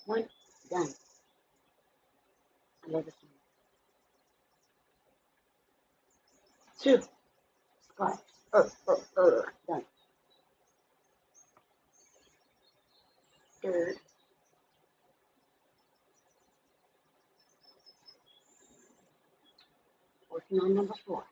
One, done. I love this one. Two, scarf. Done. Third, working on number four.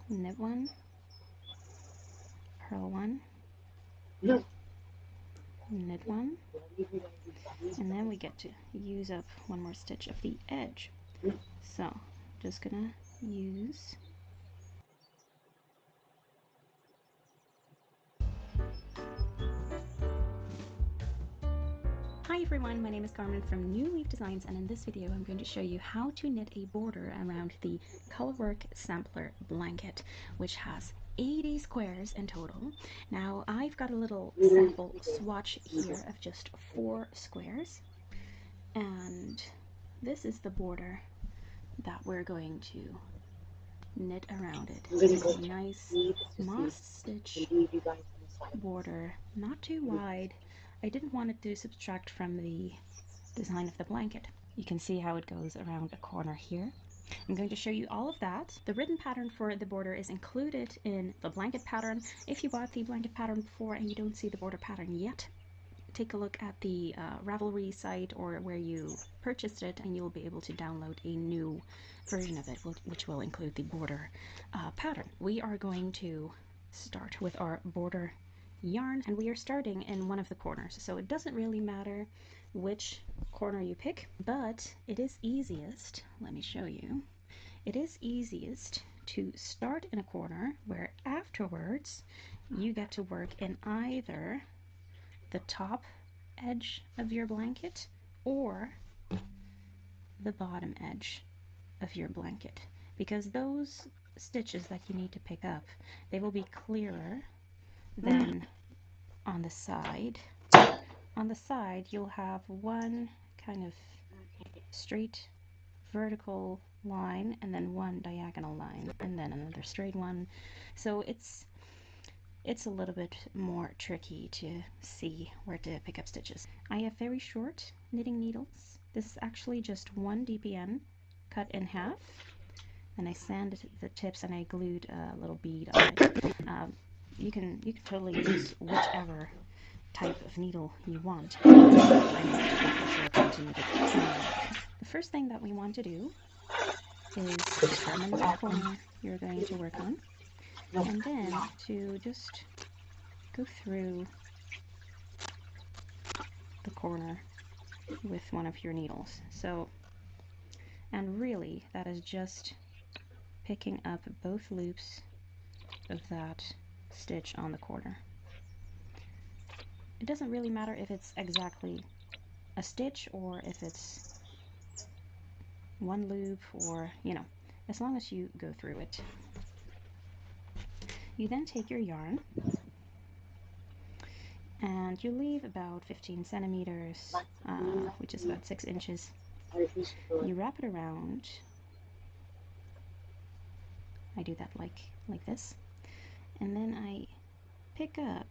knit one, purl one, knit one, and then we get to use up one more stitch of the edge. So just gonna use Hi everyone, my name is Carmen from New Leaf Designs, and in this video I'm going to show you how to knit a border around the Colorwork Sampler blanket, which has 80 squares in total. Now I've got a little sample swatch here of just 4 squares, and this is the border that we're going to knit around it. It's a nice moss stitch border, not too wide. I didn't want it to subtract from the design of the blanket. You can see how it goes around a corner here. I'm going to show you all of that. The written pattern for the border is included in the blanket pattern. If you bought the blanket pattern before and you don't see the border pattern yet, take a look at the Ravelry site or where you purchased it, and you'll be able to download a new version of it, which will include the border pattern. We are going to start with our border yarn, and we are starting in one of the corners, so it doesn't really matter which corner you pick, but it is easiest, let me show you, it is easiest to start in a corner where afterwards you get to work in either the top edge of your blanket or the bottom edge of your blanket, because those stitches that you need to pick up, they will be clearer than on the side. On the side you'll have one kind of straight vertical line and then one diagonal line and then another straight one, so it's a little bit more tricky to see where to pick up stitches. I have very short knitting needles. This is actually just 1 DPN cut in half, and I sanded the tips and I glued a little bead on it. You can totally use whichever type of needle you want. The first thing that we want to do is determine what corner you're going to work on, and then to just go through the corner with one of your needles. So, and really that is just picking up both loops of that stitch on the corner. It doesn't really matter if it's exactly a stitch or if it's one loop, or, you know, as long as you go through it. You then take your yarn and you leave about 15 centimeters, which is about 6 inches. You wrap it around. I do that like this, and then I pick up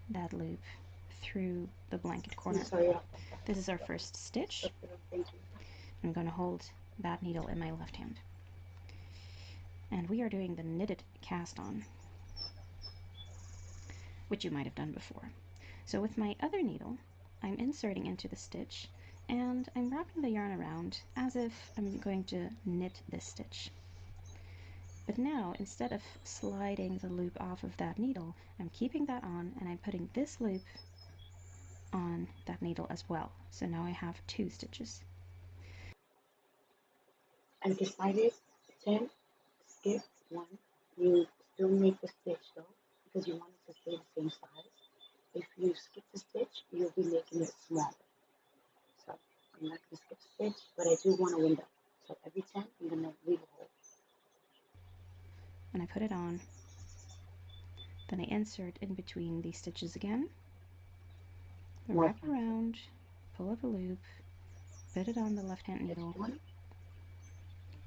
that loop through the blanket corner. This is our first stitch. I'm going to hold that needle in my left hand, and we are doing the knitted cast on, which you might have done before. So with my other needle, I'm inserting into the stitch and I'm wrapping the yarn around as if I'm going to knit this stitch. But now, instead of sliding the loop off of that needle, I'm keeping that on and I'm putting this loop on that needle as well. So now I have 2 stitches. I decided to skip one. You still make the stitch though, because you want it to stay the same size. If you skip the stitch, you'll be making it smaller. So I'm not going to skip a stitch, but I do want a window. So every 10, I'm going to leave a hole. And I put it on. Then I insert in between these stitches again. Wrap around, pull up a loop, put it on the left-hand needle,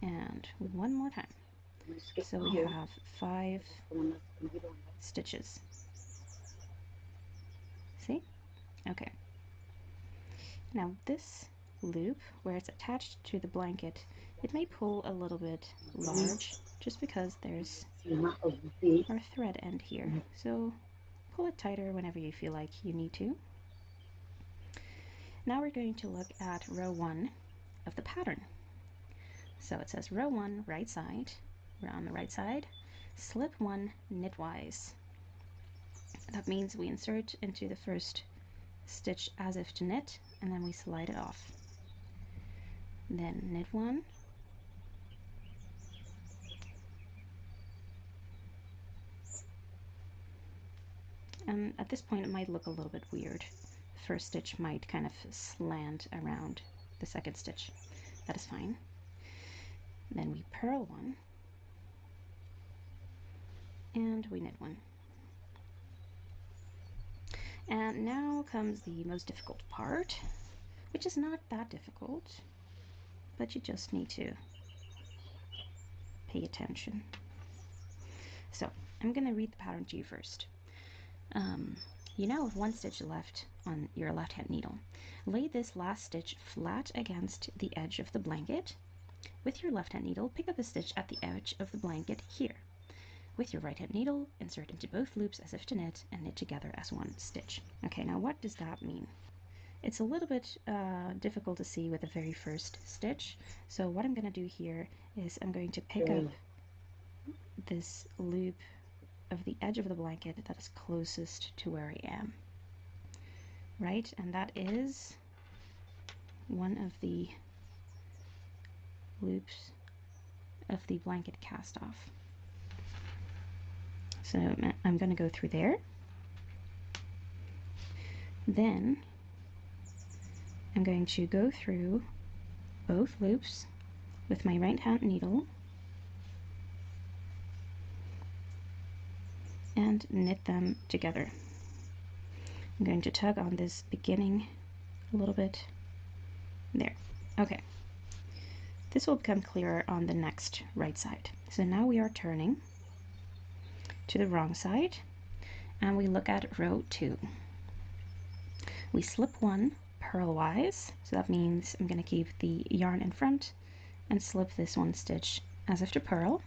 and one more time. So we have 5 stitches. See? Okay. Now this loop, where it's attached to the blanket, it may pull a little bit large just because there's our thread end here. So pull it tighter whenever you feel like you need to. Now we're going to look at row 1 of the pattern. So it says row 1, right side. We're on the right side. slip one knitwise. That means we insert into the first stitch as if to knit, and then we slide it off. Then knit one, and at this point it might look a little bit weird. The first stitch might kind of slant around the second stitch. That is fine. Then we purl one, and we knit one. And now comes the most difficult part, which is not that difficult, but you just need to pay attention. So I'm going to read the pattern to you first. You now have one stitch left on your left hand needle. Lay this last stitch flat against the edge of the blanket. With your left hand needle, pick up a stitch at the edge of the blanket here. With your right hand needle, insert into both loops as if to knit and knit together as one stitch. Okay, now what does that mean? It's a little bit difficult to see with the very first stitch. So what I'm going to do here is I'm going to pick up this loop of the edge of the blanket that is closest to where I am. Right, and that is one of the loops of the blanket cast off. So I'm going to go through there. Then I'm going to go through both loops with my right hand needle and knit them together. I'm going to tug on this beginning a little bit. There. Okay. This will become clearer on the next right side. So now we are turning to the wrong side and we look at row 2. We slip one purlwise, so that means I'm going to keep the yarn in front and slip this one stitch as if to purl.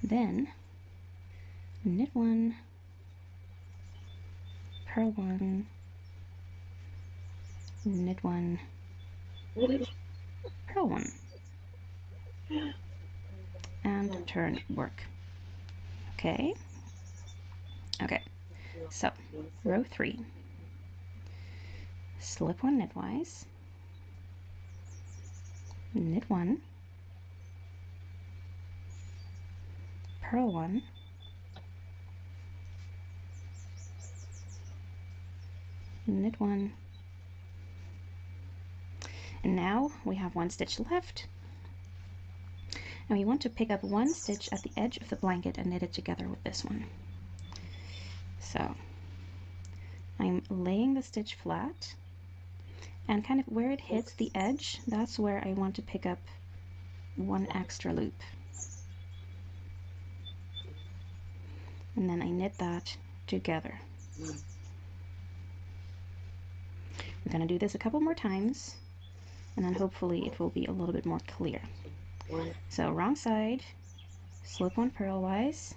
Then knit one, purl one, knit one, purl one, and turn work. Okay. Okay. So row 3. Slip one knitwise, knit one, purl one, knit one, and now we have one stitch left, and we want to pick up one stitch at the edge of the blanket and knit it together with this one. So I'm laying the stitch flat, and kind of where it hits the edge, that's where I want to pick up one extra loop. And then I knit that together. We're going to do this a couple more times, and then hopefully it will be a little bit more clear. So wrong side, slip one purlwise,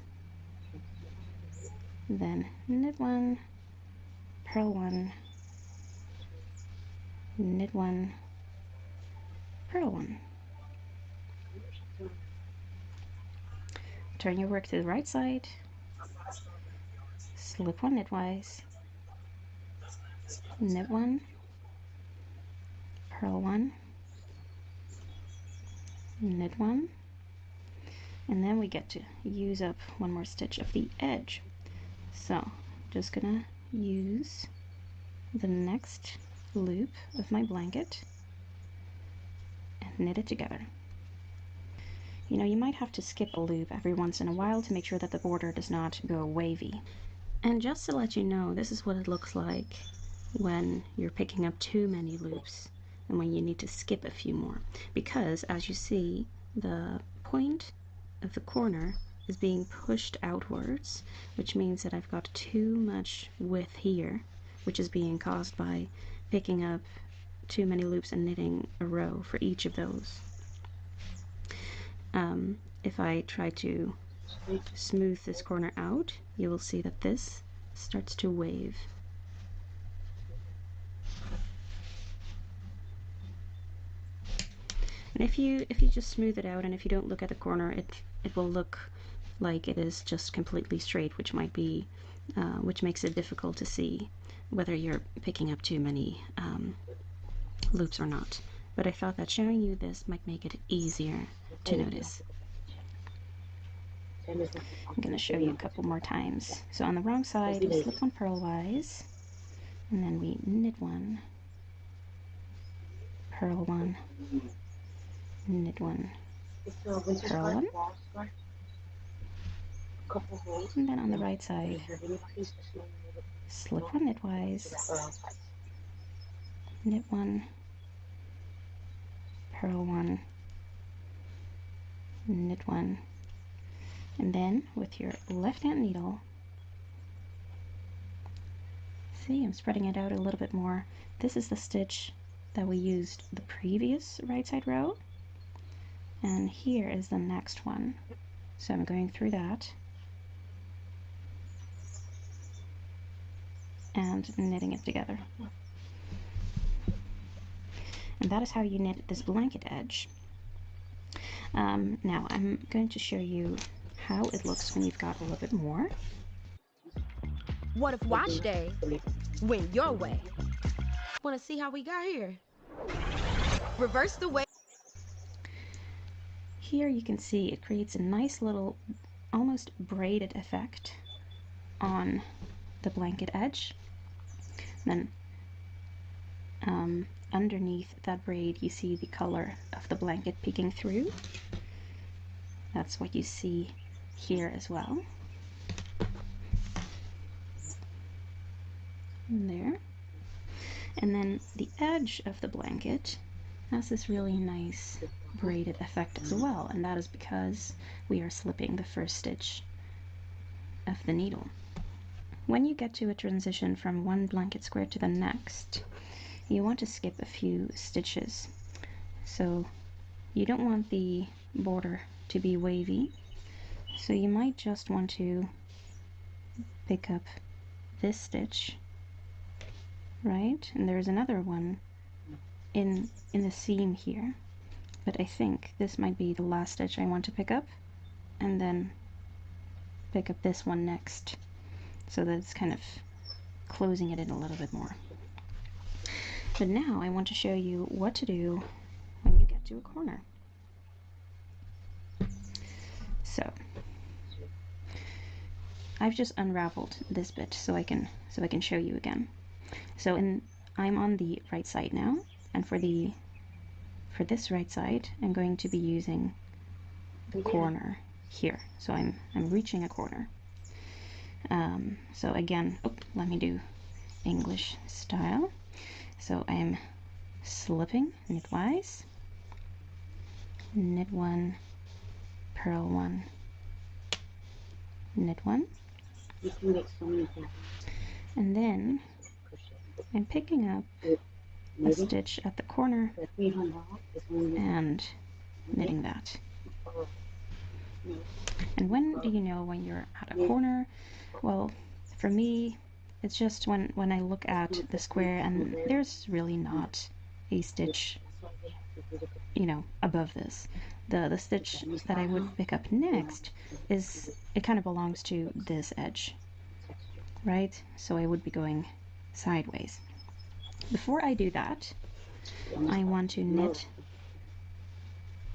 then knit one, purl one, knit one, purl one. Turn your work to the right side, slip one knitwise, knit one, purl one, knit one, and then we get to use up one more stitch of the edge. So just gonna use the next loop of my blanket and knit it together. You know, you might have to skip a loop every once in a while to make sure that the border does not go wavy. And just to let you know, this is what it looks like when you're picking up too many loops and when you need to skip a few more. Because as you see, the point of the corner is being pushed outwards, which means that I've got too much width here, which is being caused by picking up too many loops and knitting a row for each of those. If I try to smooth this corner out, you will see that this starts to wave. And if you just smooth it out and if you don't look at the corner, it will look like it is just completely straight, which might be, which makes it difficult to see whether you're picking up too many loops or not. But I thought that showing you this might make it easier to notice. I'm going to show you a couple more times. So on the wrong side, we slip one purlwise, and then we knit one, purl one, knit one, purl one, and then on the right side, slip one knitwise, knit one, purl one, knit one, and then with your left hand needle, see, I'm spreading it out a little bit more. This is the stitch that we used the previous right side row, and here is the next one. So I'm going through that and knitting it together. And that is how you knit this blanket edge. Now I'm going to show you how it looks when you've got a little bit more. What if wash day went your way? Want to see how we got here? Reverse the way. Here you can see it creates a nice little almost braided effect on the blanket edge. Then underneath that braid you see the color of the blanket peeking through. That's what you see here as well. And there. And then the edge of the blanket has this really nice braided effect as well, and that is because we are slipping the first stitch of the needle. When you get to a transition from one blanket square to the next, you want to skip a few stitches. So you don't want the border to be wavy, so you might just want to pick up this stitch, right? And there's another one in the seam here, but I think this might be the last stitch I want to pick up, and then pick up this one next, so that it's kind of closing it in a little bit more. But now I want to show you what to do when you get to a corner. So I've just unraveled this bit so I can show you again. So I'm on the right side now, and for this right side I'm going to be using the corner here. So I'm reaching a corner. So again, let me do English style. So I'm slipping knitwise, knit one, purl one, knit one, and then I'm picking up a stitch at the corner and knitting that. And when do you know when you're at a corner? Well, for me, it's just when I look at the square and there's really not a stitch, you know, above this. The stitch that I would pick up next it kind of belongs to this edge, right? So I would be going sideways. Before I do that, I want to knit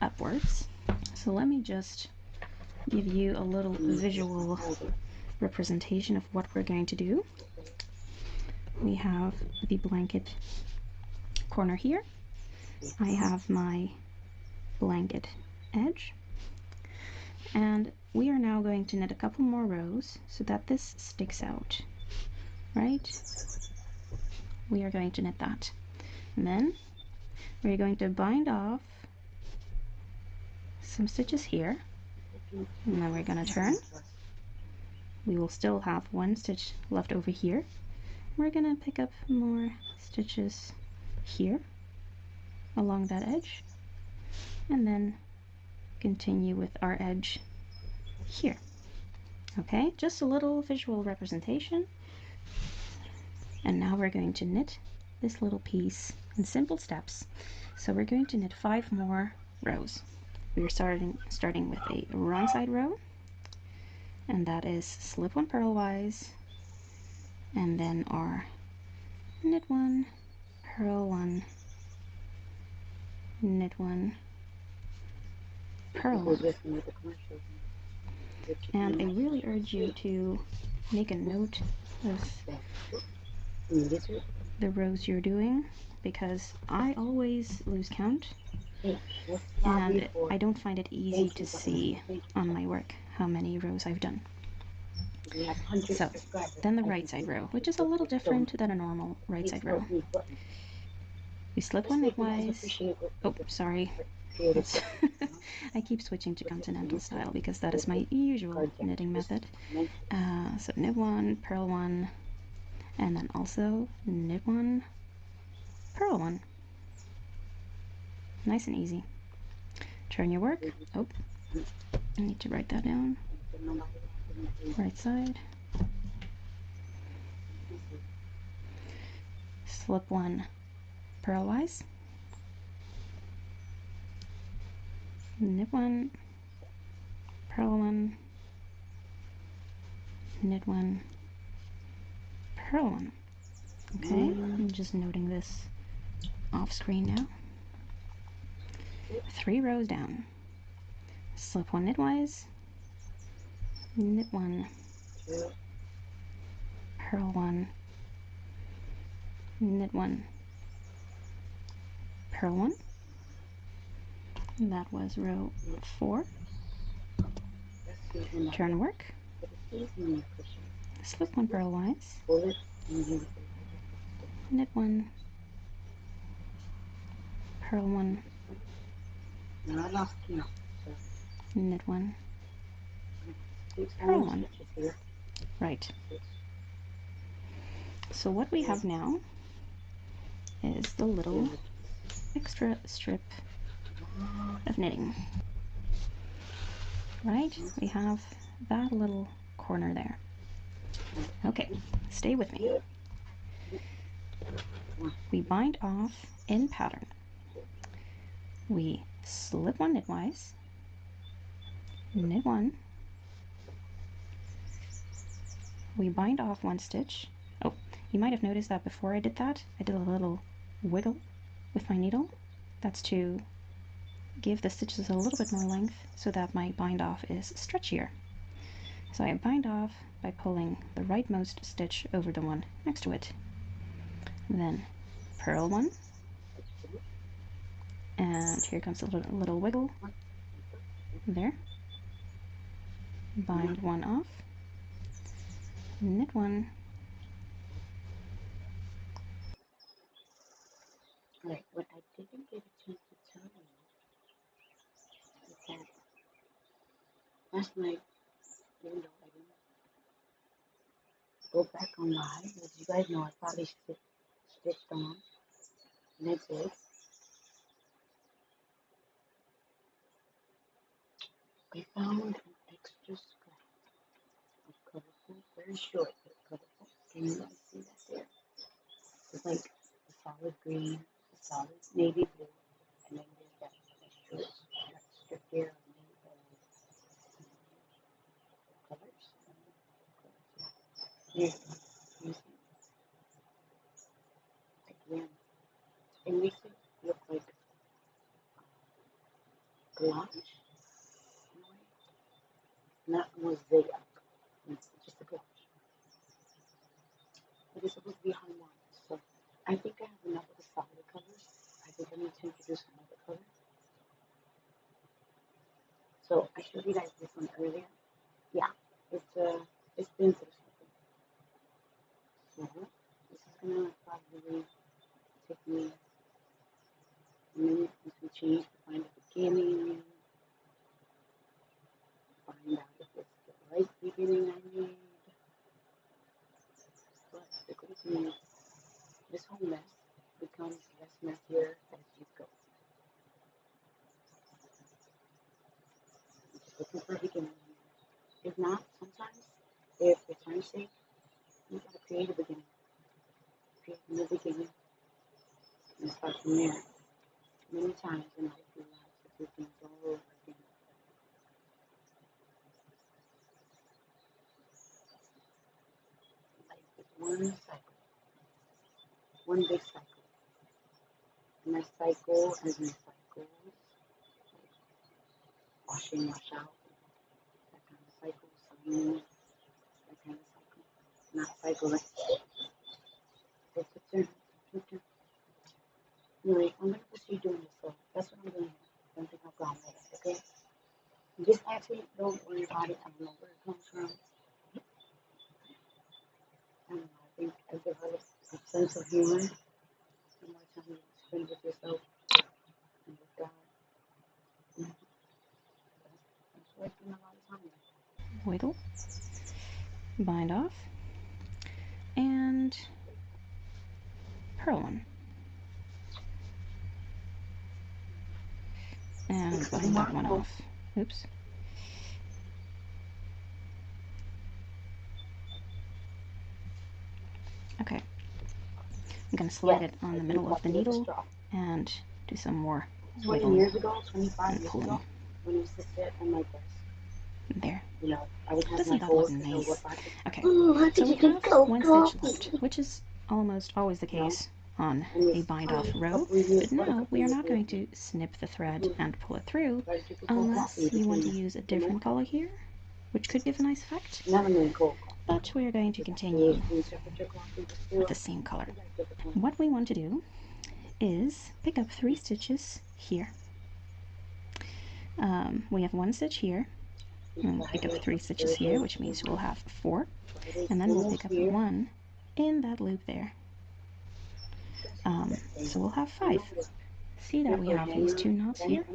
upwards. So let me just give you a little visual representation of what we're going to do. We have the blanket corner here. I have my blanket edge, and we are now going to knit a couple more rows so that this sticks out, right? We are going to knit that, and then we're going to bind off some stitches here, and then we're going to turn. We will still have one stitch left over here. We're going to pick up more stitches here along that edge, and then continue with our edge here. Okay, just a little visual representation. And now we're going to knit this little piece in simple steps. So we're going to knit 5 more rows. We're starting with a wrong side row, and that is slip one purlwise, and then our knit one, purl one, knit one, purl one. And I really urge you to make a note of the rows you're doing, because I always lose count and I don't find it easy to see on my work how many rows I've done. So then the right side row, which is a little different than a normal right side row. We slip one knitwise. Oh, sorry. I keep switching to continental style because that is my usual knitting method. So knit one, purl one, and then also knit one, purl one. Nice and easy. Turn your work. Oh, I need to write that down. Right side. Slip one purlwise. Knit one, purl one, knit one, purl one. Okay, I'm just noting this off screen now. 3 rows down. Slip one knitwise, knit one, purl one, knit one, purl one. And that was row 4. Turn work. Slip one purlwise, knit one, purl one, knit one, purl one. Right. So what we have now is the little extra strip of knitting. Right? We have that little corner there. Okay, stay with me. We bind off in pattern. We slip one knitwise, knit one, we bind off one stitch. Oh, you might have noticed that before I did that, I did a little wiggle with my needle. That's to give the stitches a little bit more length so that my bind off is stretchier. So I bind off by pulling the rightmost stitch over the one next to it. Then purl one, and here comes a little wiggle there. Bind one off, knit one, Right, what I didn't get a chance to tell you is that last night, even though I didn't go back on live, as you guys know, I probably stitched on, and I did. I found an extra scrap of colorful, very short but colorful. Can you guys see that there? It's like the solid green, the solid navy blue, and then there's that short strip here of colors. Here, you see, again, it makes it look like collage, in a way, not mosaic. It's just a collage. But it's supposed to be harmonious, so I think I have enough of the solid colors. I think I need to introduce another color. So I showed you guys this one earlier. Yeah, it's been through something. So this is gonna probably take me a minute and some change to find the beginning, find out if it's the right beginning I need. But the good thing is this whole mess becomes less messier as you go. I'm just looking for a beginning. If not, sometimes, if for time's sake, you gotta create a beginning. Create a new beginning and start from there. Many times in life, we have to do things all over again. one cycle, one big cycle. And I cycle as in cycles, like wash in, wash out, that kind of cycle, sewing, that kind of cycle. Not cycle like take a turn, take a turn. Anyway, I'm gonna proceed doing this, so that's what I'm doing here. Don't think I've gone with it, okay? This actually, don't worry about it. I don't know where it comes from. I don't know. I think I developed a sense of humor. The more time you spend with yourself and with God, that's what I spend a lot of time with. Wiggle, bind off, and purl one. And bind that one off. Oops. Okay. I'm going to slide it on the middle of the needle and do some more 20 years ago, 25 years pulling. ago, when I used to sit on my desk. There. You know, I would have Doesn't my that look goals. nice? Okay, so we have one stitch left, which is almost always the case on a bind-off row, but now we are not going to snip the thread and pull it through unless you want to use a different color here, which could give a nice effect, but we are going to continue with the same color. What we want to do is pick up 3 stitches here. We have 1 stitch here, and we'll pick up 3 stitches here, which means we'll have 4, and then we'll pick up 1 in that loop there. So we'll have 5. See that we have these 2 knots here,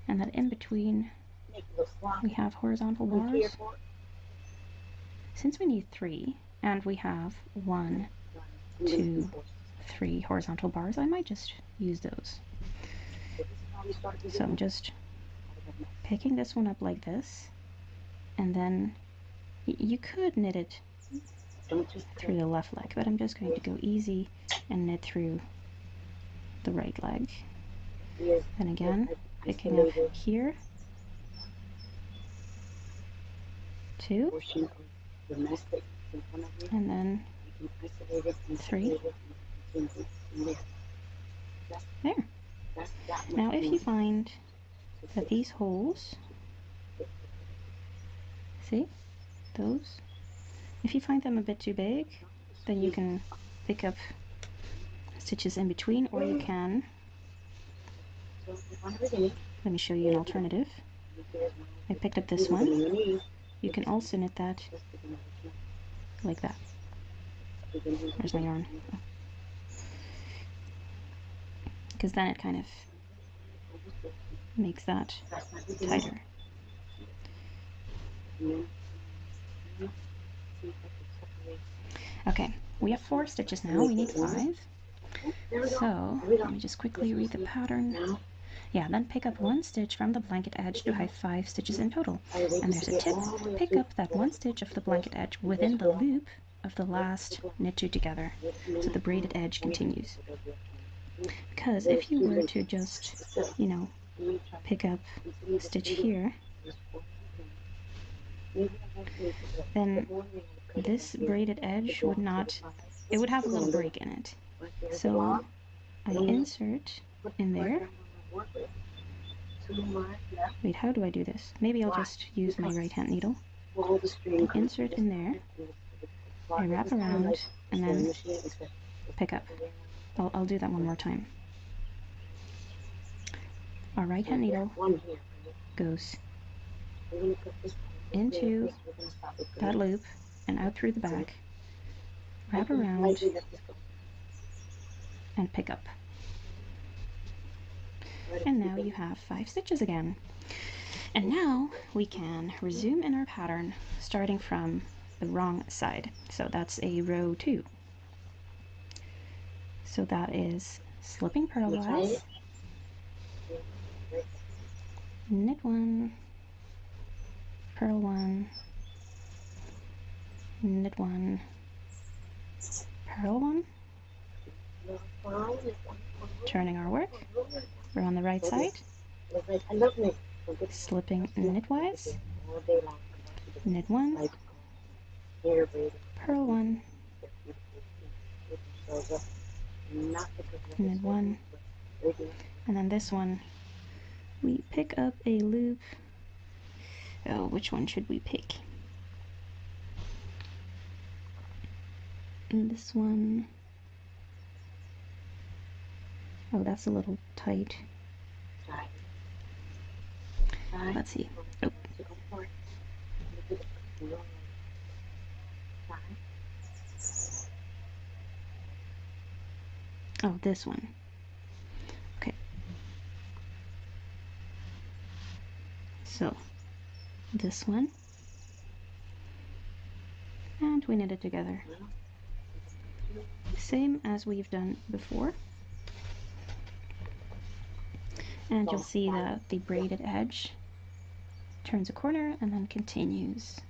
and that in between we have horizontal bars. Since we need 3, and we have 1, 2, 3 horizontal bars, I might just use those. So I'm just picking this one up like this, and then you could knit it through the left leg, but I'm just going to go easy and knit through the right leg. And again, picking up here, 2, and then 3. There. Now if you find that these holes, see, those, if you find them a bit too big, then you can pick up stitches in between, or you can, let me show you an alternative. I picked up this one. You can also knit that like that. There's my yarn. Because then it kind of makes that tighter. Okay, we have 4 stitches now, we need 5. So, let me just quickly read the pattern. Yeah, then pick up 1 stitch from the blanket edge to have 5 stitches in total. And there's a tip, pick up that 1 stitch of the blanket edge within the loop of the last knit 2 together, so the braided edge continues. Because if you were to just, you know, pick up a stitch here, then this braided edge would not, it would have a little break in it. So I insert in there. Wait, how do I do this? Maybe I'll just use my right hand needle. I insert in there, I wrap around, and then pick up. I'll do that one more time. Our right hand needle goes into that loop and out through the back, wrap around, and pick up. And now you have 5 stitches again. And now we can resume in our pattern starting from the wrong side. So that's a row 2. So that is slipping purlwise, knit 1, purl 1, knit 1, purl 1, turning our work. We're on the right side, slipping knitwise, knit 1, purl 1, It shows up not because of And the then surgery, one, but regular. and then this one, we pick up a loop. Oh, which one should we pick? And this one, oh, that's a little tight. Try. Try. Let's see. Go, Oh, so go for it. Look at it. Roll. Try. oh, this one. Okay. So, this one. And we knit it together. Same as we've done before. And you'll see that the braided edge turns a corner and then continues.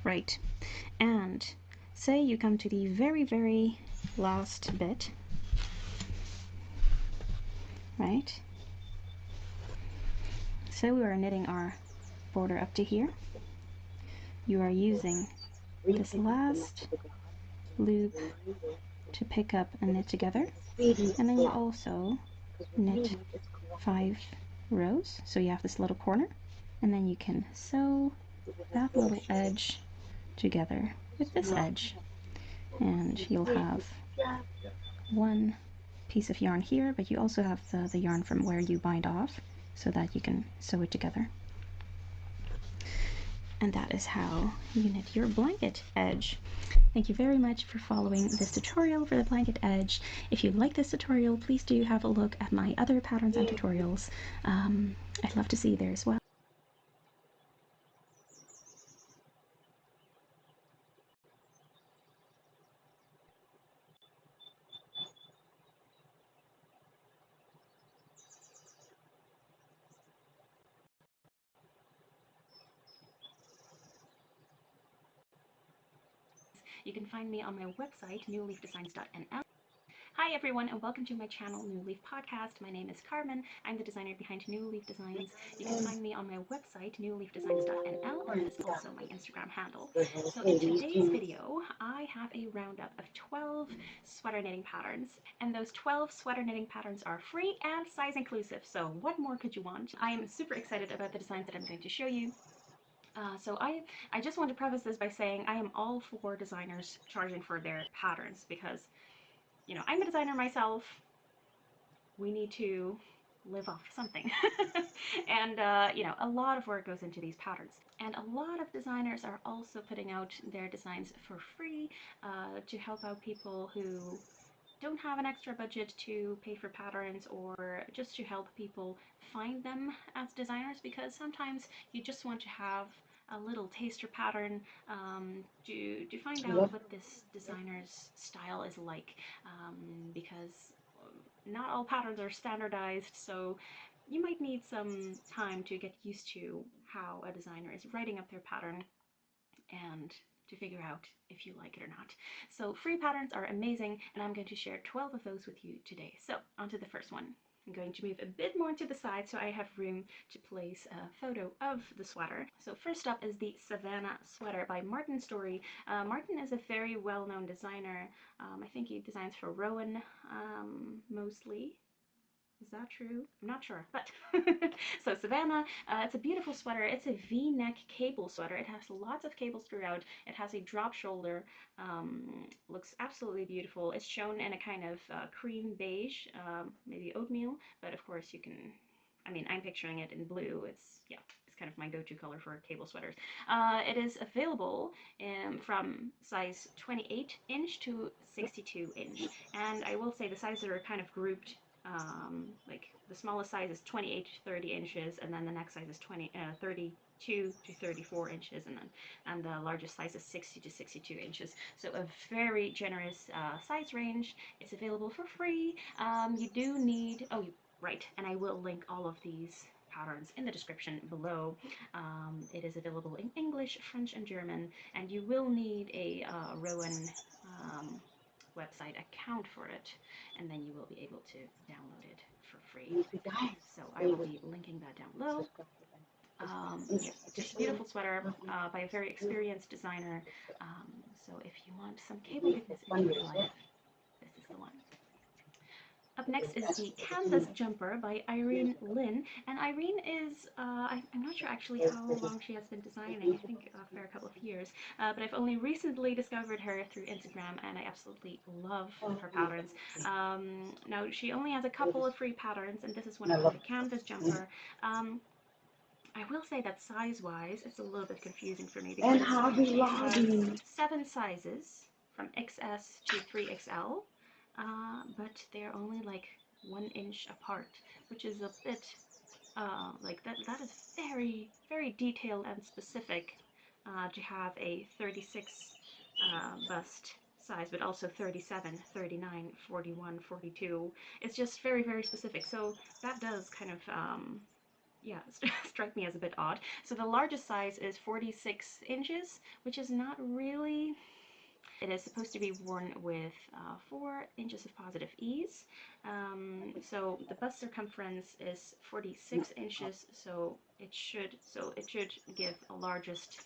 Right. And say you come to the very, very last bit, right? So we are knitting our border up to here. You are using this last loop to pick up and knit together, and then you also knit 5 rows, so you have this little corner, and then you can sew that little edge together with this edge, and you'll have one piece of yarn here, but you also have the yarn from where you bind off so that you can sew it together. And that is how you knit your blanket edge. Thank you very much for following this tutorial for the blanket edge. If you like this tutorial, please do have a look at my other patterns and tutorials. I'd love to see you there as well. You can find me on my website, newleafdesigns.nl. Hi everyone, and welcome to my channel, New Leaf Podcast. My name is Carmen. I'm the designer behind New Leaf Designs. You can find me on my website, newleafdesigns.nl, and that is also my Instagram handle. So in today's video, I have a roundup of 12 sweater knitting patterns, and those 12 sweater knitting patterns are free and size inclusive. So what more could you want? I am super excited about the designs that I'm going to show you. So I just want to preface this by saying I am all for designers charging for their patterns because, you know, I'm a designer myself. We need to live off something. And, you know, a lot of work goes into these patterns. And a lot of designers are also putting out their designs for free to help out people who don't have an extra budget to pay for patterns, or just to help people find them as designers, because sometimes you just want to have a little taster pattern to find out what this designer's style is like, because not all patterns are standardized, so you might need some time to get used to how a designer is writing up their pattern and to figure out if you like it or not. So free patterns are amazing, and I'm going to share 12 of those with you today. So on to the first one. I'm going to move a bit more to the side so I have room to place a photo of the sweater. So first up is the Savannah sweater by Martin Story. Martin is a very well-known designer. I think he designs for Rowan mostly. Is that true? I'm not sure, but so Savannah, it's a beautiful sweater. It's a V-neck cable sweater. It has lots of cables throughout. It has a drop shoulder. Looks absolutely beautiful. It's shown in a kind of cream beige, maybe oatmeal, but of course you can, I mean, I'm picturing it in blue. It's, yeah, it's kind of my go-to color for cable sweaters. It is available from size 28 inch to 62 inch, and I will say the sizes are kind of grouped. Like the smallest size is 28 to 30 inches, and then the next size is 32 to 34 inches, and the largest size is 60 to 62 inches. So a very generous size range. It's available for free. You do need, right, and I will link all of these patterns in the description below. It is available in English, French, and German, and you will need a Rowan website account for it, and then you will be able to download it for free. So I will be linking that down below. Yeah, just a beautiful sweater by a very experienced designer. So if you want some cable goodness into your life, this is the one. Up next is the Canvas Jumper by Irene Lin. And Irene is, I'm not sure actually how long she has been designing, I think a fair couple of years, but I've only recently discovered her through Instagram and I absolutely love her patterns. Now, she only has a couple of free patterns and this is one of them, the Canvas Jumper. I will say that size-wise, it's a little bit confusing for me because she has 7 sizes from XS to 3XL. But they're only like 1 inch apart, which is a bit like that is very, very detailed and specific to have a 36 bust size, but also 37, 39, 41, 42. It's just very, very specific. So that does kind of yeah, strike me as a bit odd. So the largest size is 46 inches, which is not really. It is supposed to be worn with 4 inches of positive ease. So the bust circumference is 46 inches, so it should give a largest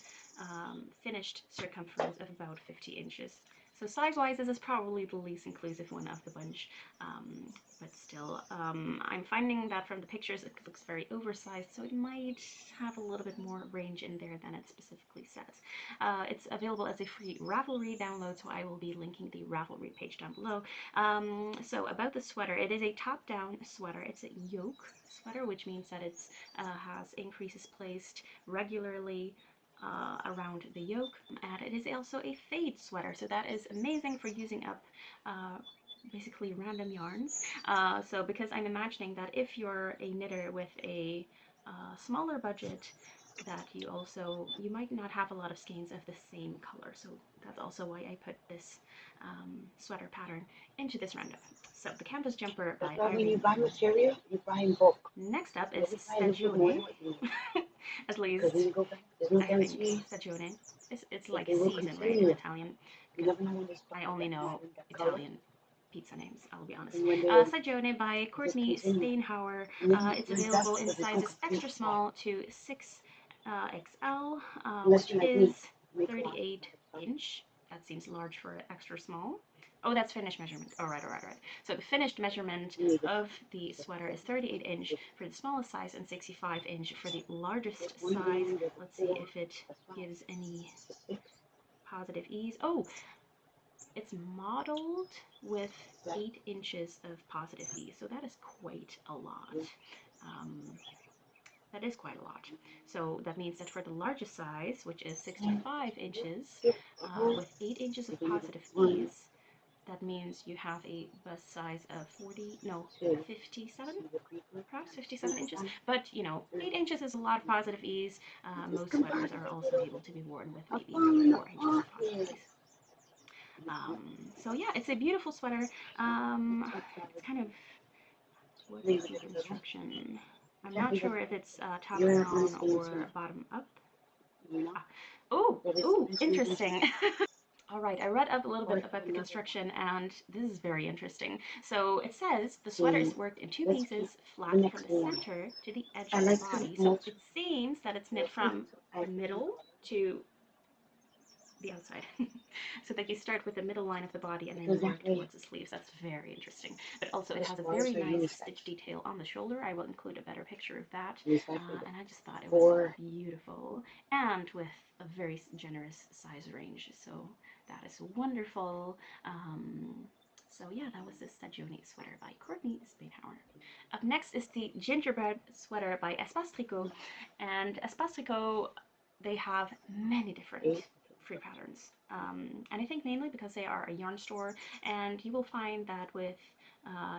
finished circumference of about 50 inches. So size-wise, this is probably the least inclusive one of the bunch, but still, I'm finding that from the pictures it looks very oversized, so it might have a little bit more range in there than it specifically says. It's available as a free Ravelry download, so I will be linking the Ravelry page down below. So about the sweater, it is a top-down sweater. It's a yoke sweater, which means that it has increases placed regularly around the yoke, and it is also a fade sweater, so that is amazing for using up basically random yarns. So because I'm imagining that if you're a knitter with a smaller budget, that you might not have a lot of skeins of the same color, so that's also why I put this sweater pattern into this roundup. So the Canvas Jumper by Irene. When you buy material, you buy in bulk. Next up is Stagione. At least I think stagione. It's like season, right, in Italian? I only know Italian pizza names, I'll be honest. Stagione by Courtney Steinhauer. It's available in sizes extra small to 6XL, which is 38 inch. That seems large for extra small. Oh, that's finished measurement. All right. So the finished measurement of the sweater is 38 inch for the smallest size and 65 inch for the largest size. Let's see if it gives any positive ease. Oh, it's modeled with 8 inches of positive ease, so that is quite a lot. That is quite a lot. So that means that for the largest size, which is 65 inches, with 8 inches of positive ease, that means you have a bust size of 57, perhaps 57 inches. But, 8 inches is a lot of positive ease. Most sweaters are also able to be worn with maybe 4 inches of positive ease. So yeah, it's a beautiful sweater. It's kind of, what is the construction? I'm not sure if it's top down or bottom up. Oh, interesting. All right, I read up a little bit about the construction, and this is very interesting. So it says the sweater is worked in 2 pieces, flat from the center to the edge of the body. So it seems that it's knit from the middle to the outside. So that you start with the middle line of the body and then you work towards the sleeves. That's very interesting. But also it has a very nice stitch detail on the shoulder. I will include a better picture of that. And I just thought it was beautiful and with a very generous size range. So that is wonderful. So yeah, that was the Stagione sweater by Courtney Steinhauer. Up next is the Gingerbread sweater by Espace Tricot. And Espace Tricot, they have many different free patterns, and I think mainly because they are a yarn store, and you will find that with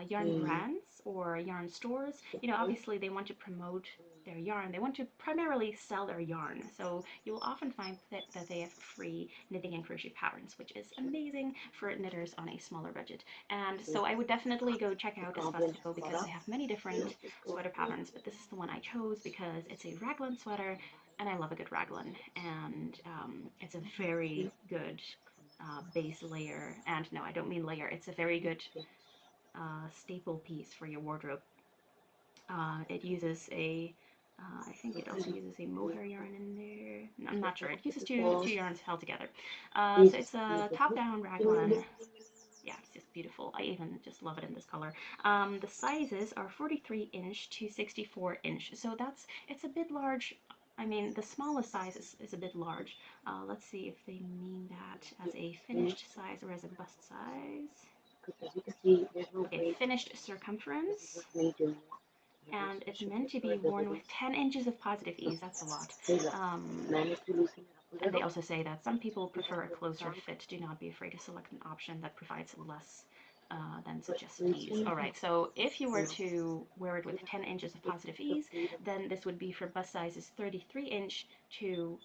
yarn brands or yarn stores, obviously they want to promote their yarn. They want to primarily sell their yarn, so you will often find that they have free knitting and crochet patterns, which is amazing for knitters on a smaller budget. And so I would definitely go check out Espace Tricot because they have many different sweater patterns, but this is the one I chose because it's a raglan sweater, and I love a good raglan, and it's a very good base layer. And no, I don't mean layer, it's a very good staple piece for your wardrobe. It uses a I think it also uses a mohair yarn in there. I'm not sure. It uses two yarns held together. So it's a top-down raglan. Yeah, it's just beautiful. I even just love it in this color. The sizes are 43 inch to 64 inch. So it's a bit large. I mean, the smallest size is a bit large. Let's see if they mean that as a finished size or as a bust size. Okay, finished circumference. And it's meant to be worn with 10 inches of positive ease. That's a lot. And they also say that some people prefer a closer fit. Do not be afraid to select an option that provides less than suggested ease. All right, so if you were to wear it with 10 inches of positive ease, then this would be for bust sizes 33 inch to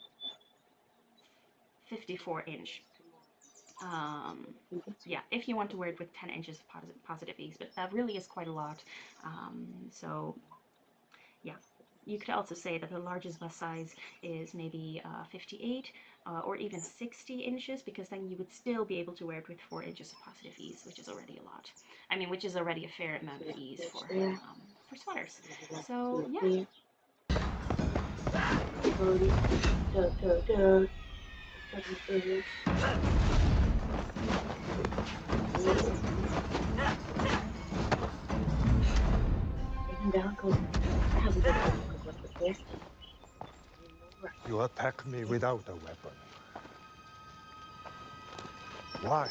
54 inch. Yeah, if you want to wear it with 10 inches of positive ease, but that really is quite a lot. So yeah, you could also say that the largest bust size is maybe 58 or even 60 inches, because then you would still be able to wear it with 4 inches of positive ease, which is already a lot. I mean, which is already a fair amount of ease for sweaters. So yeah. You attack me without a weapon. Why?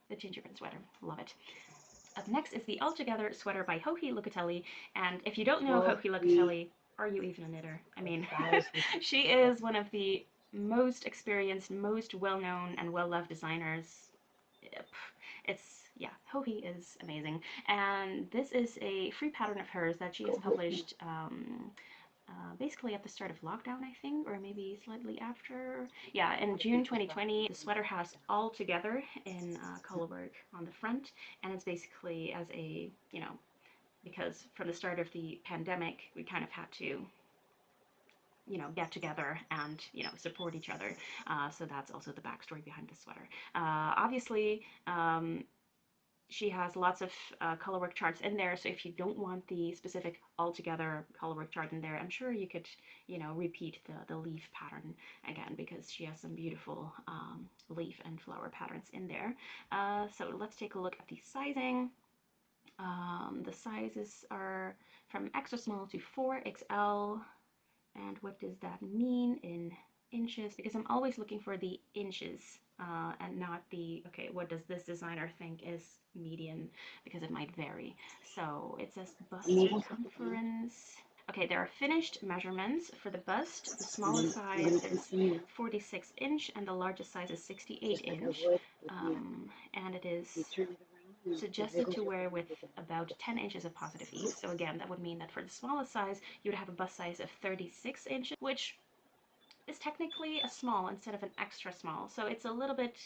The gingerbread sweater, love it. Up next is the All Together sweater by Joji Locatelli, and if you don't know Joji Locatelli, are you even a knitter? I mean, she is one of the most experienced, most well-known and well-loved designers. Yeah, Joji is amazing, and this is a free pattern of hers that she has published basically at the start of lockdown, I think, or maybe slightly after. Yeah, in June 2020, the sweater has All Together in color work on the front, and it's basically as a, you know, because from the start of the pandemic, we kind of had to, you know, get together and, you know, support each other. So that's also the backstory behind the sweater. Obviously, she has lots of colorwork charts in there, so if you don't want the specific altogether colorwork chart in there, I'm sure you could, you know, repeat the leaf pattern again, because she has some beautiful leaf and flower patterns in there. So let's take a look at the sizing. The sizes are from extra small to 4XL. And what does that mean in inches? Because I'm always looking for the inches and not the, okay, what does this designer think is median, because it might vary. So it says bust circumference. Okay, there are finished measurements for the bust. The smallest size is 46 inch and the largest size is 68 inch. And it is suggested to wear with about 10 inches of positive ease. So again, that would mean that for the smallest size, you would have a bust size of 36 inches, which is technically a small instead of an extra small. So it's a little bit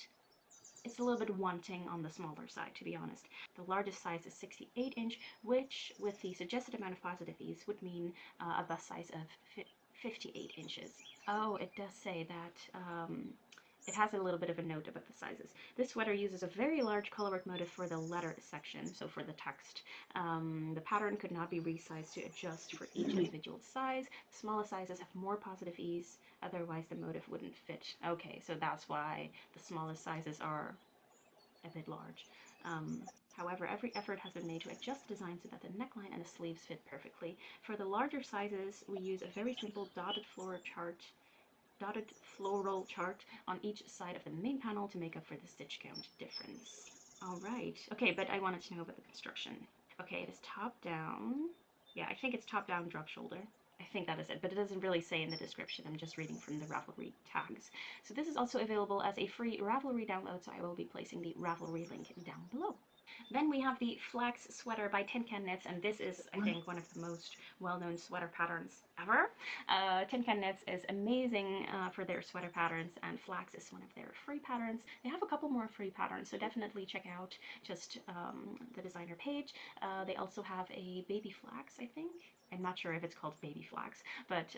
wanting on the smaller side, to be honest. The largest size is 68 inch, which with the suggested amount of positive ease would mean a bust size of 58 inches. Oh, it does say that it has a little bit of a note about the sizes. This sweater uses a very large colorwork motif for the letter section, so for the text. The pattern could not be resized to adjust for each individual size. The smallest sizes have more positive ease, otherwise the motif wouldn't fit. Okay, so that's why the smallest sizes are a bit large. However, every effort has been made to adjust the design so that the neckline and the sleeves fit perfectly. For the larger sizes, we use a very simple dotted floral chart on each side of the main panel to make up for the stitch count difference. All right. Okay, but I wanted to know about the construction. Okay, it is top down. Yeah, I think it's top down drop shoulder. I think that is it, but it doesn't really say in the description. I'm just reading from the Ravelry tags. So this is also available as a free Ravelry download, so I will be placing the Ravelry link down below. Then we have the Flax Sweater by Tin Can Knits, and this is, I think, one of the most well-known sweater patterns ever. Tin Can Knits is amazing for their sweater patterns, and Flax is one of their free patterns. They have a couple more free patterns, so definitely check out just the designer page. They also have a baby flax, I think. I'm not sure if it's called baby flax, but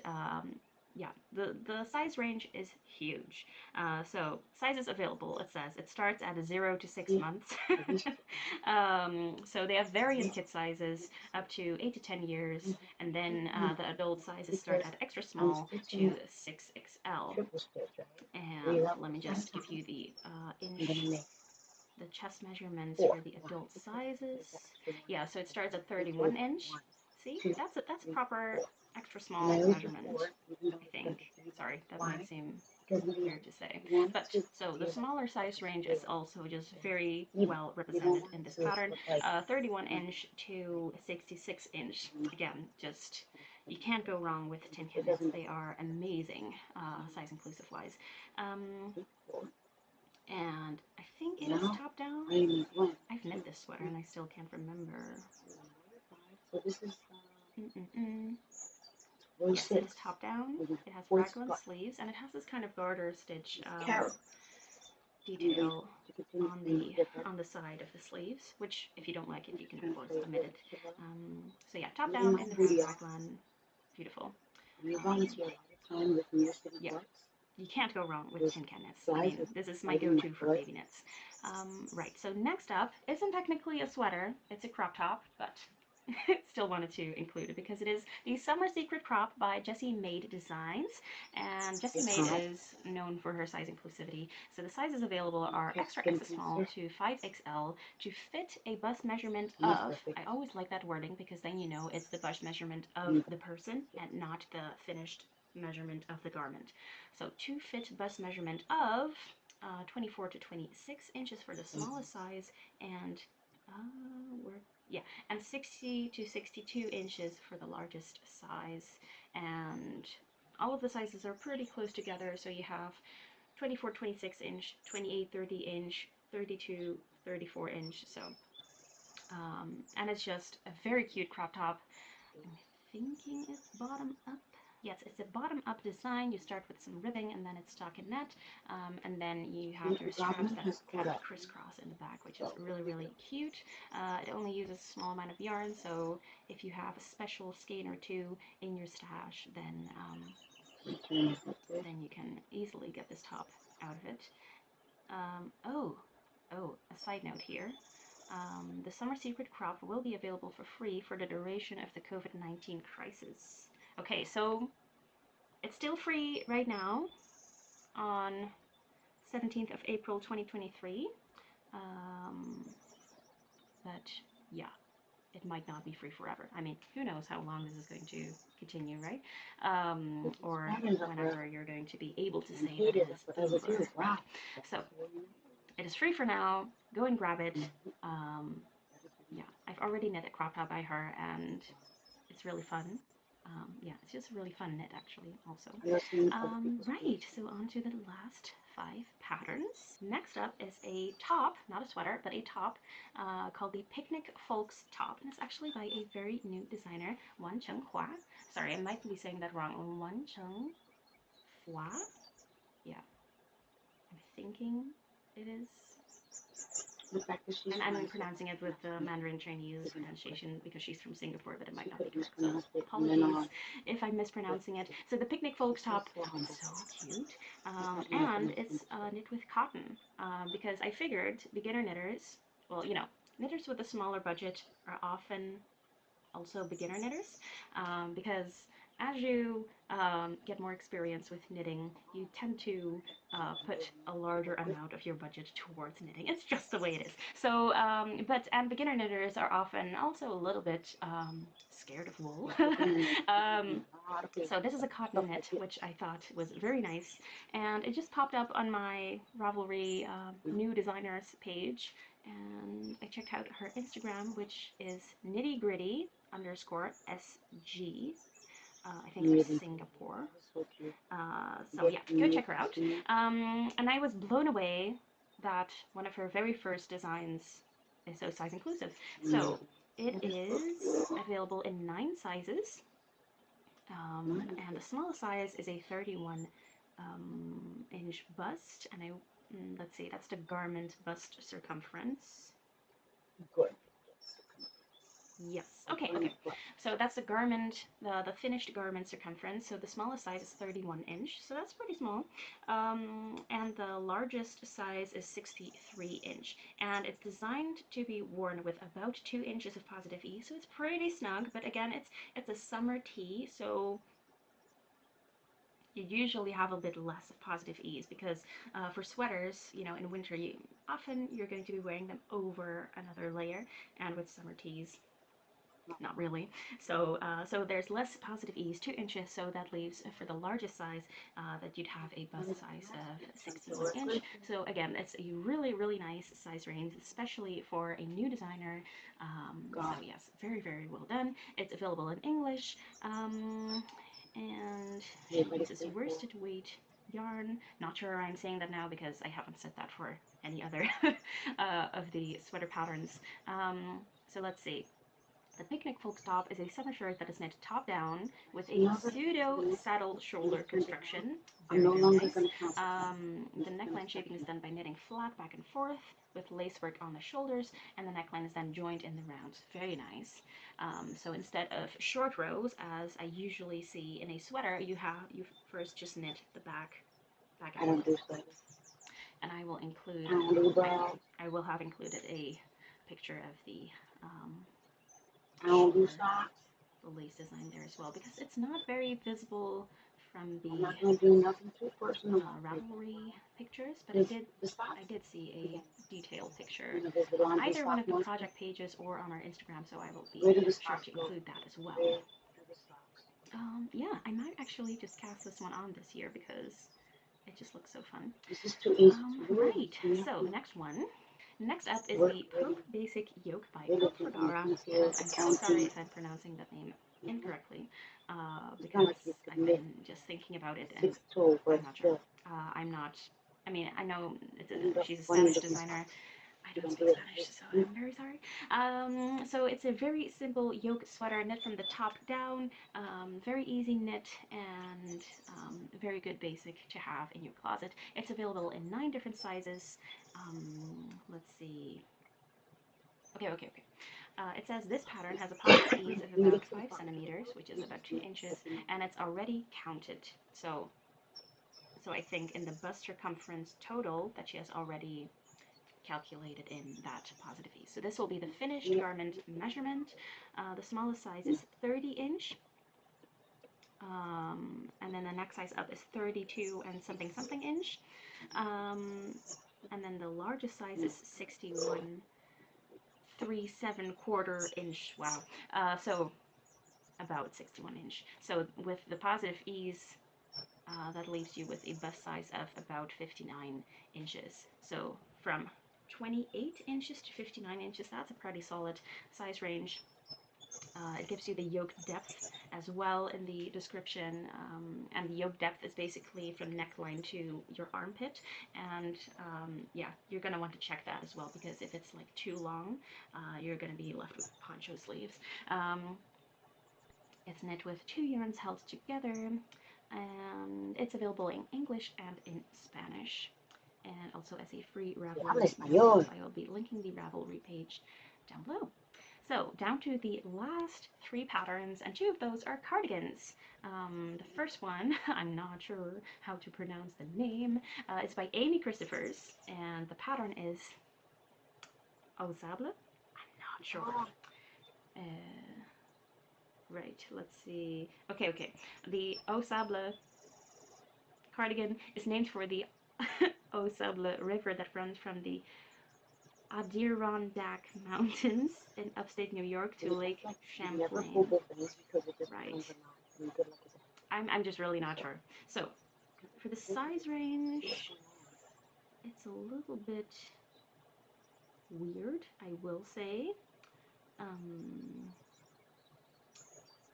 yeah, the size range is huge. So sizes available, it says. It starts at 0 to 6 months. So they have various kit sizes up to 8 to 10 years, and then the adult sizes start at extra small to 6XL. And let me just give you the the chest measurements for the adult sizes. Yeah, so it starts at 31 inch. See, that's a proper extra small measurement, I think. Sorry, that might seem weird to say. But so the smaller size range is also just very well represented in this pattern. 31 inch to 66 inch. Again, just you can't go wrong with Tin Can Knits. They are amazing, size inclusive wise. And I think it is top down. I've knit this sweater and I still can't remember. So this is yes, it is top down. It has raglan sleeves and it has this kind of garter stitch detail on the side of the sleeves, which if you don't like it, you can of course omit it. So yeah, top down in the raglan, beautiful. Yeah. You can't go wrong with Tin Can Knits. I mean, this is my go-to for baby knits. Right, so next up isn't technically a sweater, it's a crop top, but still wanted to include it because it is the Summer Secret Crop by Jessie Maid Designs, and Jessie Maid is known for her size inclusivity. So the sizes available are extra small to 5XL to fit a bust measurement of, I always like that wording because then you know it's the bust measurement of the person and not the finished measurement of the garment. So to fit bust measurement of 24 to 26 inches for the smallest size, and and 60 to 62 inches for the largest size. And all of the sizes are pretty close together, so you have 24, 26 inch, 28, 30 inch, 32, 34 inch. So and it's just a very cute crop top. I'm thinking it's bottom up. Yes, it's a bottom-up design. You start with some ribbing and then it's stockinette, and then you have your straps that kind of crisscross in the back, which is really, really cute. It only uses a small amount of yarn, so if you have a special skein or two in your stash, then you can easily get this top out of it. A side note here. The Summer Secret Crop will be available for free for the duration of the COVID-19 crisis. Okay, so it's still free right now on 17th of April 2023, but yeah, it might not be free forever. I mean, who knows how long this is going to continue, right? Or whenever you're going to be able to say that it is over. Right? So it is free for now. Go and grab it. Yeah, I've already knit a crop top by her, and it's really fun. Yeah, it's just a really fun knit actually also. Right, so on to the last 5 patterns. Next up is a top, not a sweater, but a top called the Picnic Folks Top. And it's actually by a very new designer, Wan Chung Hua. Sorry, I might be saying that wrong. Wan Chung Hua? Yeah, I'm thinking it is. And I'm pronouncing it with the Mandarin Chinese pronunciation because she's from Singapore, but it might not be correct. So apologies if I'm mispronouncing it. So the Picnic Folks top is so cute, and it's knit with cotton because I figured beginner knitters, well, you know, knitters with a smaller budget are often also beginner knitters because as you get more experience with knitting, you tend to put a larger amount of your budget towards knitting. It's just the way it is. So, and beginner knitters are often also a little bit scared of wool. So this is a cotton knit, which I thought was very nice, and it just popped up on my Ravelry new designers page, and I checked out her Instagram, which is nittygritty_SG. I think from Singapore. So yeah, go check her out. And I was blown away that one of her very first designs so size inclusive. So it is available in 9 sizes, and the smallest size is a 31 inch bust, and let's see, that's the garment bust circumference. Good. Yes. Okay. So that's the garment, the finished garment circumference. So the smallest size is 31 inch, so that's pretty small. And the largest size is 63 inch, and it's designed to be worn with about 2 inches of positive ease. So it's pretty snug. But again, it's a summer tee, so you usually have a bit less of positive ease, because for sweaters, you know, in winter, you're going to be wearing them over another layer, and with summer tees, not really. So so there's less positive ease, 2 inches, so that leaves for the largest size that you'd have a bust size of 61 inch. So again, it's a really, really nice size range, especially for a new designer. So yes, very, very well done. It's available in English, and it uses worsted weight yarn. Not sure I'm saying that now because I haven't said that for any other of the sweater patterns. So let's see. The picnic folk top is a summer shirt that is knit top down with a pseudo saddle shoulder construction. Very, very nice. The neckline shaping is done by knitting flat back and forth with lacework on the shoulders, and the neckline is then joined in the rounds. Very nice. So instead of short rows, as I usually see in a sweater, you first just knit the back and forth. And I will include, I will have included a picture of the the lace design there as well, because it's not very visible from the Ravelry pictures, but I did see a detailed picture on either one of the project pages or on our Instagram, so I will be sure to include that as well. Yeah, I might actually just cast this one on this year because it just looks so fun. Right, so next one. Next up is the Pope Basic Yoke by Elfragara, and I'm so sorry if I'm pronouncing that name incorrectly, because I've been just thinking about it and I'm not sure. I mean, I know she's a Spanish designer. I don't speak Spanish, so I'm very sorry. So it's a very simple yoke sweater, knit from the top down, very easy knit, and very good basic to have in your closet. It's available in 9 different sizes. Let's see. Okay. It says this pattern has a positive ease of about 5 centimeters, which is about 2 inches, and it's already counted. So I think in the bust circumference total that she has already calculated in that positive ease. So this will be the finished garment measurement. The smallest size is 30 inch. And then the next size up is 32 and something inch. And then the largest size is 61 3/7/4 inch. Wow. So about 61 inch. So with the positive ease, that leaves you with a bust size of about 59 inches. So from 28 inches to 59 inches, that's a pretty solid size range. It gives you the yoke depth as well in the description, and the yoke depth is basically from neckline to your armpit, and yeah, you're going to want to check that as well, because if it's like too long, you're going to be left with poncho sleeves. It's knit with 2 yarns held together, and it's available in English and in Spanish, and also as a free Ravelry. So I will be linking the Ravelry page down below. So down to the last 3 patterns, and 2 of those are cardigans. The first one, I'm not sure how to pronounce the name. It's by Amy Christophers, and the pattern is Au Sable. I'm not sure. Right, let's see. Okay. The Au Sable cardigan is named for the Au Sable River that runs from the Adirondack Mountains in upstate New York to Lake Champlain. Right. I'm just really not sure. So, for the size range, it's a little bit weird, I will say,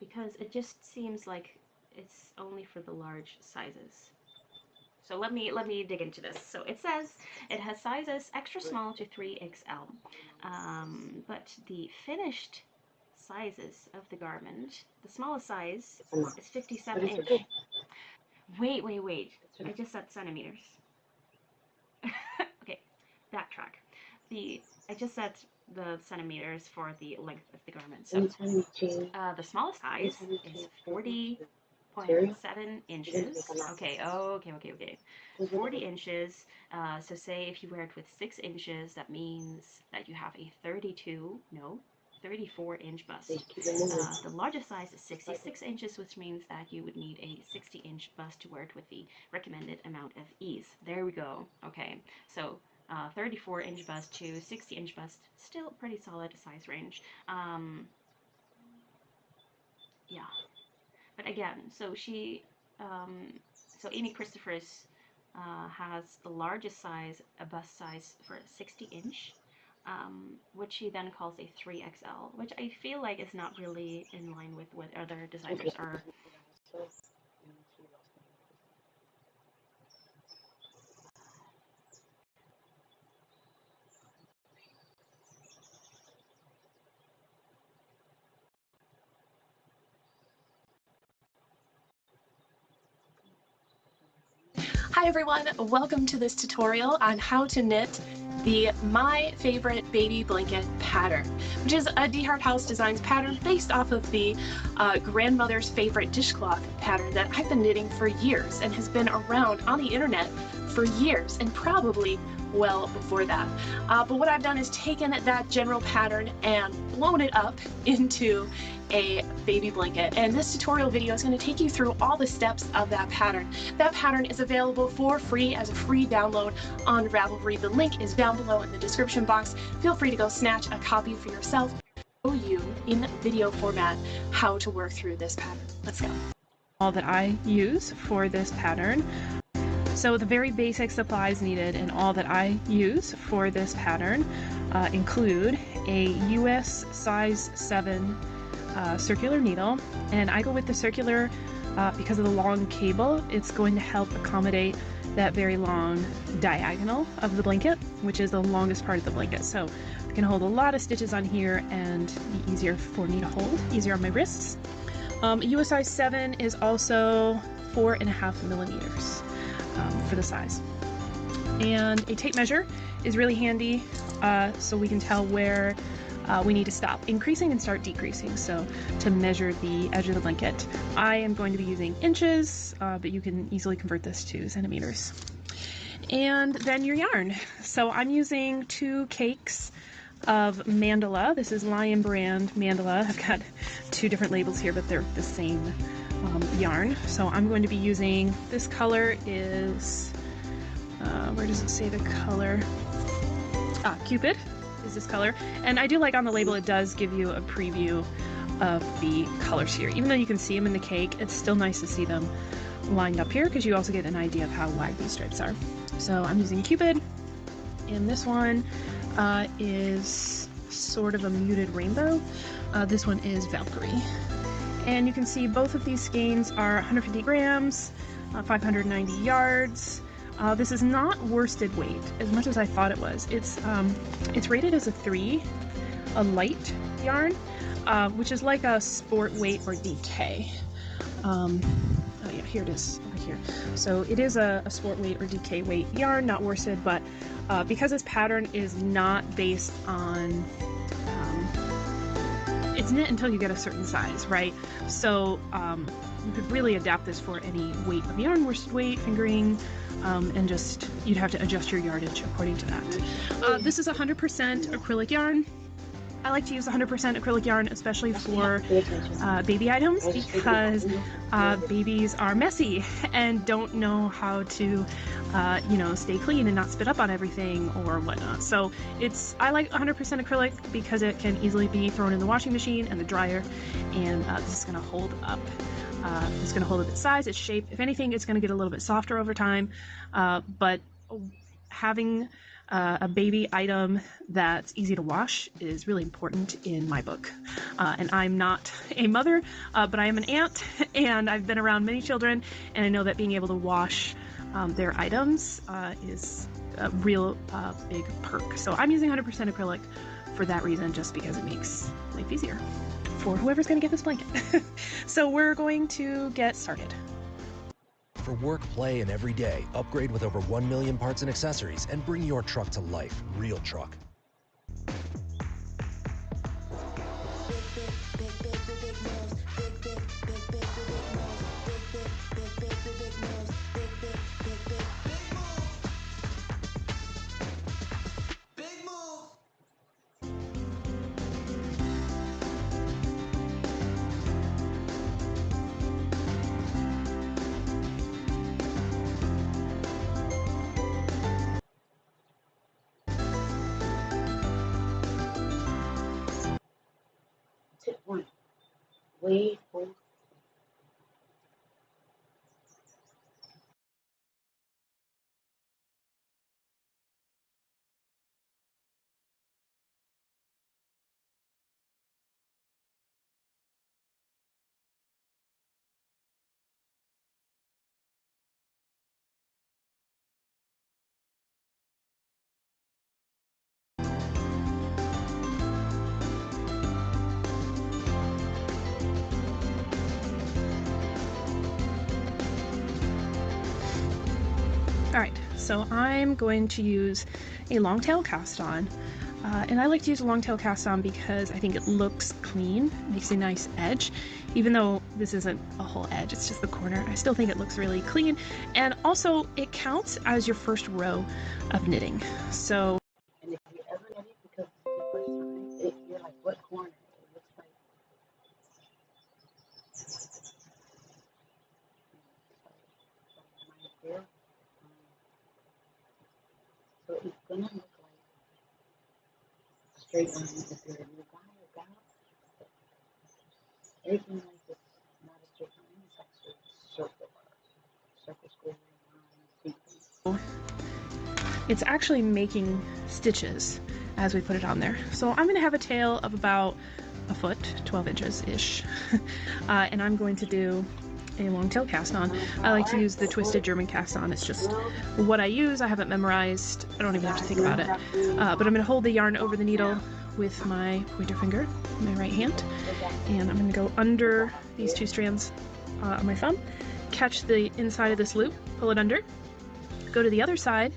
because it just seems like it's only for the large sizes. So let me dig into this. So it says it has sizes extra small to 3XL, but the finished sizes of the garment, the smallest size is 57 inch. Okay. Wait. I just said centimeters. Okay, backtrack. I just said the centimeters for the length of the garment. So the smallest size is 40.7 inches. Okay. 40 inches. So say if you wear it with 6 inches, that means that you have a 34-inch bust. The largest size is 66 inches, which means that you would need a 60-inch bust to wear it with the recommended amount of ease. There we go. Okay, so 34-inch bust to 60-inch bust, still pretty solid size range. Yeah, but again, so so Amy Christopher's has the largest size, a bust size for 60-inch. Which she then calls a 3XL, which I feel like is not really in line with what other designers are. Hi everyone, welcome to this tutorial on how to knit the My Favorite Baby Blanket pattern, which is a D Heart House Designs pattern based off of the grandmother's favorite dishcloth pattern that I've been knitting for years and has been around on the internet for years and probably well before that. But what I've done is taken that general pattern and blown it up into a baby blanket, and this tutorial video is going to take you through all the steps of that pattern. That pattern is available for free as a free download on Ravelry. The link is down below in the description box. Feel free to go snatch a copy for yourself. Show you in video format how to work through this pattern. Let's go. All that I use for this pattern. So the very basic supplies needed and all that I use for this pattern include a US size 7 circular needle, and I go with the circular because of the long cable. It's going to help accommodate that very long diagonal of the blanket, which is the longest part of the blanket. So I can hold a lot of stitches on here and be easier for me to hold, easier on my wrists. US size 7 is also 4.5 millimeters for the size. And a tape measure is really handy so we can tell where we need to stop increasing and start decreasing, so to measure the edge of the blanket. I am going to be using inches, but you can easily convert this to centimeters. And then your yarn. So I'm using 2 cakes of mandala. This is Lion brand mandala. I've got 2 different labels here, but they're the same yarn. So I'm going to be using, this color is, where does it say the color? Cupid is this color. And I do like on the label it does give you a preview of the colors here. Even though you can see them in the cake, it's still nice to see them lined up here because you also get an idea of how wide these stripes are. So I'm using Cupid, and this one is sort of a muted rainbow. This one is Valkyrie. And you can see both of these skeins are 150 grams, 590 yards. This is not worsted weight as much as I thought it was. It's rated as a 3, a light yarn, which is like a sport weight or DK. Oh yeah, here it is over here. So it is a sport weight or DK weight yarn, not worsted, but because this pattern is not based on, it's knit until you get a certain size, right? So you could really adapt this for any weight of yarn, worsted weight, fingering, and just, you'd have to adjust your yardage according to that. This is 100% acrylic yarn. I like to use 100% acrylic yarn, especially for baby items, because babies are messy and don't know how to, you know, stay clean and not spit up on everything or whatnot. So I like 100% acrylic because it can easily be thrown in the washing machine and the dryer, and this is going to hold up. It's going to hold up its size, its shape. If anything, it's going to get a little bit softer over time, but having a baby item that's easy to wash is really important in my book. And I'm not a mother, but I am an aunt, and I've been around many children, and I know that being able to wash their items is a real big perk. So I'm using 100% acrylic for that reason, just because it makes life easier for whoever's going to get this blanket. So we're going to get started. For work, play, and every day, upgrade with over 1 million parts and accessories and bring your truck to life. Real Truck. Tip 1. Wave both. Alright, so I'm going to use a long tail cast on, and I like to use a long tail cast on because I think it looks clean, makes a nice edge. Even though this isn't a whole edge, it's just the corner, I still think it looks really clean, and also it counts as your first row of knitting. So, And if you ever knit it because it's your first time, you're like, what corner? It looks like. Right there. So it's gonna look like a straight line if you're a new guy or gal. Everything like this, not a straight line, it's actually circle, square, line, sequence. it's actually making stitches as we put it on there. So I'm going to have a tail of about a foot, 12 inches-ish, and I'm going to do a long tail cast on. I like to use the twisted German cast on. It's just what I use. I haven't memorized. I don't even have to think about it. But I'm going to hold the yarn over the needle with my pointer finger, my right hand, and I'm going to go under these 2 strands on my thumb, catch the inside of this loop, pull it under, go to the other side,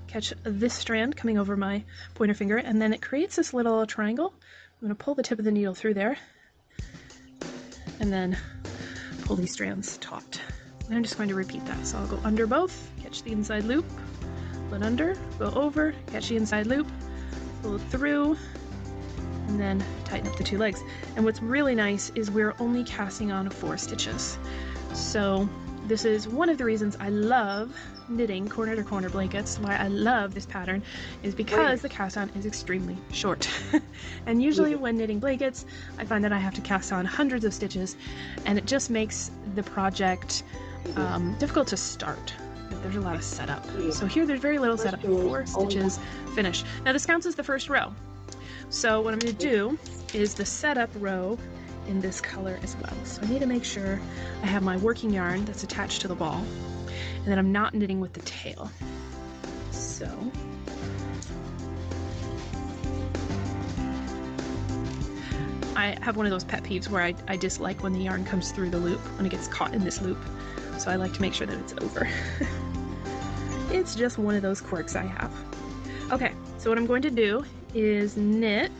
catch this strand coming over my pointer finger, and then it creates this little triangle. I'm going to pull the tip of the needle through there, and then pull these strands taut. And I'm just going to repeat that. So I'll go under both, catch the inside loop, pull it under, go over, catch the inside loop, pull it through, and then tighten up the 2 legs. And what's really nice is we're only casting on 4 stitches. So this is one of the reasons I love knitting corner to corner blankets. Why I love this pattern is because the cast on is extremely short. And usually when knitting blankets, I find that I have to cast on hundreds of stitches, and it just makes the project difficult to start. There's a lot of setup. So here there's very little setup, 4 stitches, finish. Now this counts as the first row. So what I'm going to do is the setup row in this color as well. So I need to make sure I have my working yarn that's attached to the ball, and that I'm not knitting with the tail. So I have one of those pet peeves where I dislike when the yarn comes through the loop, when it gets caught in this loop. So I like to make sure that it's over. It's just one of those quirks I have. Okay, so what I'm going to do is knit,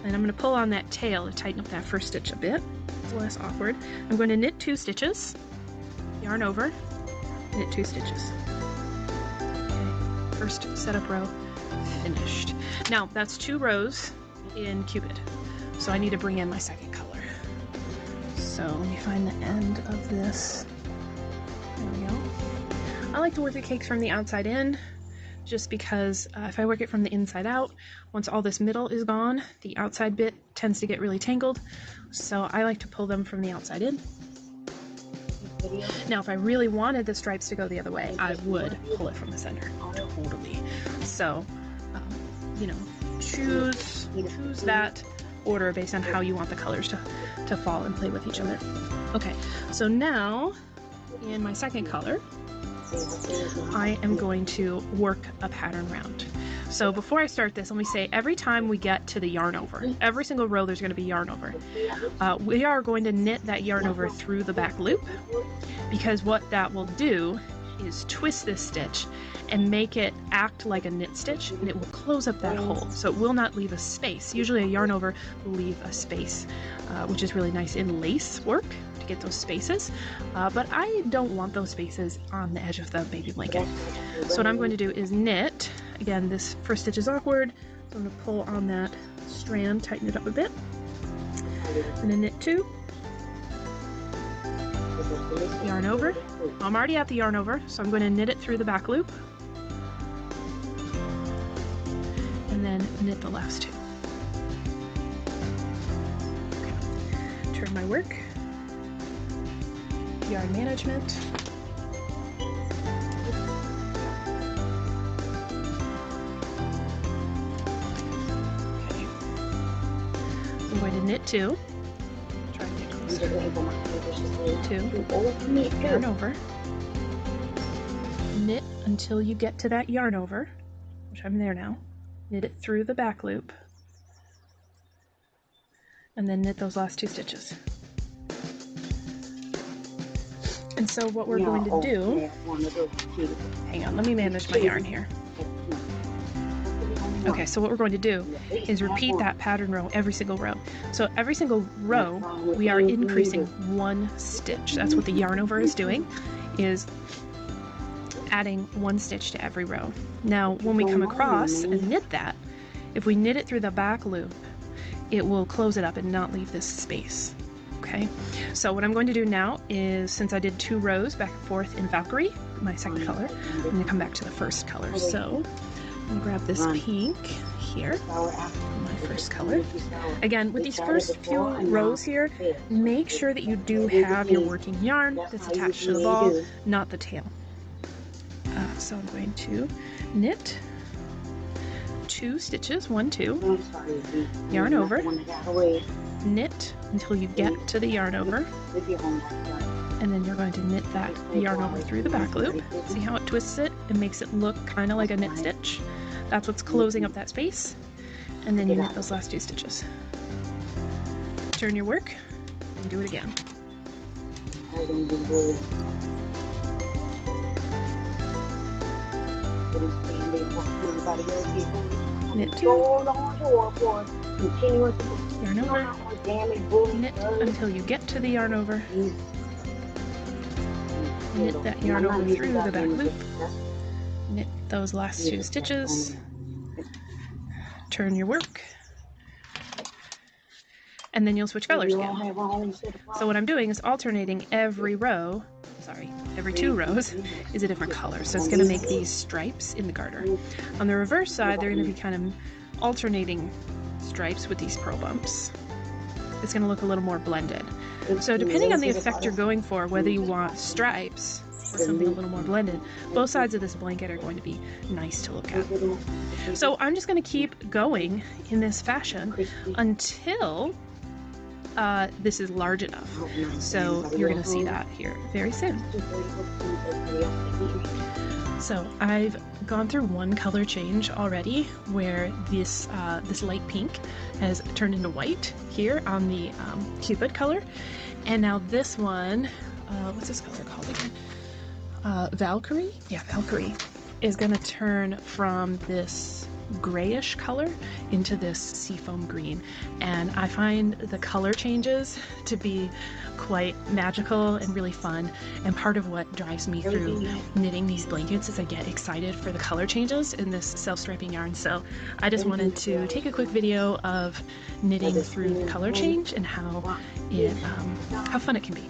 and I'm going to pull on that tail to tighten up that first stitch a bit. It's less awkward. I'm going to knit 2 stitches, yarn over, knit 2 stitches. Okay, first setup row finished. Now that's 2 rows in Cupid, so I need to bring in my second color. So let me find the end of this. There we go. I like to work the cakes from the outside in, just because if I work it from the inside out, once all this middle is gone, the outside bit tends to get really tangled. So I like to pull them from the outside in. Now, if I really wanted the stripes to go the other way, I would pull it from the center, totally. So, you know, choose that order based on how you want the colors to fall and play with each other. Okay, so now in my second color, I am going to work a pattern round. So before I start this, let me say every time we get to the yarn over, every single row there's going to be yarn over. We are going to knit that yarn over through the back loop, because what that will do is twist this stitch and make it act like a knit stitch, and it will close up that hole, so it will not leave a space. Usually a yarn over will leave a space, which is really nice in lace work to get those spaces, but I don't want those spaces on the edge of the baby blanket. So what I'm going to do is knit. Again, this first stitch is awkward, so I'm going to pull on that strand, tighten it up a bit, and then knit 2, yarn over. I'm already at the yarn over, so I'm going to knit it through the back loop, and then knit the last 2. Okay. Turn my work, yarn management, okay. I'm going to knit 2, try to get closer, 2, yarn over, knit until you get to that yarn over, which I'm there now. Knit it through the back loop, and then knit those last 2 stitches. And so what we're going to do, hang on, let me manage my yarn here. Okay, so what we're going to do is repeat that pattern row every single row. So every single row, we are increasing 1 stitch. That's what the yarn over is doing, is adding 1 stitch to every row. Now, when we come across and knit that, if we knit it through the back loop, it will close it up and not leave this space. Okay, so what I'm going to do now is, since I did 2 rows back and forth in Valkyrie, my second color, I'm going to come back to the first color. So I'm going to grab this pink here, my first color. Again, with these first few rows here, make sure that you do have your working yarn that's attached to the ball, not the tail. So I'm going to knit 2 stitches, 1, 2, yarn over, knit until you get to the yarn over, and then you're going to knit that yarn over through the back loop. See how it twists it and makes it look kind of like a knit stitch? That's what's closing up that space. And then you knit those last 2 stitches. Turn your work and do it again. Knit 2, yarn over, knit until you get to the yarn over, knit that yarn over through the back loop, knit those last 2 stitches, turn your work, and then you'll switch colors again. So what I'm doing is alternating every row, every 2 rows is a different color. So it's going to make these stripes in the garter. On the reverse side, they're going to be kind of alternating stripes with these pearl bumps. It's going to look a little more blended. So depending on the effect you're going for, whether you want stripes or something a little more blended, both sides of this blanket are going to be nice to look at. So I'm just going to keep going in this fashion until this is large enough. So you're going to see that here very soon. So I've gone through 1 color change already, where this this light pink has turned into white here on the Cupid color, and now this one, what's this color called again? Valkyrie? Yeah, Valkyrie is going to turn from this grayish color into this seafoam green, and I find the color changes to be quite magical and really fun, and part of what drives me through knitting these blankets is I get excited for the color changes in this self-striping yarn. So I just wanted to take a quick video of knitting through the color change and how fun it can be.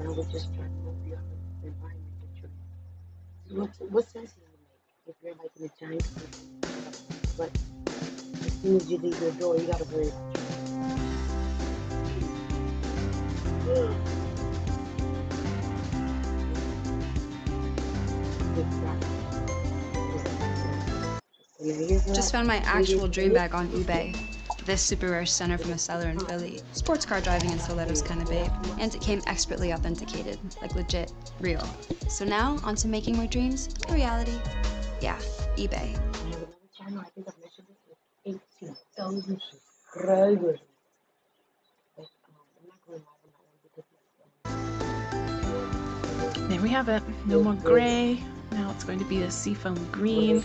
We're just trying to move your environment that you're in. What sense does it make if you're like in a giant country? But as soon as you leave your door, you gotta worry about Just found my actual dream bag on eBay. This super rare stunner from a seller in Philly. Sports car driving in stilettos kind of babe. And it came expertly authenticated, like legit, real. So now, on to making my dreams a reality. Yeah, eBay. There we have it. No more gray. Now it's going to be a seafoam green.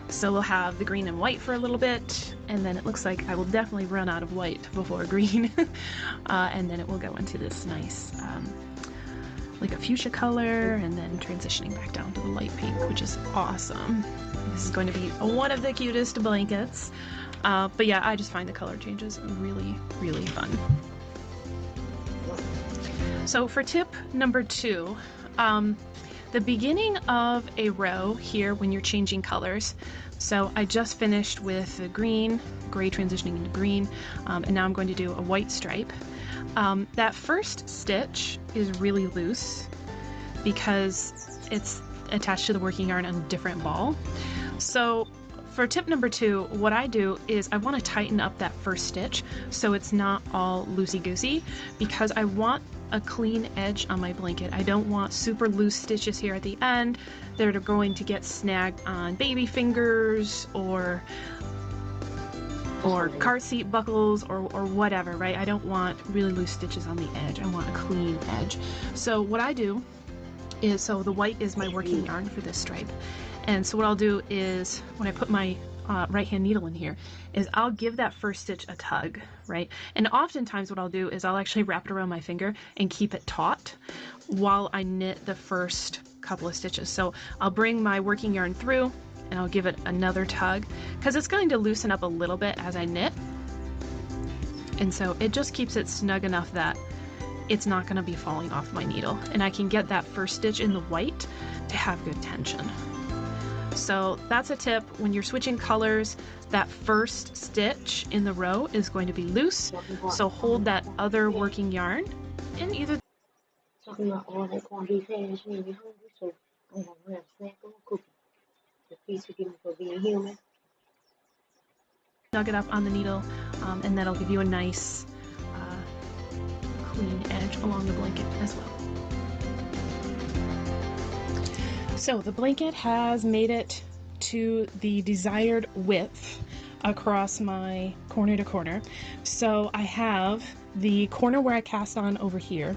So we'll have the green and white for a little bit, and then it looks like I will definitely run out of white before green. And then it will go into this nice, like a fuchsia color, and then transitioning back down to the light pink, which is awesome. This is going to be one of the cutest blankets. But yeah, I just find the color changes really, really fun. So for tip number 2, the beginning of a row here when you're changing colors. So I just finished with the green, gray transitioning into green, and now I'm going to do a white stripe. That first stitch is really loose because it's attached to the working yarn on a different ball. So for tip number 2, what I do is I want to tighten up that first stitch so it's not all loosey-goosey, because I want a clean edge on my blanket. I don't want super loose stitches here at the end that are going to get snagged on baby fingers or car seat buckles or whatever, right? I don't want really loose stitches on the edge. I want a clean edge. So what I do is, so the white is my working yarn for this stripe. And so what I'll do is when I put my right hand needle in here is I'll give that first stitch a tug, right? And oftentimes what I'll do is I'll actually wrap it around my finger and keep it taut while I knit the first couple of stitches. So I'll bring my working yarn through and I'll give it another tug because it's going to loosen up a little bit as I knit. And so it just keeps it snug enough that it's not going to be falling off my needle, and I can get that first stitch in the white to have good tension. So that's a tip. When you're switching colors, that first stitch in the row is going to be loose. So hold that other working yarn in either. Talking about all that corned beef hash made me hungry, so I'm gonna have a snack on cookie. Please forgive me for being human. Snug it up on the needle, and that'll give you a nice clean edge along the blanket as well. So the blanket has made it to the desired width across my corner to corner. So I have the corner where I cast on over here,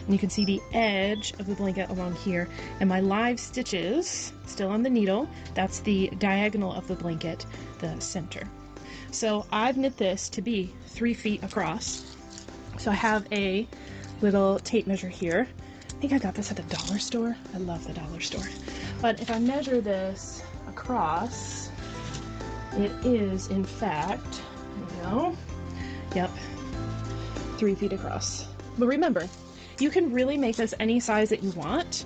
and you can see the edge of the blanket along here, and my live stitches still on the needle. That's the diagonal of the blanket, the center. So I've knit this to be 3 feet across. So I have a little tape measure here. I think I got this at the dollar store. I love the dollar store. But if I measure this across, it is in fact, there we go, yep, 3 feet across. But remember, you can really make this any size that you want.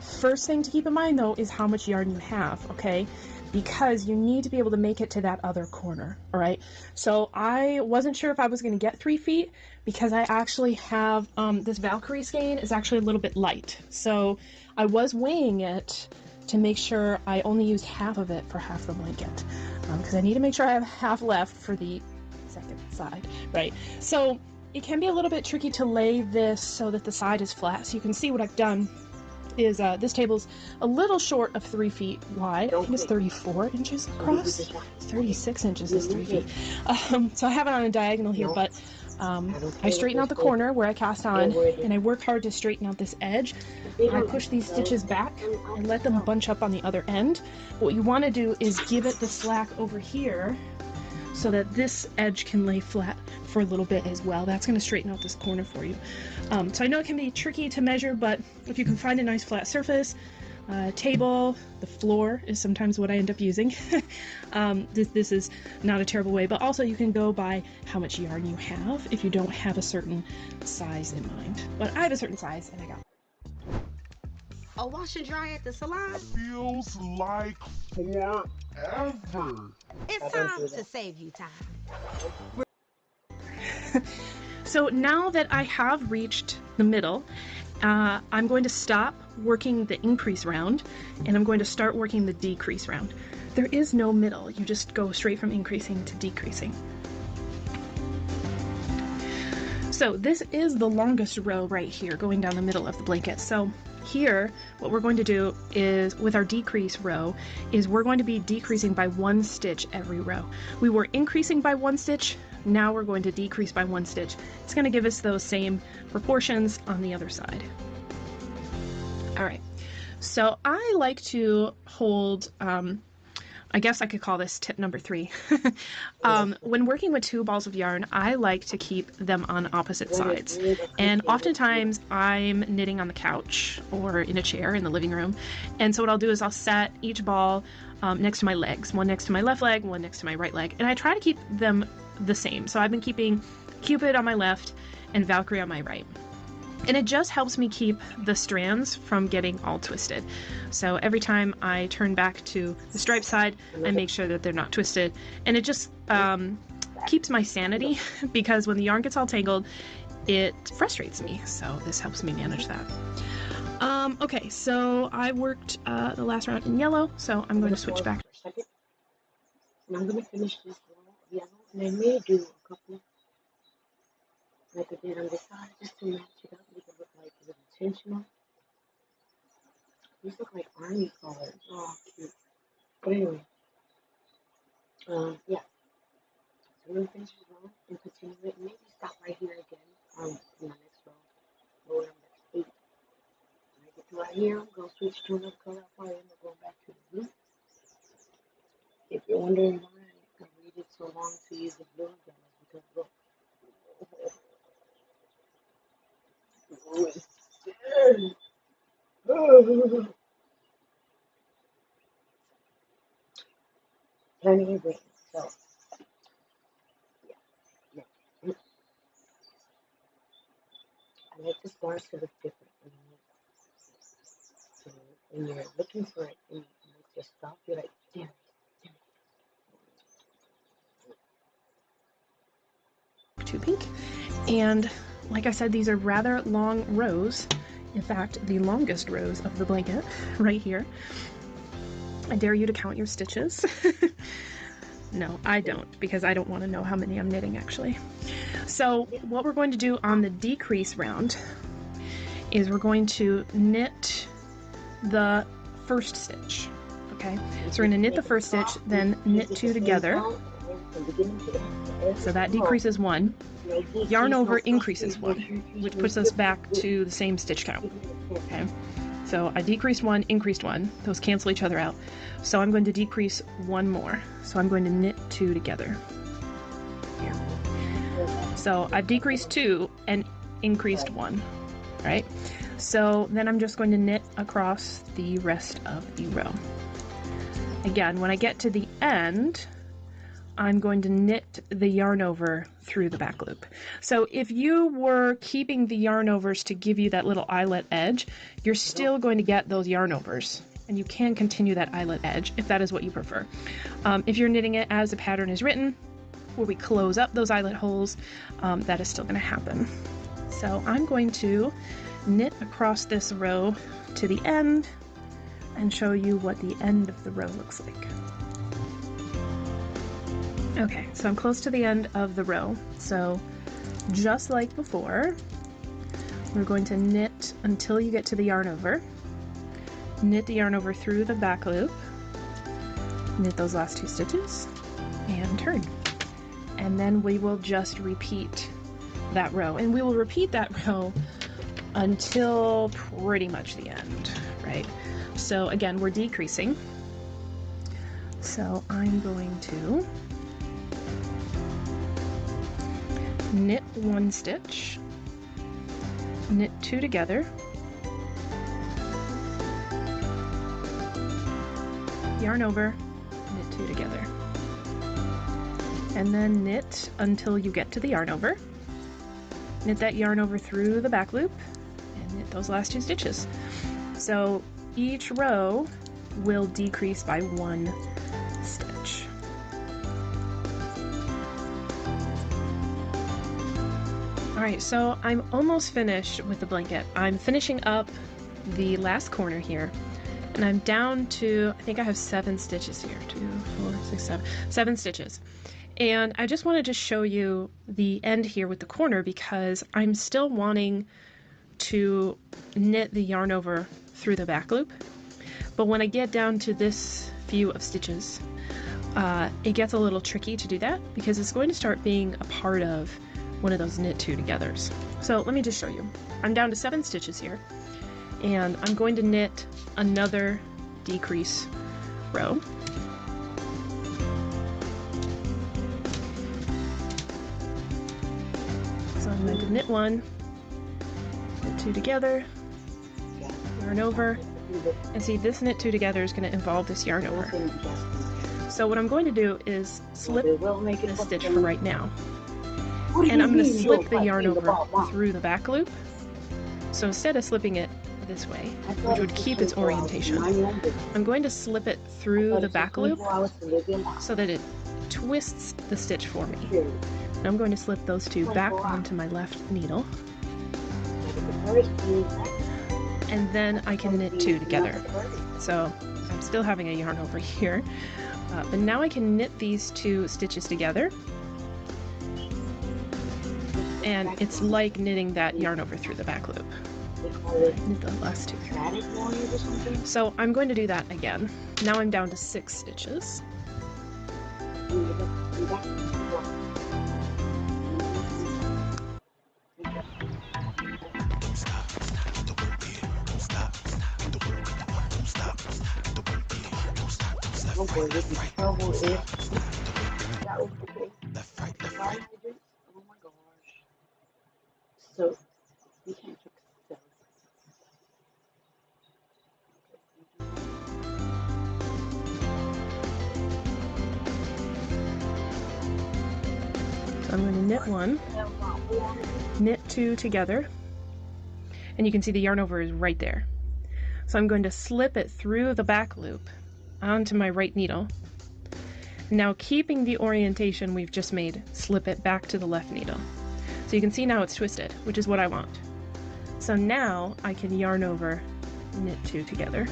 First thing to keep in mind though is how much yarn you have, okay? Because you need to be able to make it to that other corner, all right? So I wasn't sure if I was going to get 3 feet because I actually have, this Valkyrie skein is actually a little bit light. So I was weighing it to make sure I only used half of it for half the blanket, because I need to make sure I have half left for the second side, right? So it can be a little bit tricky to lay this so that the side is flat. So you can see what I've done is this table's a little short of 3 feet wide. I think it's 34 inches across. 36 inches is 3 feet. So I have it on a diagonal here, but I straighten out the corner where I cast on, and I work hard to straighten out this edge. I push these stitches back and let them bunch up on the other end. What you want to do is give it the slack over here so that this edge can lay flat for a little bit as well. That's going to straighten out this corner for you. So I know it can be tricky to measure, but if you can find a nice flat surface, table, the floor is sometimes what I end up using. This is not a terrible way, but also you can go by how much yarn you have if you don't have a certain size in mind. But I have a certain size and I got A wash and dry at the salon? Feels like forever. It's time to save you time. so now that I have reached the middle, I'm going to stop working the increase round and I'm going to start working the decrease round. There is no middle, you just go straight from increasing to decreasing. So this is the longest row right here going down the middle of the blanket. So here, what we're going to do is, with our decrease row, is we're going to be decreasing by 1 stitch every row. We were increasing by 1 stitch, now we're going to decrease by 1 stitch. It's going to give us those same proportions on the other side. All right, so I like to hold, I guess I could call this tip number 3. When working with 2 balls of yarn, I like to keep them on opposite sides. And oftentimes I'm knitting on the couch or in a chair in the living room. And so what I'll do is I'll set each ball next to my legs, one next to my left leg, one next to my right leg. And I try to keep them the same. So I've been keeping Cupid on my left and Valkyrie on my right. And it just helps me keep the strands from getting all twisted. So every time I turn back to the stripe side, I make sure that they're not twisted. And it just keeps my sanity, because when the yarn gets all tangled, it frustrates me. So this helps me manage that. Okay, so I worked the last round in yellow, so I'm going to switch back. And I'm going to finish this row of yellow, and I may do a couple like I did on this side, just to match it up, make it look like it was intentional. These look like army colors. Oh, cute. But anyway, yeah. So I'm going to finish this row and continue it. Maybe stop right here again in my next row. Row number 8. When I get to right here, I'm going to switch to another color. I'll probably end up going back to the blue. If you're wondering why I waited so long to use the blue again, it's because look. Plenty of green. So, yeah. I like this bar to look different. So when you're looking for it and you look your stuff, you're like, damn it. To pink. And like I said, these are rather long rows. In fact, the longest rows of the blanket right here. I dare you to count your stitches. No, I don't, because I don't want to know how many I'm knitting actually. So what we're going to do on the decrease round is we're going to knit the first stitch. Okay, so we're going to knit the first stitch, then knit 2 together. So that decreases 1. Yarn over increases 1, which puts us back to the same stitch count. Okay, so I decreased 1, increased 1. Those cancel each other out. So I'm going to decrease 1 more. So I'm going to knit 2 together. Here. So I've decreased 2 and increased 1. Right? So then I'm just going to knit across the rest of the row. Again, when I get to the end, I'm going to knit the yarn over through the back loop. So if you were keeping the yarn overs to give you that little eyelet edge, you're still going to get those yarn overs, and you can continue that eyelet edge if that is what you prefer. If you're knitting it as the pattern is written, where we close up those eyelet holes, that is still going to happen. So I'm going to knit across this row to the end and show you what the end of the row looks like. Okay, so I'm close to the end of the row. So just like before, we're going to knit until you get to the yarn over. Knit the yarn over through the back loop. Knit those last 2 stitches and turn. And then we will just repeat that row. And we will repeat that row until pretty much the end, right? So again, we're decreasing. So I'm going to knit 1 stitch, knit 2 together, yarn over, knit 2 together, and then knit until you get to the yarn over. Knit that yarn over through the back loop and knit those last 2 stitches. So each row will decrease by 1 stitch. Alright, so I'm almost finished with the blanket. I'm finishing up the last corner here, and I'm down to, I think I have 7 stitches here. 2, 4, 6, 7. 7 stitches. And I just wanted to show you the end here with the corner because I'm still wanting to knit the yarn over through the back loop. But when I get down to this few of stitches, it gets a little tricky to do that because it's going to start being a part of one of those knit 2 togethers. So let me just show you. I'm down to 7 stitches here, and I'm going to knit another decrease row. So I'm going to knit 1, knit 2 together, yarn over, and see this knit 2 together is going to involve this yarn over. So what I'm going to do is slip this stitch for right now. And I'm going to slip the yarn over through the back loop. So instead of slipping it this way, which would keep its orientation, I'm going to slip it through the back loop so that it twists the stitch for me. And I'm going to slip those 2 back onto my left needle. And then I can knit 2 together. So I'm still having a yarn over here. But now I can knit these 2 stitches together. And it's like knitting that yarn over through the back loop. Knit the last 2 through. So I'm going to do that again. Now I'm down to 6 stitches. So you can't fix that. So I'm going to knit 1, knit 2 together, and you can see the yarn over is right there. So I'm going to slip it through the back loop onto my right needle. Now, keeping the orientation we've just made, slip it back to the left needle. So you can see now it's twisted, which is what I want. So now I can yarn over, knit 2 together,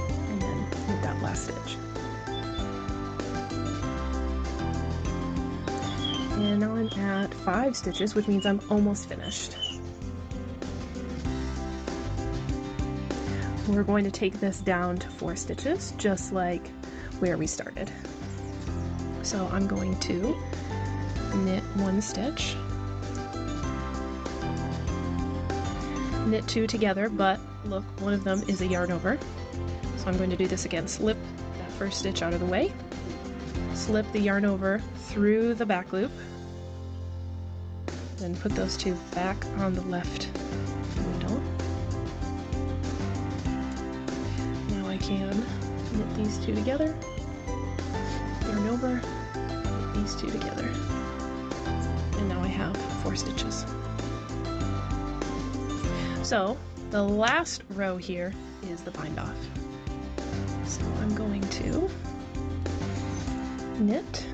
and then knit that last stitch. And now I'm at 5 stitches, which means I'm almost finished. We're going to take this down to 4 stitches, just like where we started. So I'm going to knit 1 stitch, knit 2 together, but look, one of them is a yarn over. So I'm going to do this again. Slip that first stitch out of the way, slip the yarn over through the back loop, then put those 2 back on the left needle. Now I can knit these 2 together, yarn over, knit these 2 together. And now I have 4 stitches. So the last row here is the bind off. So I'm going to knit.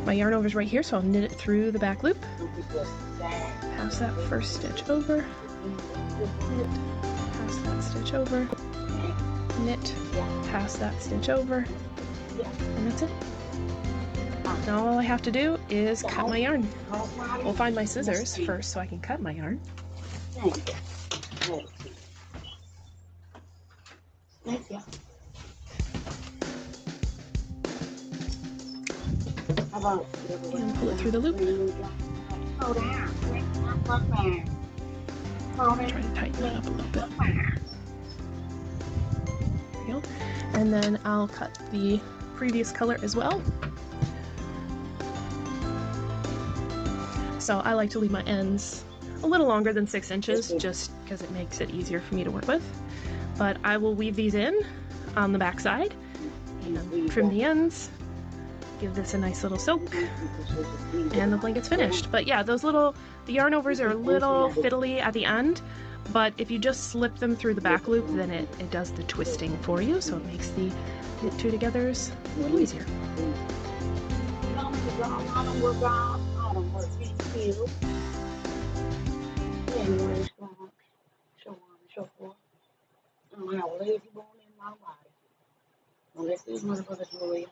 My yarn over is right here, so I'll knit it through the back loop. Pass that first stitch over. Knit, pass that stitch over. Knit, pass that stitch over. And that's it. Now all I have to do is cut my yarn. We'll find my scissors first so I can cut my yarn. And pull it through the loop. Try to tighten that up a little bit. There we go. And then I'll cut the previous color as well. So I like to leave my ends a little longer than 6 inches just because it makes it easier for me to work with. But I will weave these in on the back side and trim the ends, give this a nice little soak, and the blanket's finished. But yeah, the yarn overs are a little fiddly at the end, but if you just slip them through the back loop, then it does the twisting for you, so it makes the knit 2 togethers a little easier. heel. Yeah, you want to show on, show forth. I don't have a lazy bone in my body. Don't let these motherfuckers roll you.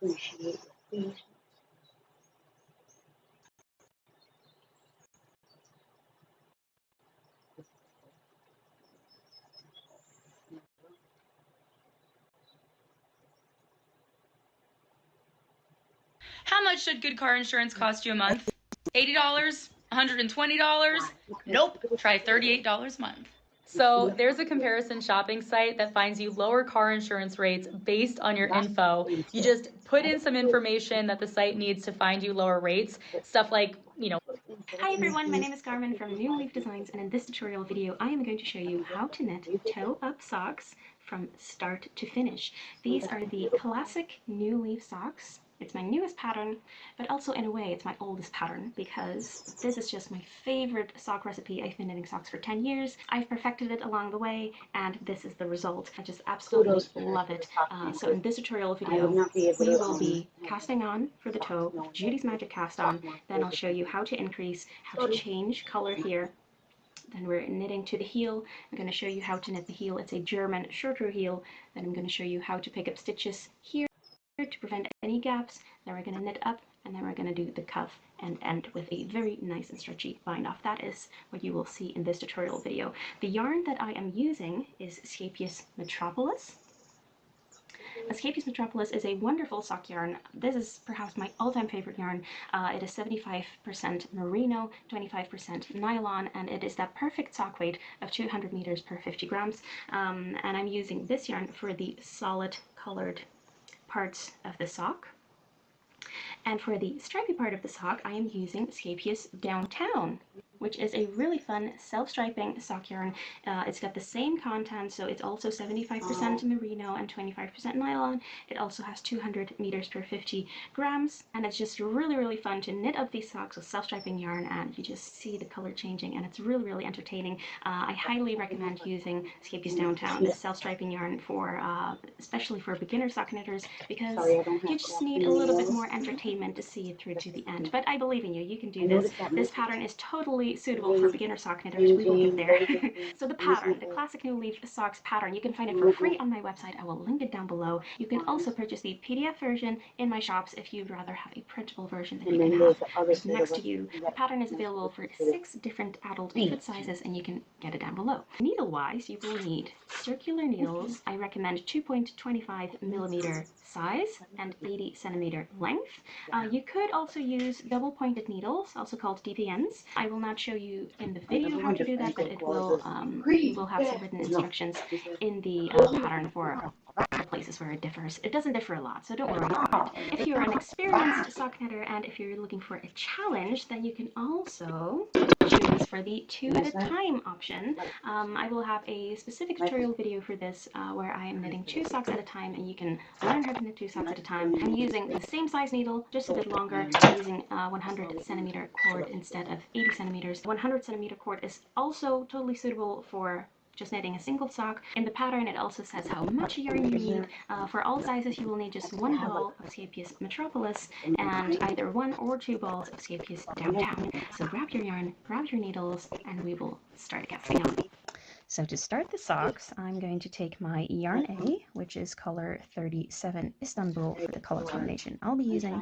Appreciate your patience. How much should good car insurance cost you a month? $80? $120? Nope. Try $38 a month. So there's a comparison shopping site that finds you lower car insurance rates based on your info. You just put in some information that the site needs to find you lower rates. Stuff like, Hi everyone, my name is Carmen from New Leaf Designs, and in this tutorial video I am going to show you how to knit toe-up socks from start to finish. These are the classic New Leaf socks. It's my newest pattern, but also in a way it's my oldest pattern because this is just my favorite sock recipe. I've been knitting socks for 10 years. I've perfected it along the way, and this is the result. I just absolutely love it. So in this tutorial video, we will be casting on for the toe, Judy's Magic Cast On. Then I'll show you how to increase, how to change color here. Then we're knitting to the heel. I'm going to show you how to knit the heel. It's a German shorter heel. Then I'm going to show you how to pick up stitches here to prevent any gaps. Then we're going to knit up, and then we're going to do the cuff and end with a very nice and stretchy bind off. That is what you will see in this tutorial video. The yarn that I am using is Scapious Metropolis. Scapious Metropolis is a wonderful sock yarn. This is perhaps my all-time favorite yarn. It is 75% merino, 25% nylon, and it is that perfect sock weight of 200 meters per 50 grams. And I'm using this yarn for the solid colored parts of the sock. And for the stripy part of the sock, I am using Scapious Downtown, which is a really fun self-striping sock yarn. It's got the same content, so it's also 75% merino and 25% nylon. It also has 200 meters per 50 grams, and it's just really fun to knit up these socks with self-striping yarn, and you just see the color changing, and it's really entertaining. I highly recommend using Scapious Downtown, this self-striping yarn, for especially for beginner sock knitters, because you just need a little bit more entertainment to see it through to the end. But I believe in you, you can do this. This pattern is totally suitable for beginner sock knitters. We will get there. So the pattern, the classic New Leaf socks pattern, you can find it for free on my website. I will link it down below. You can also purchase the PDF version in my shops if you'd rather have a printable version that you can have next to you. The pattern is available for 6 different adult foot sizes, and you can get it down below. Needle-wise, you will need circular needles. I recommend 2.25 millimeter size and 80 centimeter length. You could also use double-pointed needles, also called DPNs. I will not show you in the video how to do that, but it will, you will have some written instructions in the pattern for places where it differs. It doesn't differ a lot, so don't worry about it. If you're an experienced sock knitter and if you're looking for a challenge, then you can also choose for the 2 at a time option. I will have a specific tutorial video for this where I am knitting 2 socks at a time, and you can learn how to knit 2 socks at a time. I'm using the same size needle, just a bit longer. I'm using 100 centimeter cord instead of 80 centimeters. The 100 centimeter cord is also totally suitable for just knitting a single sock. In the pattern, it also says how much yarn you need. For all sizes, you will need just 1 ball of Scapious Metropolis and either 1 or 2 balls of Scapious Downtown. So grab your yarn, grab your needles, and we will start casting on. So to start the socks, I'm going to take my yarn A, which is color 37 Istanbul for the color combination I'll be using,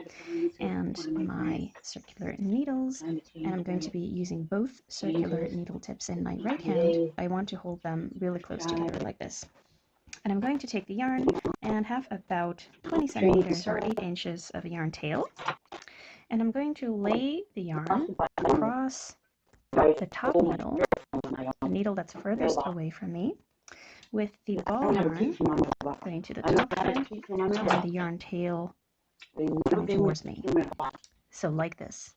and my circular needles, and I'm going to be using both circular needle tips in my right hand. I want to hold them really close together like this. And I'm going to take the yarn and have about 20 centimeters or 8 inches of a yarn tail, and I'm going to lay the yarn across the top needle, the needle that's furthest away from me, with the ball yarn going to the top thread and the yarn tail coming towards me. So like this.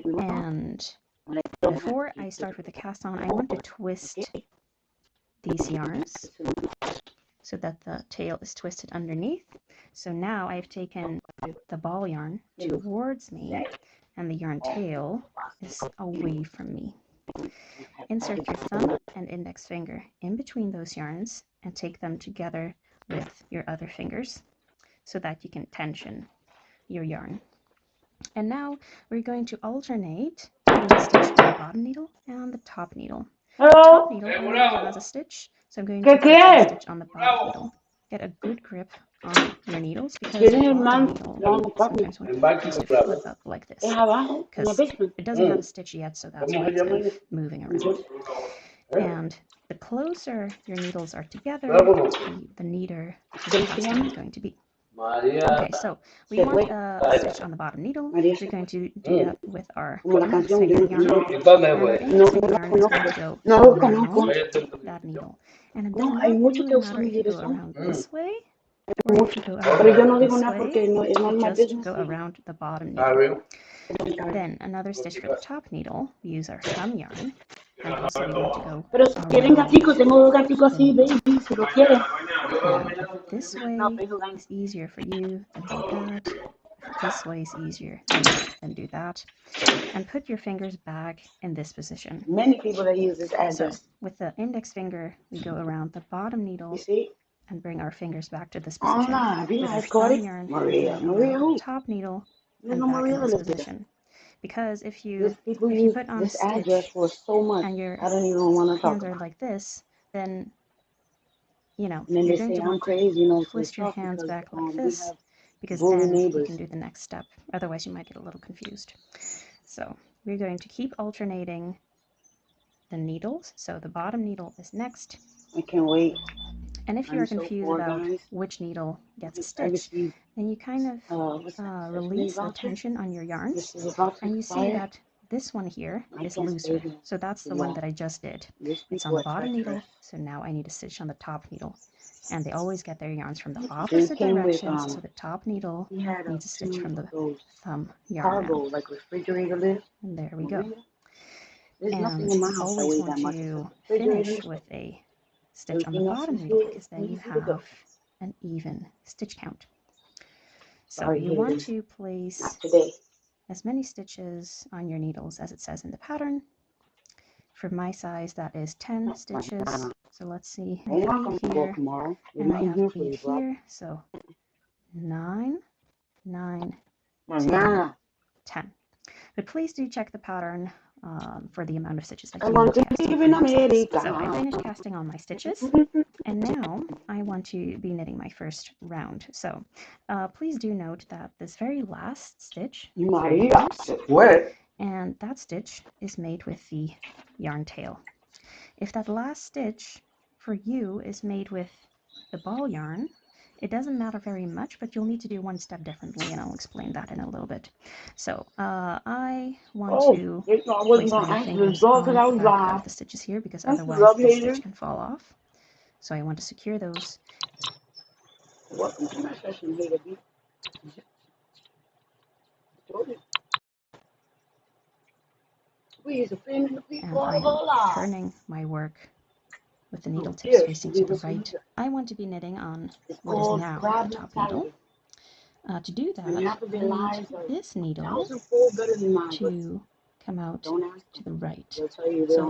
And before I start with the cast on, I want to twist these yarns so that the tail is twisted underneath. So now I've taken the ball yarn towards me, and the yarn tail is away from me. insert your thumb and index finger in between those yarns and take them together with your other fingers so that you can tension your yarn. And now we're going to alternate putting a stitch on the bottom needle and the top needle. The top needle already has a stitch, so I'm going to put a stitch on the bottom needle. Get a good grip on your needles because the bottom needle sometimes wants to flip up like this because it doesn't have a stitch yet, so that's why it's kind of moving around. And the closer your needles are together, the neater the casting is going to be. Okay, so we want a stitch on the bottom needle. We're going to do that with our index finger yarn. And our index finger yarn is going to go around that needle. And it does not really matter if you go around this way or if you go around this way, just go around the bottom needle. Then another stitch for the top needle, we use our thumb yarn. And also we want to go this way is easier for you, then do that. If this way is easier, then do that. And put your fingers back in this position. Many people that use this address. So with the index finger, we go around the bottom needle and bring our fingers back to this position. With our thumb yarn, the top needle and back in this position. Because if you put on a stitch and your hands are like this, then you're going to want to twist your hands back like this, because then you can do the next step. Otherwise, you might get a little confused. So we're going to keep alternating the needles. So the bottom needle is next. I can't wait. And if you're confused about which needle gets a stitch, then you kind of release the tension on your yarns, and you see that this one here is looser. So that's the one that I just did. It's on the bottom needle, so now I need a stitch on the top needle. And they always get their yarns from the opposite directions, so the top needle needs a stitch from the thumb yarn now. And there we go. And you always want to finish with a stitch on the bottom needle, because then you have an even stitch count. So you want to place as many stitches on your needles as it says in the pattern. For my size, that is 10 stitches. So let's see, I have 8 here, and I have 8 here, so 9, 9, 10. But please do check the pattern for the amount of stitches that you need to cast. So I finished casting all my stitches, and now I want to be knitting my first round. So please do note that this very last stitch is very loose, and that stitch is made with the yarn tail. If that last stitch for you is made with the ball yarn, it doesn't matter very much, but you'll need to do one step differently, and I'll explain that in a little bit. So I want to place my fingers on the back of the stitches here, because otherwise the stitch can fall off. So I want to secure those. Welcome to my session, baby. And I am turning my work with the needle tips facing to the right. I want to be knitting on what is now the top needle. To do that, I need this needle to come out to the right. So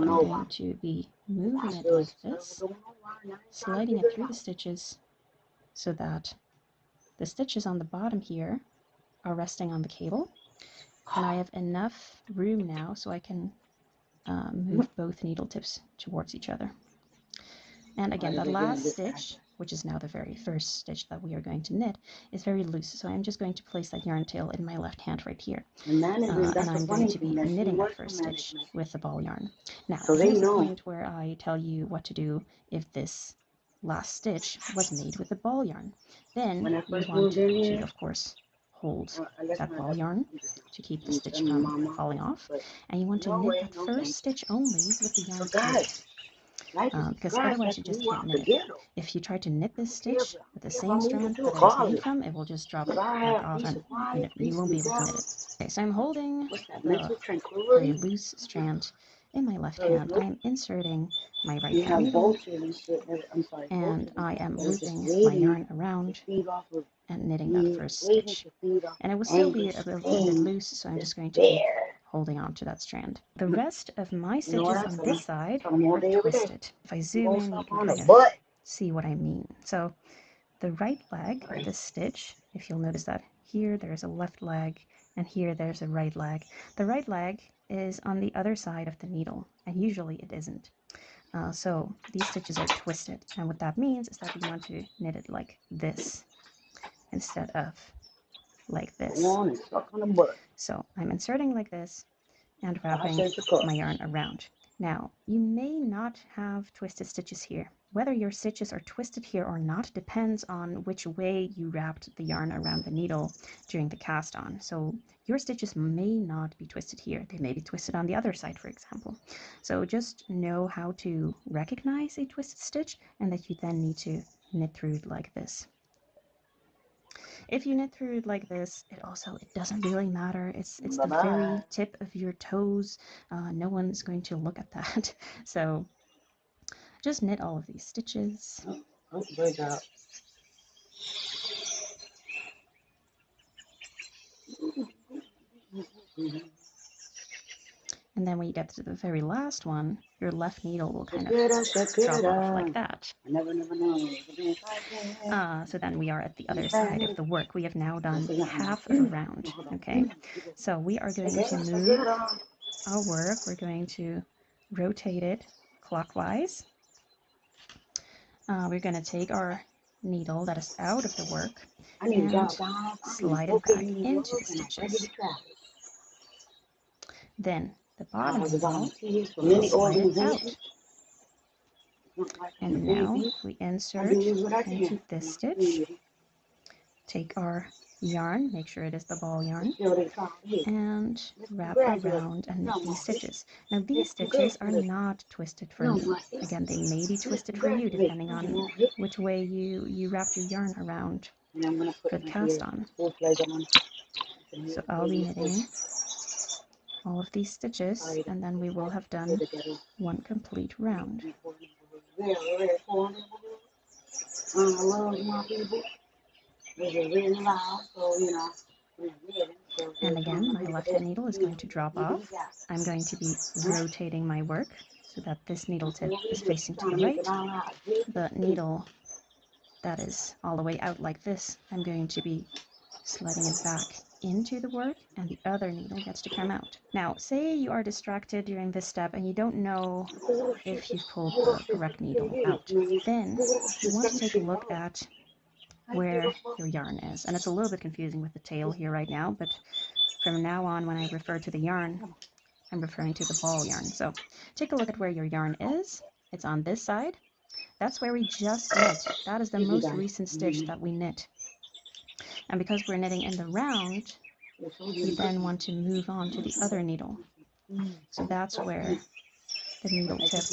I'm going to be moving it like this, sliding it through the stitches so that the stitches on the bottom here are resting on the cable. And I have enough room now so I can move both needle tips towards each other. And again, that last stitch, which is now the very first stitch that we are going to knit, is very loose. So I'm just going to place that yarn tail in my left hand right here. And I'm going to be knitting that first stitch with the ball yarn. Now, here's the point where I tell you what to do if this last stitch was made with the ball yarn. Then you want to, of course, hold that ball yarn to keep the stitch from falling off. And you want to knit that first stitch only with the yarn tail. Because otherwise you just can't knit it. If you try to knit this stitch with the same strand that it was made from, it will just drop right off and you won't be able to knit it. Okay, so I'm holding the very loose strand in my left hand. I am inserting my right hand needle, and I am looping my yarn around and knitting that first stitch. And it will still be a little bit loose, so I'm just going to keep holding on to that strand. The rest of my stitches on this side are twisted. If I zoom in, you can kind of see what I mean. So the right leg of this stitch, if you'll notice that here there's a left leg and here there's a right leg. The right leg is on the other side of the needle, and usually it isn't. So these stitches are twisted, and what that means is that we want to knit it like this instead of like this. So I'm inserting like this and wrapping my yarn around. Now, you may not have twisted stitches here. Whether your stitches are twisted here or not depends on which way you wrapped the yarn around the needle during the cast on. So your stitches may not be twisted here. They may be twisted on the other side, for example. So just know how to recognize a twisted stitch and that you then need to knit through it like this. If you knit through it like this, it doesn't really matter. It's the very tip of your toes. No one's going to look at that. So just knit all of these stitches. Great job. And then when you get to the very last one, your left needle will kind of drop off like that. So then we are at the other side of the work. We have now done half of a round, okay? So we are going to move our work. We're going to rotate it clockwise. We're going to take our needle that is out of the work and slide it back into the stitches. Then the bottom needle, slide it out. And now we insert into this stitch, take our yarn, make sure it is the ball yarn, and wrap around and knit these stitches. Now these stitches are not twisted for me. Again, they may be twisted for you depending on which way you wrap your yarn around for the cast on. So I'll be knitting all of these stitches, and then we will have done one complete round. And again, my left hand needle is going to drop off. I'm going to be rotating my work so that this needle tip is facing to the right. The needle that is all the way out like this, I'm going to be sliding it back into the work, and the other needle gets to come out. Now, say you are distracted during this step and you don't know if you've pulled the correct needle out. Then you want to take a look at where your yarn is. And it's a little bit confusing with the tail here right now, but from now on when I refer to the yarn, I'm referring to the ball yarn. So take a look at where your yarn is. It's on this side. That's where we just knit. That is the most recent stitch that we knit. And because we're knitting in the round, you then want to move on to the other needle. So that's where the needle tip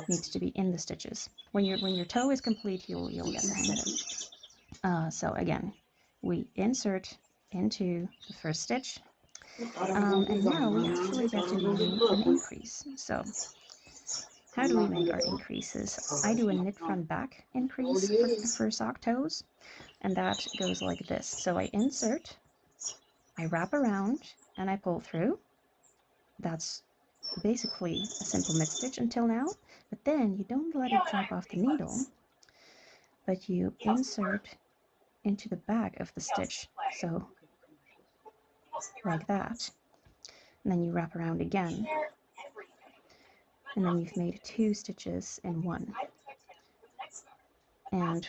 needs to be in the stitches. When your toe is complete, you'll get the hang of it. So again, we insert into the first stitch, and now we actually get to do an increase. So how do we make our increases? I do a knit front back increase for sock toes, and that goes like this. So I insert, I wrap around, and I pull through. That's basically a simple mid stitch until now, but then you don't let it drop off the needle, but you insert into the back of the stitch, so like that, and then you wrap around again, and then you've made 2 stitches in one. And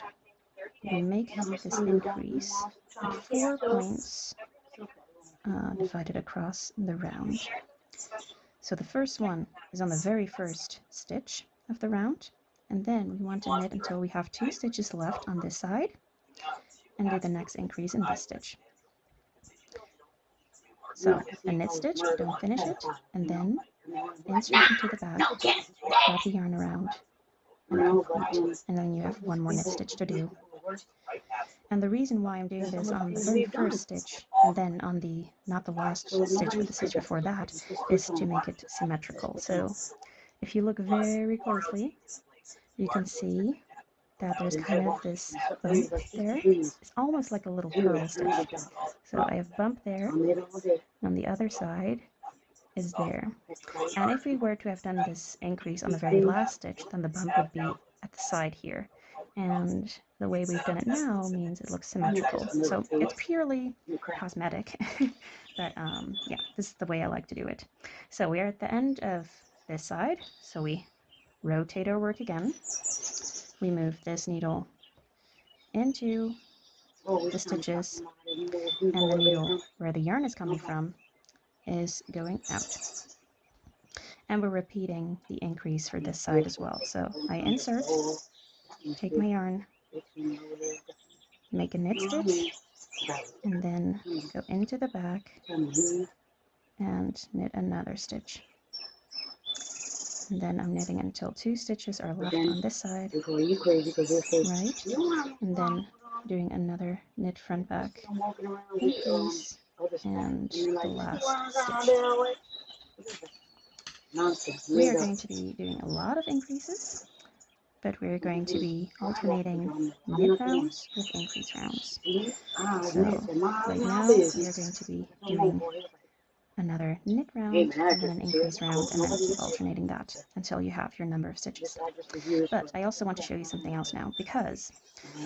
we make this increase at 4 points divided across the round. So the first one is on the very first stitch of the round, and then we want to knit until we have 2 stitches left on this side, and do the next increase in this stitch. So a knit stitch, don't finish it, and then insert into the back, wrap the yarn around, and complete. And then you have 1 more knit stitch to do. And the reason why I'm doing this on the very first stitch, and then on the, not the last stitch, but the stitch before that, is to make it symmetrical. So if you look very closely, you can see that there's kind of this bump there. It's almost like a little purl stitch. So I have bump there. On the other side, is there. And if we were to have done this increase on the very last stitch, then the bump would be at the side here. And the way we've done it now means it looks symmetrical. So it's purely cosmetic. But yeah, this is the way I like to do it. So we are at the end of this side. So we rotate our work again. We move this needle into the stitches, and the needle where the yarn is coming from is going out. And we're repeating the increase for this side as well. So I insert, take my yarn, make a knit stitch, and then go into the back and knit another stitch. And then I'm knitting until 2 stitches are left on this side, right? And then doing another knit front back increase and the last stitch. We are going to be doing a lot of increases, but we're going to be alternating knit rounds with increase rounds. So right now we are going to be doing another knit round and then an increase round, and then keep alternating that until you have your number of stitches. But I also want to show you something else now, because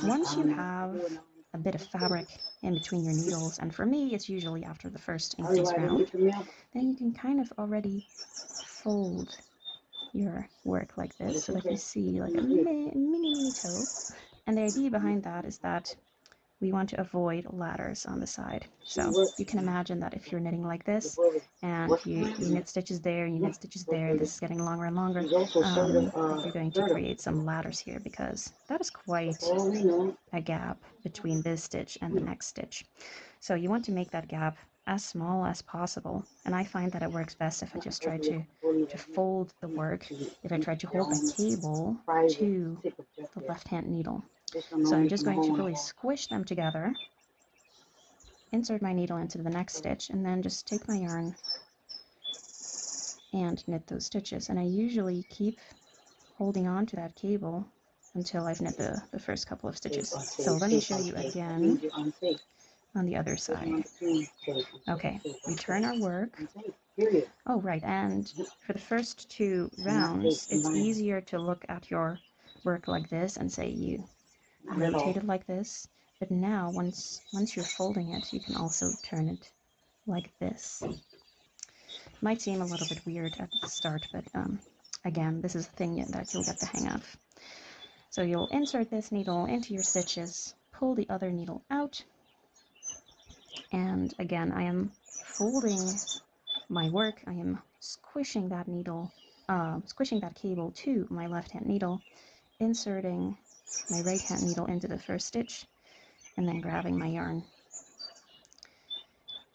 once you have a bit of fabric in between your needles, and for me it's usually after the first increase round, then you can kind of already fold your work like this so that you see like a mini toe. And the idea behind that is that we want to avoid ladders on the side. So you can imagine that if you're knitting like this and you knit stitches there, you knit stitches there, this is getting longer and longer, you're going to create some ladders here, because that is quite a gap between this stitch and the next stitch. So you want to make that gap as small as possible, and I find that it works best if I just try to fold the work, if I try to hold the cable to the left hand needle. So I'm just going to really squish them together, insert my needle into the next stitch, and then just take my yarn and knit those stitches. And I usually keep holding on to that cable until I've knit the first couple of stitches. So let me show you again on the other side. Okay, we turn our work. Oh, right, and for the first 2 rounds, it's easier to look at your work like this and say you rotate it like this. But now, once you're folding it, you can also turn it like this. It might seem a little bit weird at the start, but again, this is a thing that you'll get the hang of. So you'll insert this needle into your stitches, pull the other needle out, and again, I am folding my work. I am squishing that needle, squishing that cable to my left hand needle, inserting my right hand needle into the first stitch, and then grabbing my yarn.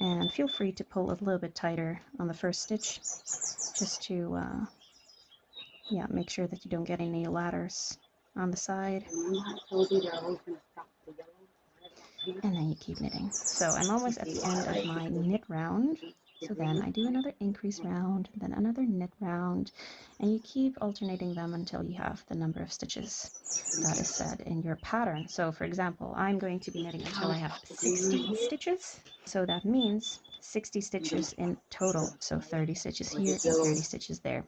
And feel free to pull a little bit tighter on the first stitch, just to yeah, make sure that you don't get any ladders on the side. And then you keep knitting. So I'm almost at the end of my knit round. So then I do another increase round, then another knit round, and you keep alternating them until you have the number of stitches that is said in your pattern. So for example, I'm going to be knitting until I have 60 stitches. So that means 60 stitches in total. So 30 stitches here and 30 stitches there.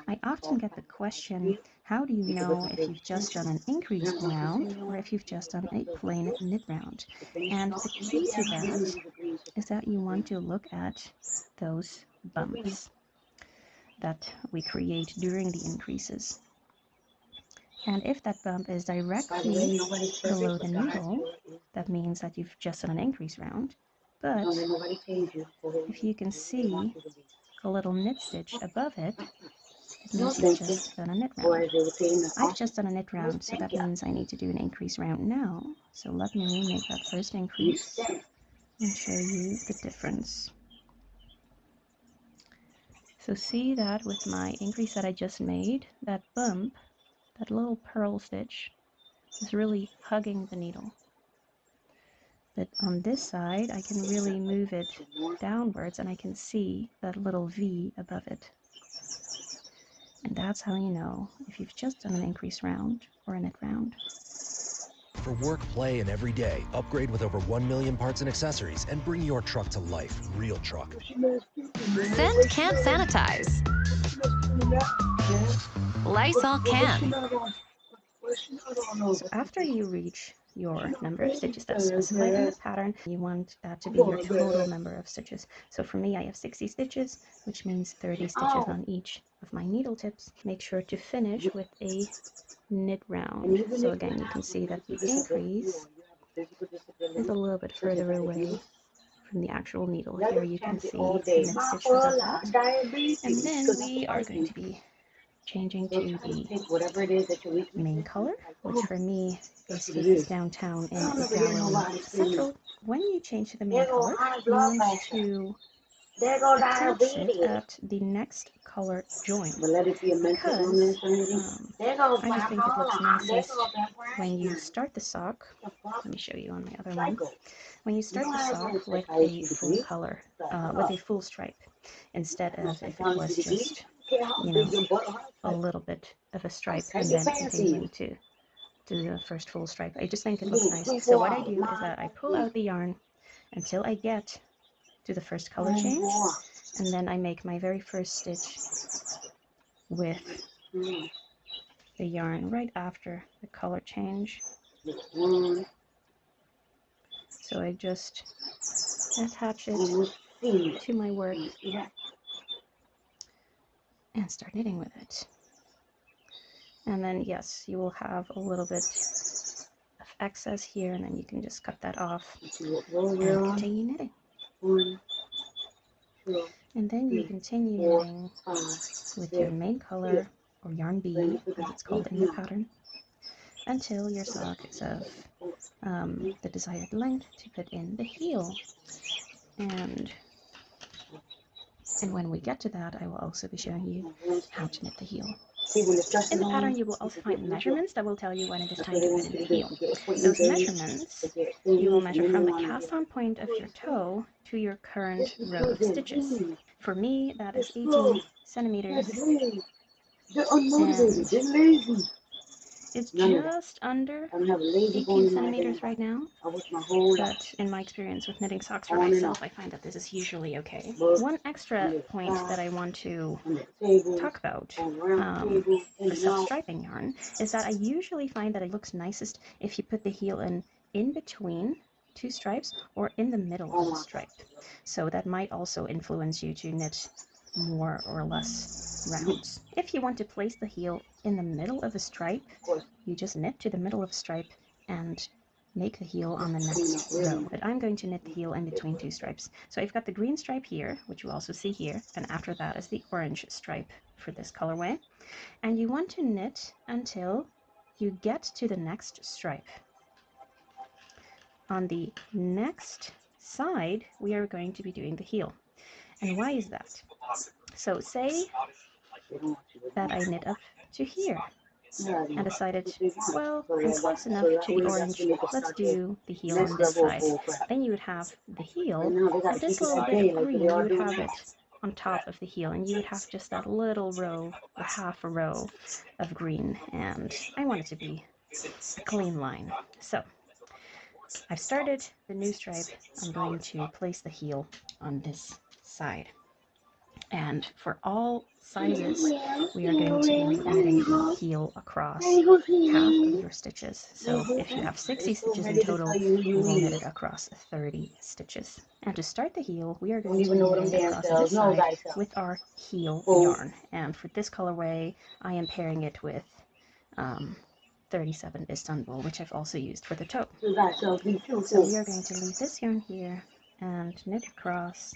I often get the question, how do you know if you've just done an increase round or if you've just done a plain knit round? And the key to that is that you want to look at those bumps that we create during the increases. And if that bump is directly below the needle, that means that you've just done an increase round. But if you can see a little knit stitch above it, it means you've just done a knit round. I've just done a knit round, so that means I need to do an increase round now. So let me make that first increase and show you the difference. So see that with my increase that I just made, that bump, that little purl stitch, is really hugging the needle. But on this side, I can really move it downwards and I can see that little V above it. And that's how you know if you've just done an increase round or a knit round. For work, play, and every day, upgrade with over 1 million parts and accessories and bring your truck to life. Real truck. Scent can't sanitize. Lysol can. So after you reach your number of stitches that's specified in the pattern, you want that to be your total number of stitches. So for me, I have 60 stitches, which means 30 stitches on each of my needle tips. Make sure to finish with a knit round. So again, you can see that the increase is a little bit further away from the actual needle. Here you can see the knit stitches of that. And then we are going to be changing to the main color, which for me basically is downtown in Gallery Central. When you change to the main color, you want to attach it at the next color join, because I just think it looks nicest when you start the sock. Let me show you on the other one. When you start the sock with a full color, with a full stripe, instead of if it was just, you know, a little bit of a stripe and then continuing to do the first full stripe. I just think it looks nice. So what I do is that I pull out the yarn until I get to the first color change, and then I make my very first stitch with the yarn right after the color change. So I just attach it to my work and start knitting with it. And then yes, you will have a little bit of excess here, and then you can just cut that off and continue knitting. And then you continue knitting with your main color, or yarn bead as it's called in the pattern, until your sock is of the desired length to put in the heel. And when we get to that, I will also be showing you how to knit the heel. In the pattern, you will also find measurements that will tell you when it is time to put in the heel. Those measurements, you will measure from the cast-on point of your toe to your current row of stitches. For me, that is 18 centimeters, and it's just under 18 centimeters right now, but in my experience with knitting socks for myself, I find that this is usually okay. One extra point that I want to talk about for self-striping yarn is that I usually find that it looks nicest if you put the heel in between two stripes or in the middle of the stripe. So that might also influence you to knit more or less rounds. If you want to place the heel in the middle of a stripe, you just knit to the middle of a stripe and make the heel on the next row. But I'm going to knit the heel in between two stripes. So I've got the green stripe here, which you also see here, and after that is the orange stripe for this colorway. And you want to knit until you get to the next stripe. On the next side, we are going to be doing the heel. And why is that? So say that I knit up to here and decided, well, I'm close enough to the orange, let's do the heel on this side. Then you would have the heel, and this little bit of green, you would have it on top of the heel, and you would have just that little row, or half a row of green, and I want it to be a clean line. So I've started the new stripe. I'm going to place the heel on this side. And for all sizes, we are going to be knitting the heel across half of your stitches. So if you have 60 stitches in total, you will knit it across 30 stitches. And to start the heel, we are going to be knitting across this side with our heel yarn. And for this colorway, I am pairing it with 37 Istanbul, which I've also used for the toe. So we are going to leave this yarn here and knit across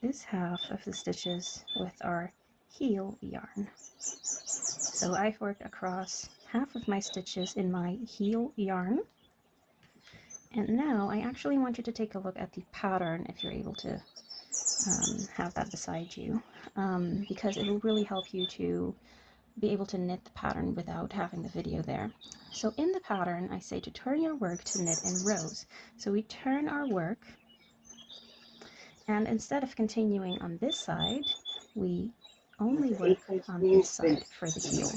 this half of the stitches with our heel yarn. So I've worked across half of my stitches in my heel yarn. And now I actually want you to take a look at the pattern if you're able to have that beside you, because it will really help you to be able to knit the pattern without having the video there. So in the pattern, I say to turn your work to knit in rows. So we turn our work, and instead of continuing on this side, we only work on this side for the heel.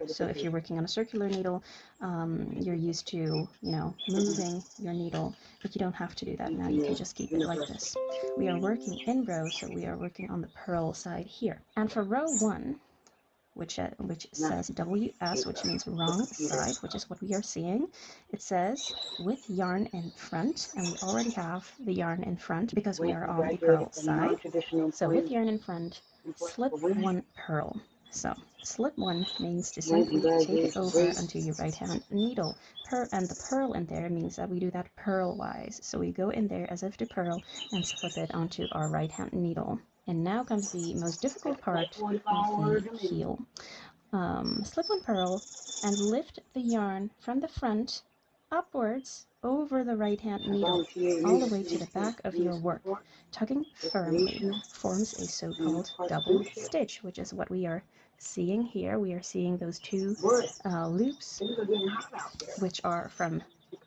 So if you're working on a circular needle, you're used to, you know, moving your needle, but you don't have to do that now. You can just keep it like this. We are working in row, so we are working on the purl side here. And for row 1, which says WS, which means wrong side, which is what we are seeing. It says with yarn in front, and we already have the yarn in front because we are on the purl side. So with yarn in front, slip 1 purl. So slip 1 means to simply take it over onto your right hand needle. And the purl in there means that we do that purl-wise. So we go in there as if to purl and slip it onto our right hand needle. And now comes the most difficult part of the heel. Slip 1 purl and lift the yarn from the front upwards over the right hand needle all the way to the back of your work. Tugging firmly forms a so-called double stitch, which is what we are seeing here. We are seeing those 2 loops, which are from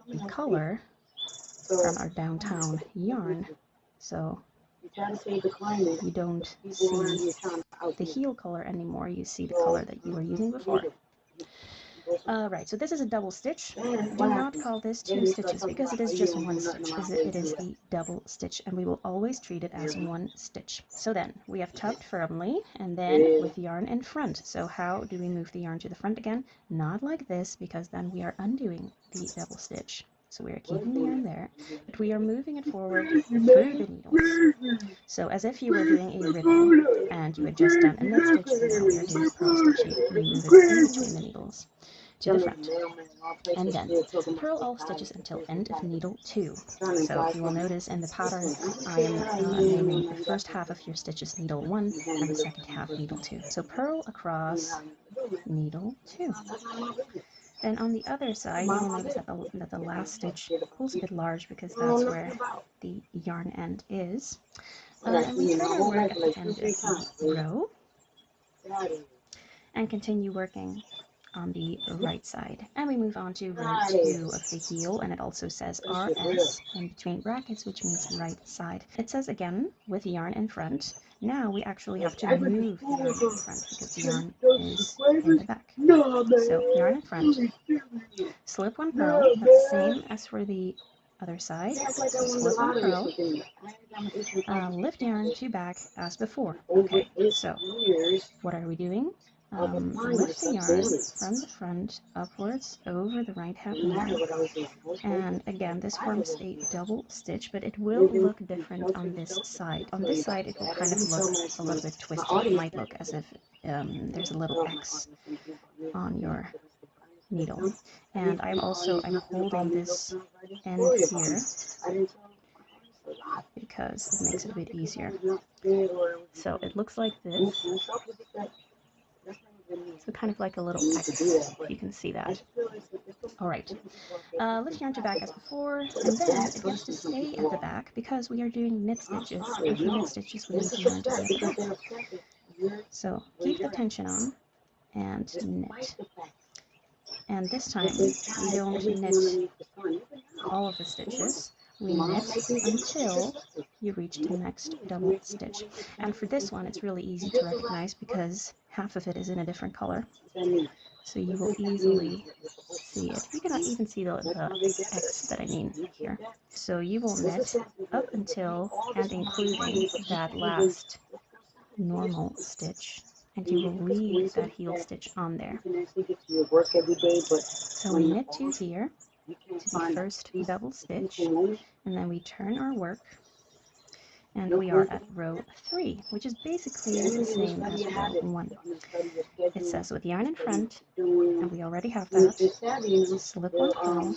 the color from our downtown yarn. So you don't see the heel color anymore, you see the color that you were using before. Right, so this is a double stitch. Do not call this 2 stitches because it is just 1 stitch, because it is a double stitch, and we will always treat it as 1 stitch. So then we have tugged firmly and then with yarn in front. So how do we move the yarn to the front again? Not like this, because then we are undoing the double stitch. So we are keeping the yarn there, but we are moving it forward through the needles. So as if you were doing a ribbon and you had just done a knit stitch, and now we are doing a purl stitch. We move it in between the needles to the front. And then purl all stitches until end of needle 2. So you will notice in the pattern I am naming the first half of your stitches needle 1 and the second half needle 2. So purl across needle 2. Then on the other side, you will notice that the last stitch pulls a bit large because that's where the yarn end is. And we turn our work at the end of the row and continue working on the right side. And we move on to row 2 of the heel, and it also says RS in between brackets, which means right side. It says again with yarn in front. Now we actually have to move the yarn in front because the yarn is in the back. So yarn in front, slip 1 purl, that's the same as for the other side. So slip 1 purl, lift yarn to back as before. Okay, so what are we doing? Lift the yarn from the front upwards over the right hand needle, and again this forms a double stitch, but it will look different on this side. On this side it will kind of look a little bit twisted. It might look as if there's a little X on your needle, and I'm holding this end here because it makes it a bit easier. So it looks like this. So kind of like a little X, if you can see that. Alright, lift yarn to back as before, and then it gets to stay at the back because we are doing knit stitches, and for knit stitches we need the yarn to be at the back. So keep the tension on and knit. And this time we don't knit all of the stitches, we knit until you reach the next double stitch. And for this one it's really easy to recognize because half of it is in a different color, so you will easily see it. You cannot even see the X that I mean here. So you will knit up until and including that last normal stitch, and you will leave that heel stitch on there. So we knit 2 here to the first double stitch, and then we turn our work, and we are at row 3, which is basically the same as row 1. It says with yarn in front, and we already have that. Slip 1 purl,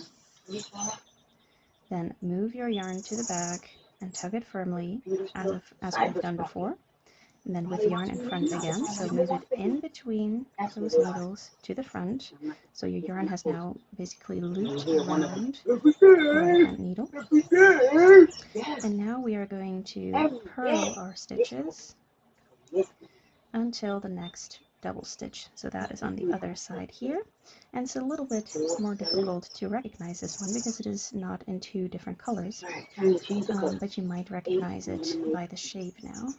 then move your yarn to the back and tug it firmly as we've done before. And then with yarn in front again, so move it in between those needles to the front. So your yarn has now basically looped around the right hand needle. And now we are going to purl our stitches until the next double stitch. So that is on the other side here. And it's a little bit more difficult to recognize this one because it is not in 2 different colors. But you might recognize it by the shape now.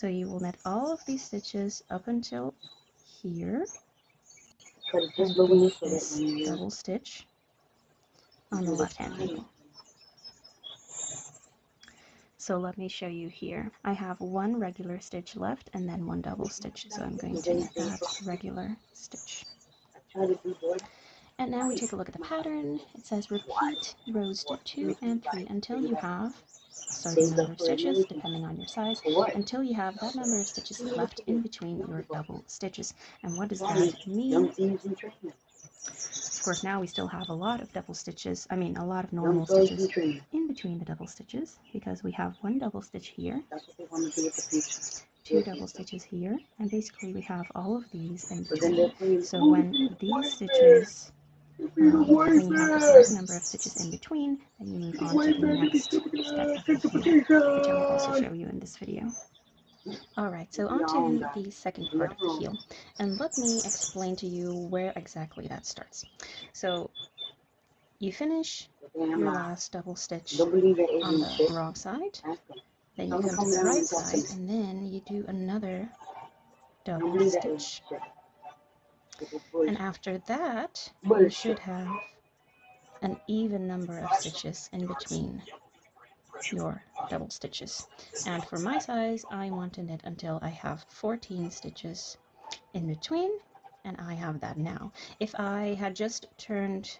So you will knit all of these stitches up until here, and leave this double stitch on the left hand needle. So let me show you here. I have one regular stitch left and then one double stitch. So I'm going to knit that regular stitch. And now we take a look at the pattern. It says repeat rows 2 and 3 until you have a certain number of stitches, depending on your size, until you have that number of stitches left in between your double stitches. And what does that mean? Of course, now we still have a lot of double stitches, a lot of normal stitches in between the double stitches, because we have one double stitch here, two double stitches here, and basically we have all of these in between. So when these stitches, when you have the correct number of stitches in between, then you move on to the next step of the heel, which I will also show you in this video. Alright, so on to the second part of the heel, and let me explain to you where exactly that starts. So you finish your last double stitch on the wrong side, then you come to the right side, and then you do another double stitch. And after that, you should have an even number of stitches in between your double stitches. And for my size, I want to knit until I have 14 stitches in between, and I have that now. If I had just turned,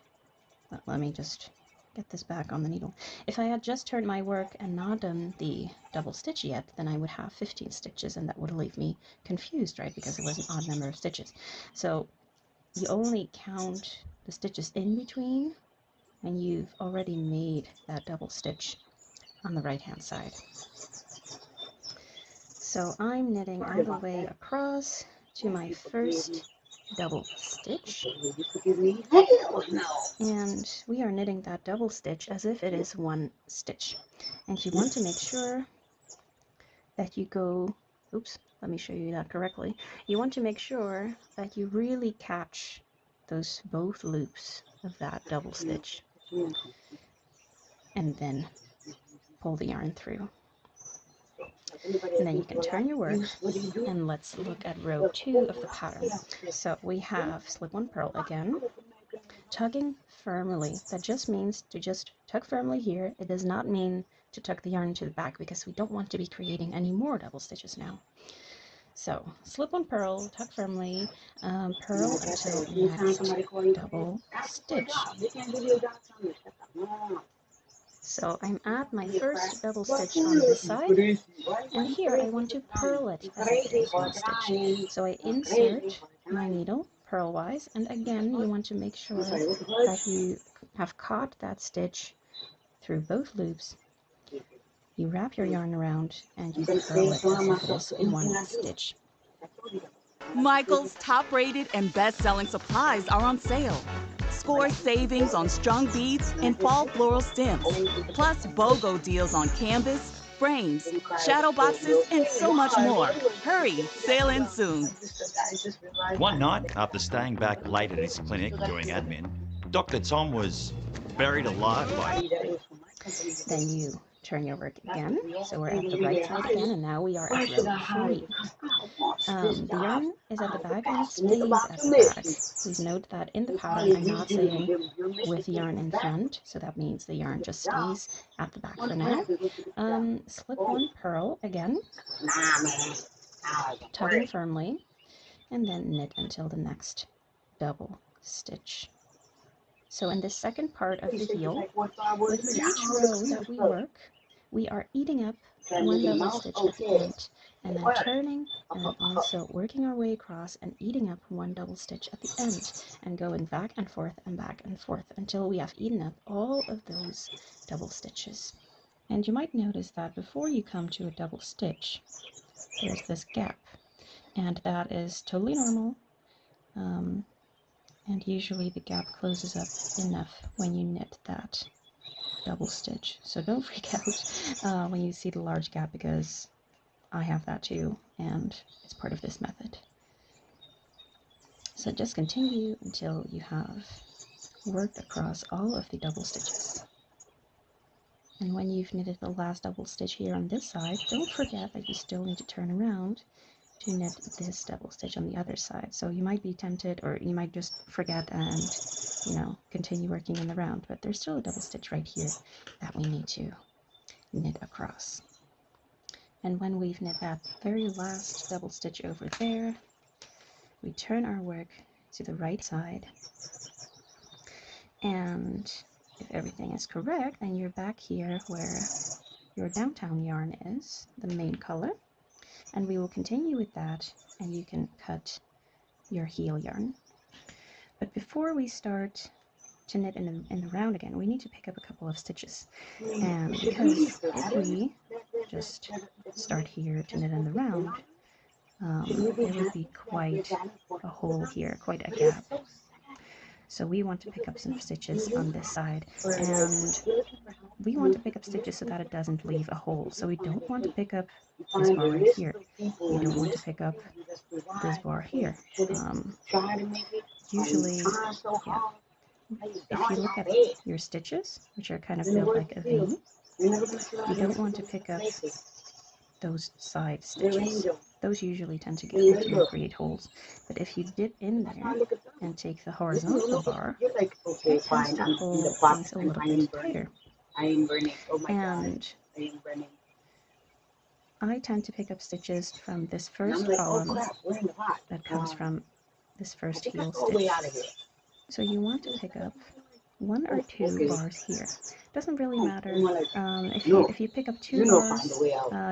let me just get this back on the needle. If I had just turned my work and not done the double stitch yet, then I would have 15 stitches, and that would leave me confused, right? Because it was an odd number of stitches. So you only count the stitches in between when you've already made that double stitch on the right hand side. So I'm knitting all the way across to my first double stitch, and we are knitting that double stitch as if it is one stitch, and you want to make sure that you go, oops, let me show you that correctly. You want to make sure that you really catch those both loops of that double stitch, and then pull the yarn through. And then you can turn your work, and let's look at row 2 of the pattern. So we have slip one purl again, tugging firmly. That just means to just tug firmly here. It does not mean to tuck the yarn to the back, because we don't want to be creating any more double stitches now. So slip one purl, tug firmly, purl until next double stitch. So I'm at my first double stitch on this side, and here I want to purl it as if it is one stitch. So I insert my needle purlwise, and again you want to make sure that you have caught that stitch through both loops. You wrap your yarn around and you purl it as if it is one stitch. Michael's top-rated and best-selling supplies are on sale. Score savings on strung beads and fall floral stems, plus BOGO deals on canvas, frames, shadow boxes, and so much more. Hurry, sale ends soon. One night, after staying back late at his clinic doing admin, Dr. Tom was buried alive by... Then you turn your work again, so we're at the right side again, and now we are at row 3. The yarn is at the back and it stays at the back. Please note that in the pattern I'm not saying with yarn in front, so that means the yarn just stays at the back for now. Slip one purl again, tugging firmly, and then knit until the next double stitch. So in this second part of the heel, with each row that we work, we are eating up one double stitch at the end, and then turning, and then also working our way across and eating up one double stitch at the end, and going back and forth until we have eaten up all of those double stitches. And you might notice that before you come to a double stitch, there's this gap, and that is totally normal. And usually the gap closes up enough when you knit that double stitch. So don't freak out when you see the large gap, because I have that too, and it's part of this method. So just continue until you have worked across all of the double stitches. And when you've knitted the last double stitch here on this side, don't forget that you still need to turn around to knit this double stitch on the other side. So you might be tempted, or you might just forget and, you know, continue working in the round, but there's still a double stitch right here that we need to knit across. And when we've knit that very last double stitch over there, we turn our work to the right side, and if everything is correct, then you're back here where your downtown yarn is, the main color, and we will continue with that, and you can cut your heel yarn. But before we start to knit in the round again, we need to pick up a couple of stitches, and because if we just start here to knit in the round, there would be quite a hole here, quite a gap. So we want to pick up some stitches on this side, and we want to pick up stitches so that it doesn't leave a hole. So we don't want to pick up this bar right here. We don't want to pick up this bar here. Usually, yeah, if you look at your stitches, which are kind of built like a V, you don't want to pick up those side stitches. Those usually tend to get lifted and create holes. But if you dip in there and take the horizontal bar, it tends to hold things a little bit tighter. And I tend to pick up stitches from this first column that comes from this first heel stitch. So you want to pick up 1 or 2 bars here. Doesn't really matter. If you pick up 2 bars,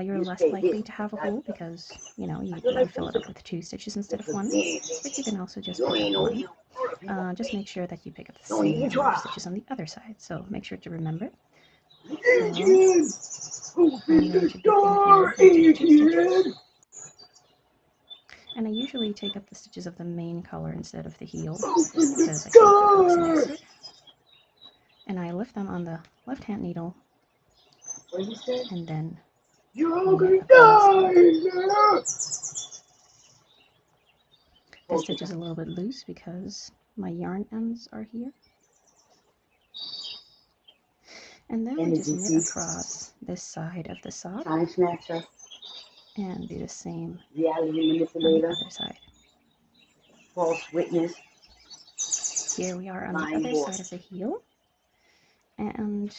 you're less likely to have a hole because, you know, you fill it up with 2 stitches instead of 1. But you can also just pick up 1. Just make sure that you pick up the same number of stitches on the other side. So make sure to remember. So I'm going to dip in here and take 2 stitches. And I usually take up the stitches of the main color instead of the heel because I think that looks nicer. And I lift them on the left-hand needle, and then knit across. This stitch is a little bit loose because my yarn ends are here. And then we just knit across this side of the sock and do the same on the other side. False witness. Here we are on the other side of the heel. And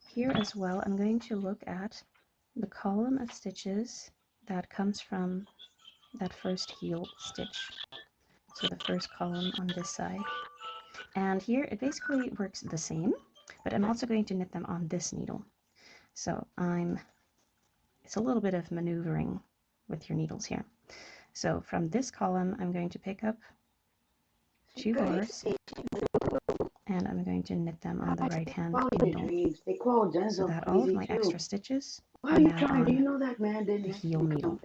here as well, I'm going to look at the column of stitches that comes from that first heel stitch. So the first column on this side. And here it basically works the same, but I'm also going to knit them on this needle. So it's a little bit of maneuvering with your needles here. So from this column, I'm going to pick up 2 bars, and I'm going to knit them on the right hand needle, so that all of my extra stitches are now on the heel needle.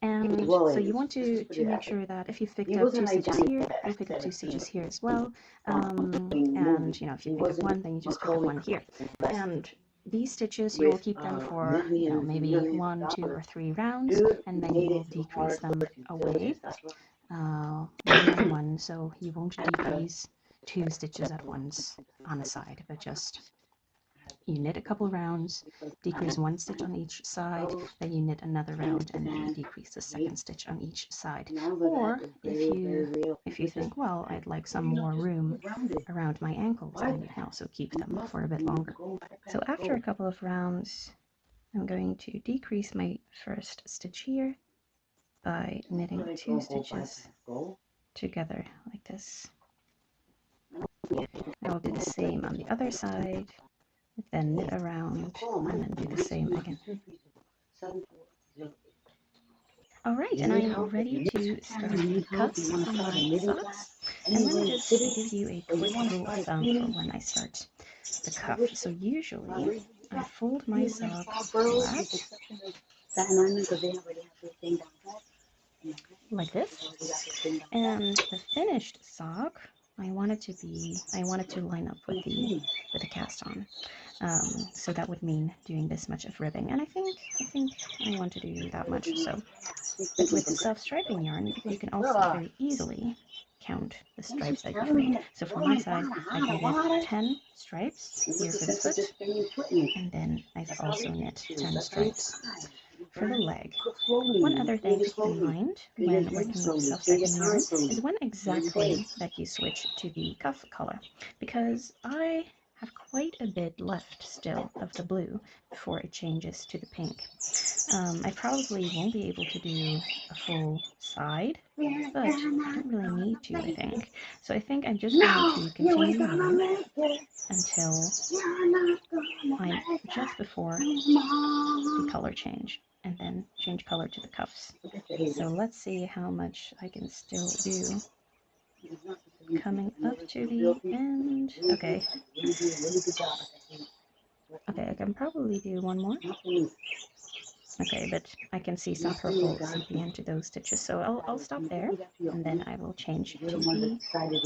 And so you want to make sure that if you've picked up 2 stitches here, you'll pick up 2 stitches here as well. And you know, if you pick up 1, then you just pick up 1 here. And these stitches, you will keep them for, you know, maybe 1, 2, or 3 rounds, and then you will decrease them away. 1 by 1, so you won't decrease 2 stitches at once on a side, but just you knit a couple rounds, decrease 1 stitch on each side, then you knit another round, and then you decrease the 2nd stitch on each side. Or if you think, well, I'd like some more room around my ankles, then you can also keep them for a bit longer. So after a couple of rounds, I'm going to decrease my first stitch here by knitting 2 stitches together like this. I will do the same on the other side, then knit around, and then do the same again. Alright, and I am ready to start the cuffs on my socks. And let me just give you a quick rule of thumb for when I start the cuff. So usually, I fold my sock flat, like this, and the finished sock I want it to line up with the cast on. So that would mean doing this much of ribbing, and I think I want to do that much. So, but with self-striping yarn, you can also very easily count the stripes that you've made. So for my side, I've knitted 10 stripes here for the foot, and then I've also knit 10 stripes for the leg. One other thing to keep in mind when working with self-striping yarn is when exactly that you switch to the cuff color, because I have quite a bit left still of the blue before it changes to the pink. I probably won't be able to do a full side, but I don't really need to, I think. So I think I'm just going to continue on until I'm just before the color change, and then change color to the cuffs. So let's see how much I can still do. Coming up to the end. Okay. Okay, I can probably do one more. Okay, but I can see some purple seeping into those stitches, so I'll stop there, and then I will change to the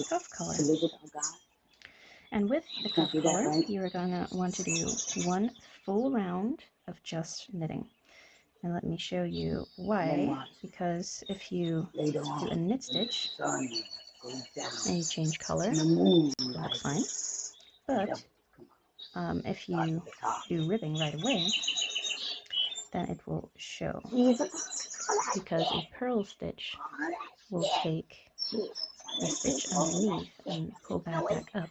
cuff color. And with the cuff color, you're gonna want to do one full round of just knitting. And let me show you why, because if you do a knit stitch and you change color, it looks fine. But if you do ribbing right away, then it will show, because a purl stitch will take the stitch underneath and pull that back up.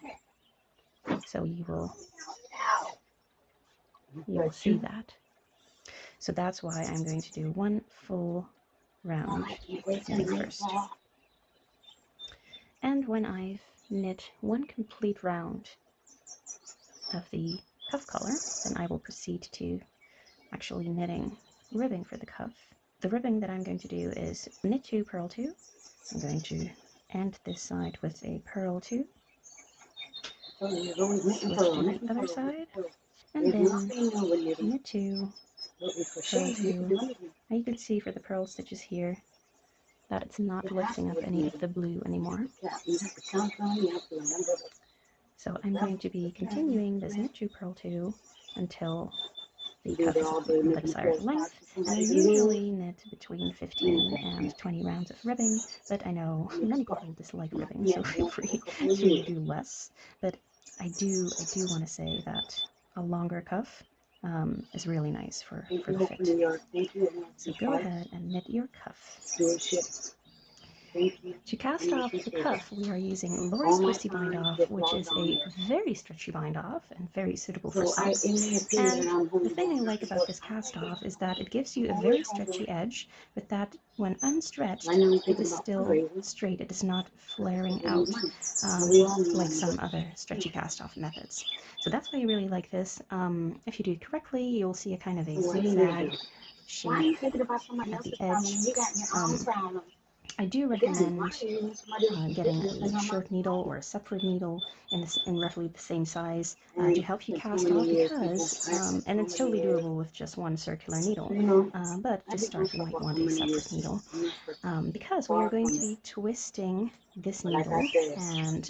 So you will see that. So that's why I'm going to do one full round knitting first. And when I've knit one complete round of the cuff color, then I will proceed to actually knitting ribbing for the cuff. The ribbing that I'm going to do is knit 2, purl 2. I'm going to end this side with a purl 2. Switch to the other side, and then knit 2, purl 2. Now you can see for the purl stitches here that it's not lifting up any of the blue anymore. So I'm going to be continuing this knit 2, purl 2 until the cuff is the desired length, and I usually knit between 15 and 20 rounds of ribbing, but I know many people dislike ribbing, so feel free to do less. But I do want to say that a longer cuff is really nice for the fit. So go ahead and knit your cuff. To cast off the cuff, we are using Lori's Twisty Bind Off, which is a very stretchy bind off and very suitable for socks. And the thing I like about this cast off is that it gives you a very stretchy edge, but that when unstretched, it is still straight. It is not flaring out like some other stretchy cast off methods. So that's why I really like this. If you do it correctly, you'll see a kind of a zigzag shape at the edge. I do recommend getting a short needle or a separate needle in roughly the same size to help you cast off, because, and it's totally doable with just one circular needle, but to start you might want a separate needle, because we are going to be twisting this needle, and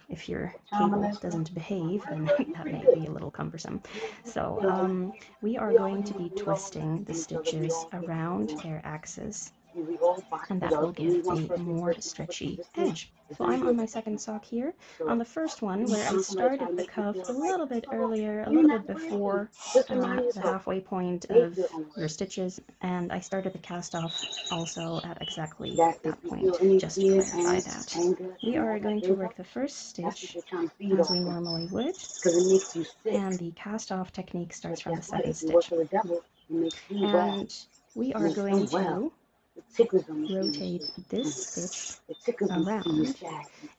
if your cable doesn't behave, then that may be a little cumbersome. So we are going to be twisting the stitches around their axis, and that will give a more stretchy edge. So I'm on my second sock here. On the first one, where I started the cuff a little bit earlier, a little bit before the halfway point of your stitches, and I started the cast off also at exactly that point, just to clarify that. We are going to work the first stitch as we normally would, and the cast off technique starts from the second stitch. And we are going to rotate this stitch around,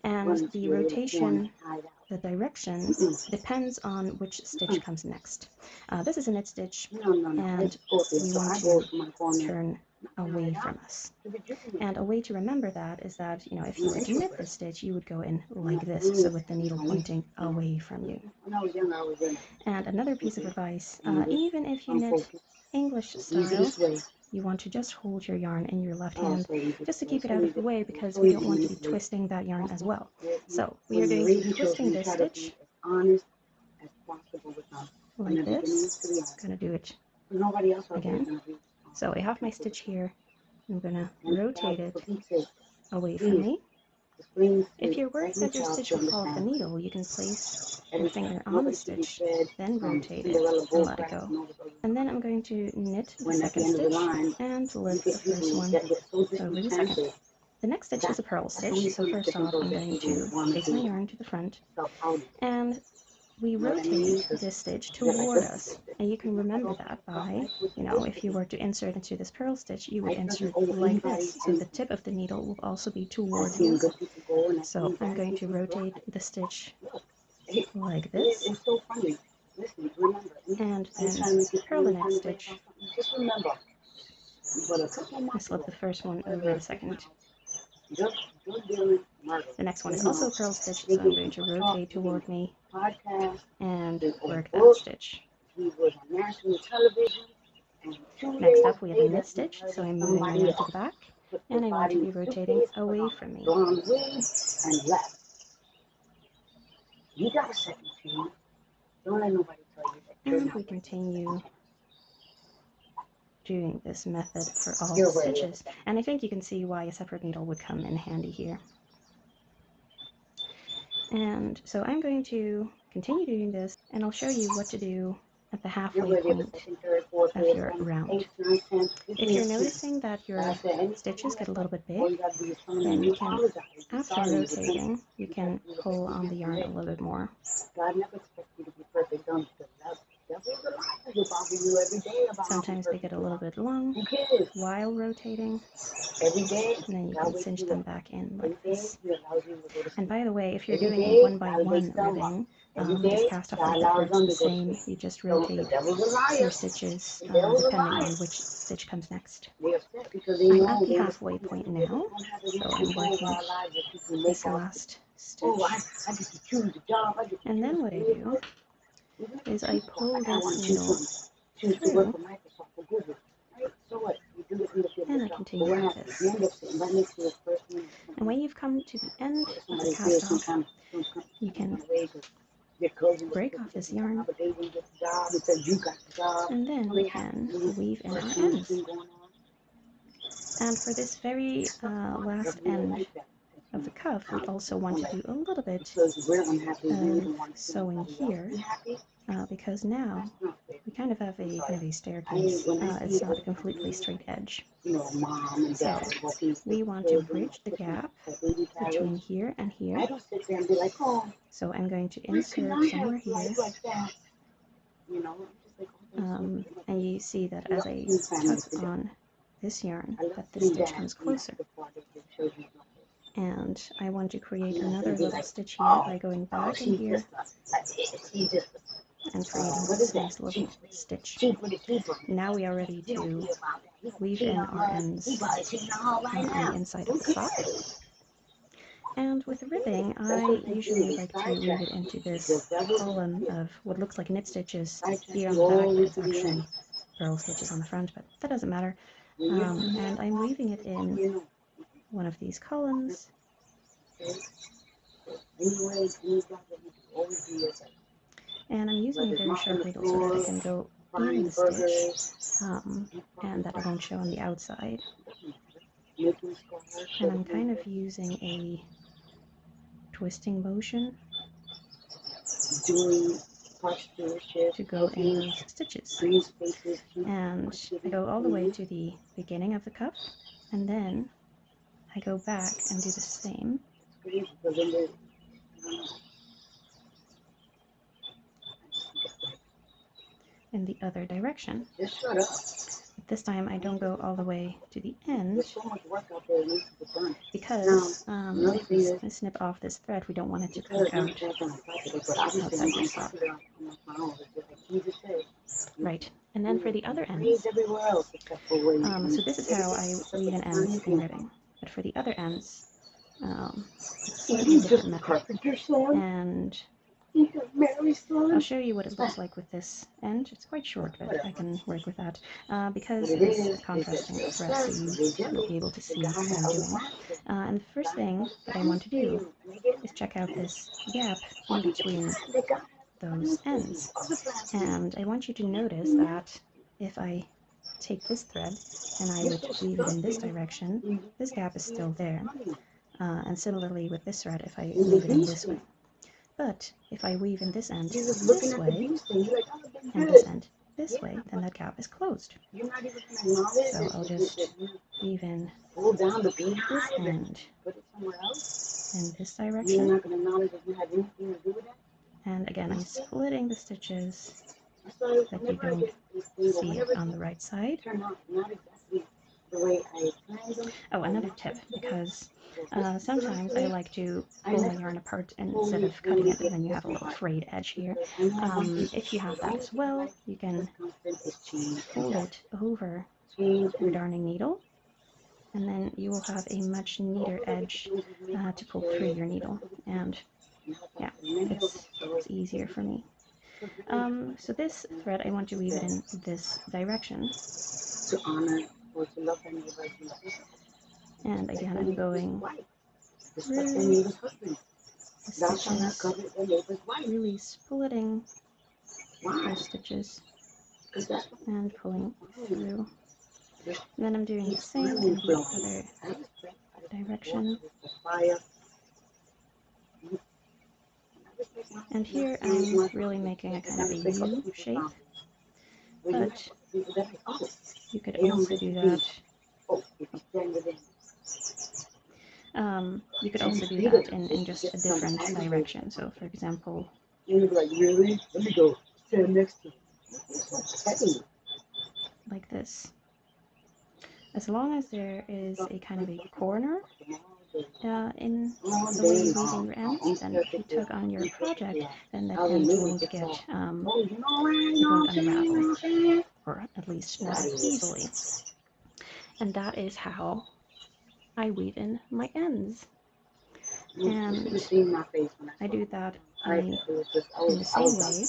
and the rotation, the direction, depends on which stitch comes next. This is a knit stitch, and we want to turn away from us. And a way to remember that is that, if you were to knit this stitch, you would go in like this, so with the needle pointing away from you. And another piece of advice, even if you knit English style, you want to just hold your yarn in your left hand just to keep it out of the way, because we don't want to be twisting that yarn as well. So we are going to be twisting this stitch like this. I'm going to do it again. So I have my stitch here. I'm going to rotate it away from me. If you're worried that your stitch will fall off the needle, you can place your finger on the stitch, then rotate it and let it go. And then I'm going to knit the second stitch and lift the first one over the second. The next stitch is a purl stitch, so first off I'm going to take my yarn to the front, and we rotate this stitch toward us, and you can remember that by, if you were to insert into this purl stitch, you would insert like this, so the tip of the needle will also be toward you. So I'm going to rotate the stitch like this, and then purl the next stitch. I slip the first one over the second. The next one is also a purl stitch, so I'm going to rotate toward me and work that stitch. Next up we have a knit stitch, so I'm moving my yarn to the back, and I want to be rotating away from me. And we continue doing this method for all the stitches, and I think you can see why a separate needle would come in handy here. And so I'm going to continue doing this, and I'll show you what to do at the halfway point of your round. If you're noticing that your stitches get a little bit big, then you can, after rotating, you can pull on the yarn a little bit more. Sometimes they get a little bit long while rotating, and then you can cinch them back in like this. And by the way, if you're doing a 1x1 ribbing, this cast off method works the same. You just rotate your stitches depending on which stitch comes next. I'm at the halfway point now, so I'm working this last stitch. And then what I do is I pull this needle through, and I continue like this. And when you've come to the end of the cast off, you can break off this yarn, and then we can weave in our ends. And for this very last end of the cuff, we also want to do a little bit of sewing here, because now we kind of have a staircase. It's not a completely straight edge. So we want to bridge the gap between here and here. So I'm going to insert somewhere here. And you see that as I tug on this yarn, that the stitch comes closer. And I want to create another little stitch here by going back in here and creating this nice little stitch. Now we are ready to weave in our ends on the inside of the sock. And with ribbing, I usually like to weave it into this column of what looks like knit stitches here on the back, but it's actually purl stitches on the front, but that doesn't matter. And I'm weaving it in one of these columns. And I'm using a very sharp needle so that I can go in the stitch, and that it won't show on the outside. And I'm kind of using a twisting motion to go in those stitches. And I go all the way to the beginning of the cuff, and then I go back and do the same. In the other direction. This time I don't go all the way to the end, because if we snip off this thread, we don't want it to poke out outside the sock. Right, and then for the other ends, so this is how I weave in ends in ribbing, but for the other ends, it's a slightly different method. And I'll show you what it looks like with this end. It's quite short, but I can work with that because it's a contrasting thread, so you will be able to see what I'm doing. And the first thing that I want to do is check out this gap in between those ends. And I want you to notice that if I take this thread and I would weave it in this direction, this gap is still there. And similarly with this thread, if I weave it in this way. But if I weave in this end this way, and this end this way, then that gap is closed. So I'll just weave in this end in this direction. And again, I'm splitting the stitches that you don't see it on the right side. Oh, another tip, because sometimes I like to pull my yarn apart instead of cutting it, and then you have a little frayed edge here. If you have that as well, you can fold it over your darning needle, and then you will have a much neater edge to pull through your needle. And yeah, it's easier for me. So this thread, I want to weave it in this direction. And again, I'm going through the stitches, really splitting those stitches and pulling through. And then I'm doing the same in the other direction. And here I'm really making a kind of a U shape, but you could also do that. You could also do that in just a different direction. So, for example, like this. As long as there is a kind of a corner in the way you're weaving your ends, then if you tug on your project, then that end won't get, it won't unravel, or at least not as easily. And that is how I weave in my ends. And I do that in the same way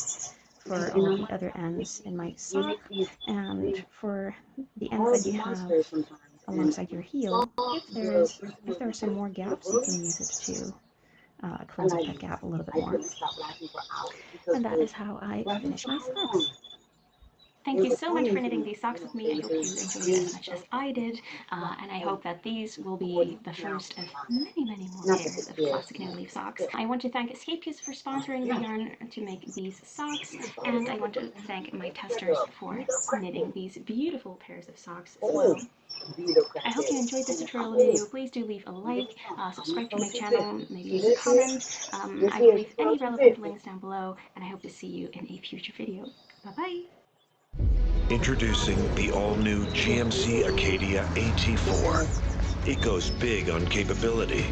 for all of the other ends in my sock, and for the ends that you have alongside your heel, if there are some more gaps, you can use it to cleanse up that gap a little bit more. And that is how I finish my socks. Thank you so much for knitting these socks with me. I hope you enjoyed as much as I did, and I hope that these will be the first of many, many more pairs of classic no-leaf socks. I want to thank Escapees for sponsoring the yarn to make these socks, and I want to thank my testers for knitting these beautiful pairs of socks as well. I hope you enjoyed this tutorial video. Please do leave a like, subscribe to my channel, maybe leave a comment. I will leave any relevant links down below, and I hope to see you in a future video. Bye-bye! Introducing the all-new GMC Acadia AT4. It goes big on capability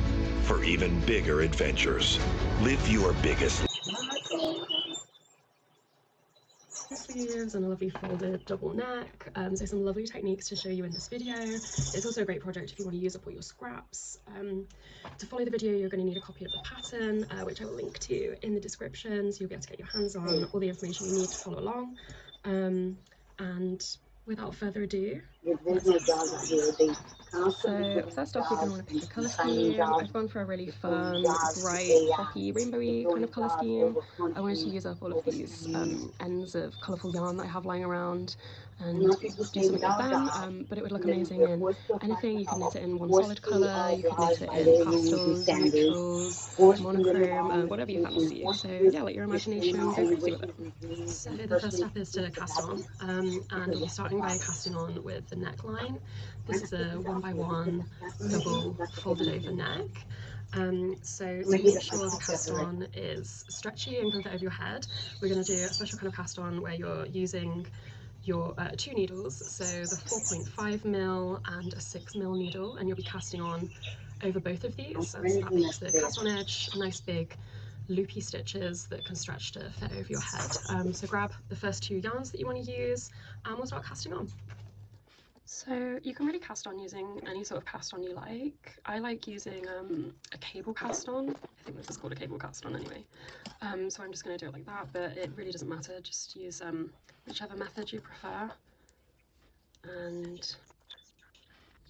for even bigger adventures. Live your biggest. Sleeves and a lovely folded double neck, so some lovely techniques to show you in this video. It's also a great project if you want to use up all your scraps. To follow the video, you're going to need a copy of the pattern, which I will link to in the description, so you'll be able to get your hands on all the information you need to follow along. And without further ado, so first off, you're going to want to pick a colour scheme. I've gone for a really fun, bright, poppy, rainbowy kind of colour scheme. I wanted to use up all of these ends of colourful yarn that I have lying around and do something with them, but it would look amazing in anything. You could knit it in one solid colour, you could knit it in pastels, neutrals, monochrome, whatever you fancy. So yeah, let your imagination go crazy with it. So the first step is to cast on, and we'll be starting by casting on with the neckline. This is a 1x1 double folded over neck. So to make sure the cast on is stretchy and can fit over your head, we're going to do a special kind of cast on where you're using your 2 needles, so the 4.5mm and a 6mm needle, and you'll be casting on over both of these, so that makes the cast on edge nice big loopy stitches that can stretch to fit over your head. So grab the first 2 yarns that you want to use and we'll start casting on. So you can really cast on using any sort of cast on you like. I like using a cable cast on. I think this is called a cable cast on anyway. So I'm just going to do it like that, but it really doesn't matter. Just use whichever method you prefer. And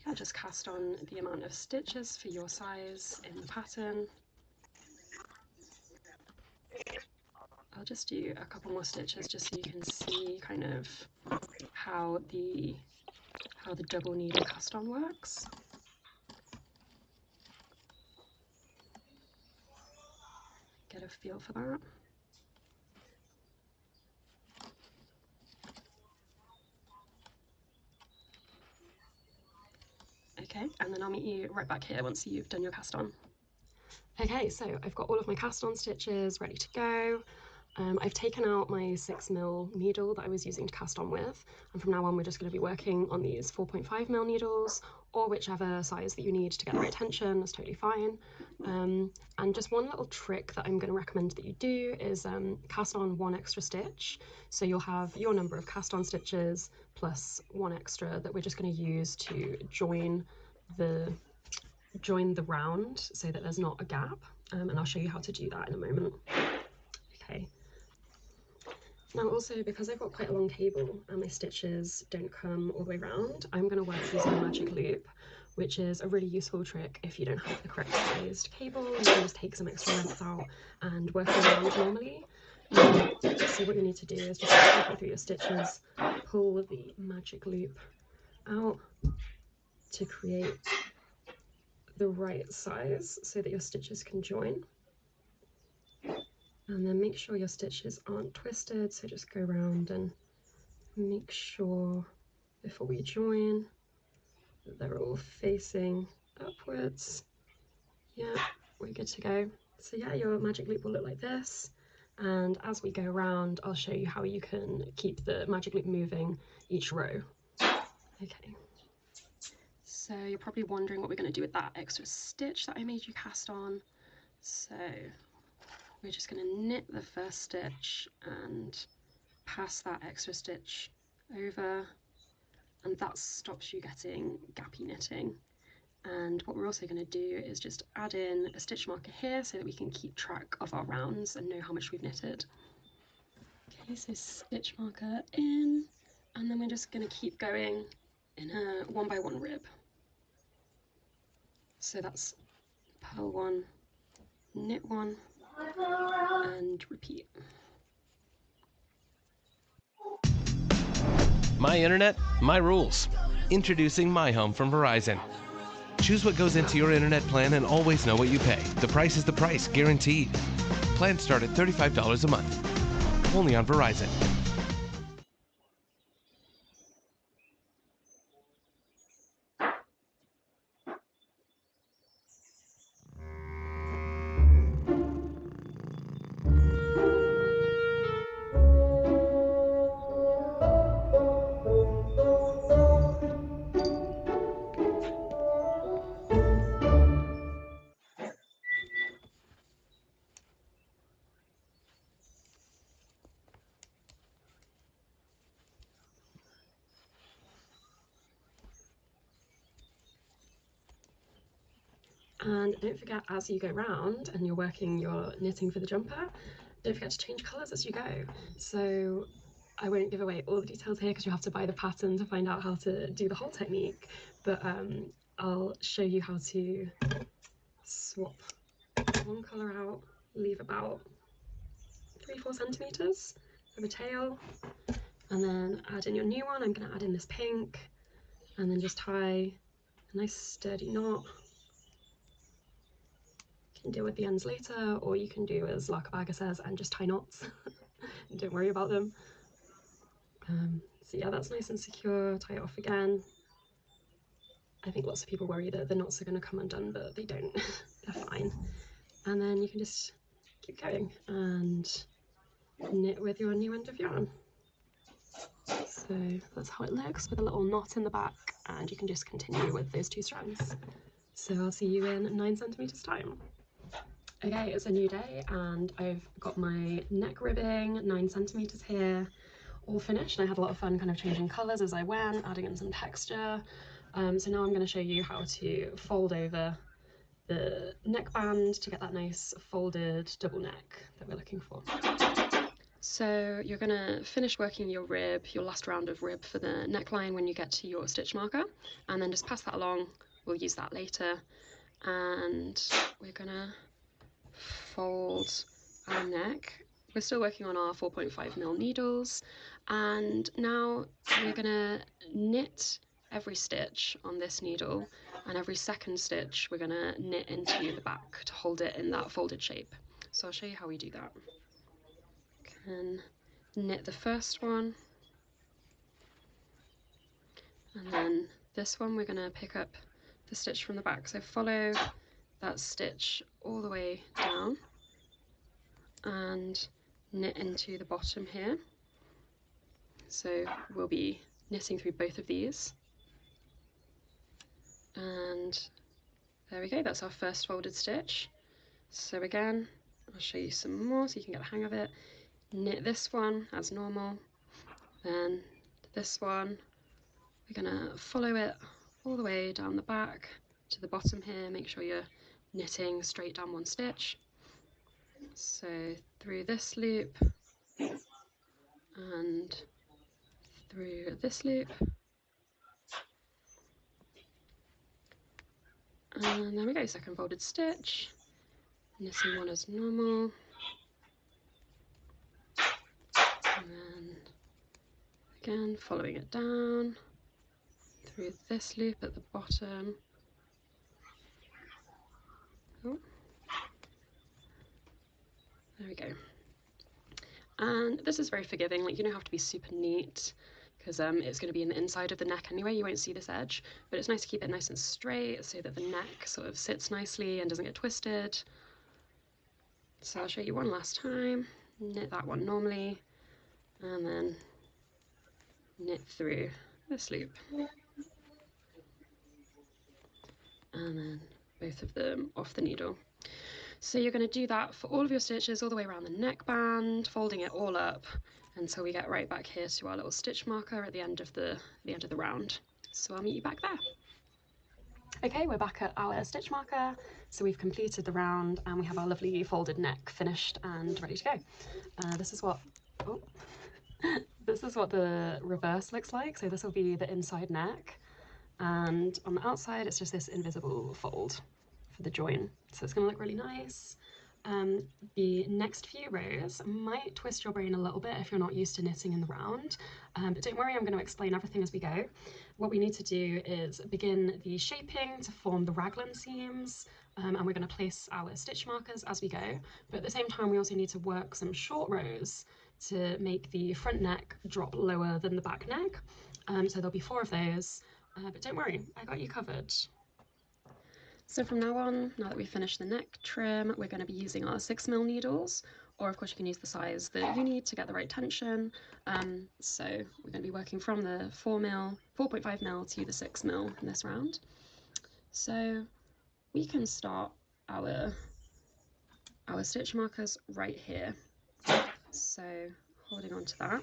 yeah, just cast on the amount of stitches for your size in the pattern. I'll just do a couple more stitches just so you can see kind of how the double needle cast on works. Get a feel for that. Okay, and then I'll meet you right back here once you've done your cast on. Okay, so I've got all of my cast on stitches ready to go. I've taken out my 6mm needle that I was using to cast on with, and from now on we're just going to be working on these 4.5mm needles, or whichever size that you need to get the right tension. That's totally fine. And just one little trick that I'm going to recommend that you do is cast on one extra stitch. So you'll have your number of cast on stitches plus one extra that we're just going to use to join the round so that there's not a gap, and I'll show you how to do that in a moment. Okay. Now also, because I've got quite a long cable and my stitches don't come all the way around, I'm going to work using a magic loop, which is a really useful trick if you don't have the correct sized cable. You can just take some extra length out and work around normally. So what you need to do is just go through your stitches, pull the magic loop out to create the right size so that your stitches can join. And then make sure your stitches aren't twisted, so just go around and make sure before we join that they're all facing upwards. Yeah, we're good to go. So yeah, your magic loop will look like this, and as we go around I'll show you how you can keep the magic loop moving each row. Okay, so you're probably wondering what we're going to do with that extra stitch that I made you cast on. So we're just going to knit the first stitch and pass that extra stitch over, and that stops you getting gappy knitting. And what we're also going to do is just add in a stitch marker here so that we can keep track of our rounds and know how much we've knitted. Okay, so stitch marker in, and then we're just going to keep going in a 1x1 rib. So that's purl one, knit one, and repeat. My internet, my rules. Introducing My Home from Verizon. Choose what goes into your internet plan and always know what you pay. The price is the price, guaranteed. Plans start at $35 a month. Only on Verizon. And don't forget, as you go round and you're working your knitting for the jumper, don't forget to change colours as you go. So I won't give away all the details here because you have to buy the pattern to find out how to do the whole technique, but I'll show you how to swap one colour out, leave about 3-4 centimetres of a tail, and then add in your new one. I'm going to add in this pink, and then just tie a nice sturdy knot. You can deal with the ends later, or you can do as Larkabaga says and just tie knots. Don't worry about them. So yeah, that's nice and secure. Tie it off again. I think lots of people worry that the knots are going to come undone, but they don't. They're fine. And then you can just keep going and knit with your new end of yarn. So that's how it looks, with a little knot in the back, and you can just continue with those 2 strands. So I'll see you in 9 centimeters time. Okay, it's a new day and I've got my neck ribbing 9 centimeters here. all finished, and I had a lot of fun kind of changing colours as I went, adding in some texture. So now I'm going to show you how to fold over the neckband to get that nice folded double neck that we're looking for. So you're going to finish working your rib, your last round of rib for the neckline when you get to your stitch marker, and then just pass that along. We'll use that later. And we're going to fold our neck. We're still working on our 4.5mm needles, and now we're going to knit every stitch on this needle, and every second stitch we're going to knit into the back to hold it in that folded shape. So I'll show you how we do that. Can knit the first one, and then this one we're going to pick up the stitch from the back. So follow that stitch all the way down and knit into the bottom here. So we'll be knitting through both of these. And there we go, that's our first folded stitch. So again, I'll show you some more so you can get the hang of it. Knit this one as normal, then this one, we're gonna follow it all the way down the back to the bottom here. Make sure you're knitting straight down one stitch. So through this loop and through this loop. And there we go, second folded stitch, knitting one as normal, and then again following it down through this loop at the bottom. Oh. There we go. And this is very forgiving, like you don't have to be super neat because it's going to be in the inside of the neck anyway, you won't see this edge, but it's nice to keep it nice and straight so that the neck sort of sits nicely and doesn't get twisted. So I'll show you one last time. Knit that one normally, and then knit through this loop. And then both of them off the needle. So you're going to do that for all of your stitches all the way around the neckband, folding it all up until we get right back here to our little stitch marker at the end of the round. So I'll meet you back there. Okay, we're back at our stitch marker. So we've completed the round and we have our lovely folded neck finished and ready to go. This is what the reverse looks like. So this will be the inside neck, and on the outside it's just this invisible fold for the join. So it's going to look really nice. The next few rows might twist your brain a little bit if you're not used to knitting in the round, but don't worry, I'm going to explain everything as we go. What we need to do is begin the shaping to form the raglan seams, and we're going to place our stitch markers as we go, but at the same time we also need to work some short rows to make the front neck drop lower than the back neck. So there'll be 4 of those, but don't worry, I got you covered. So from now on, now that we've finished the neck trim, we're going to be using our 6mm needles, or of course you can use the size that you need to get the right tension. So we're going to be working from the 4.5mm to the 6mm in this round. So we can start our stitch markers right here. So holding on to that,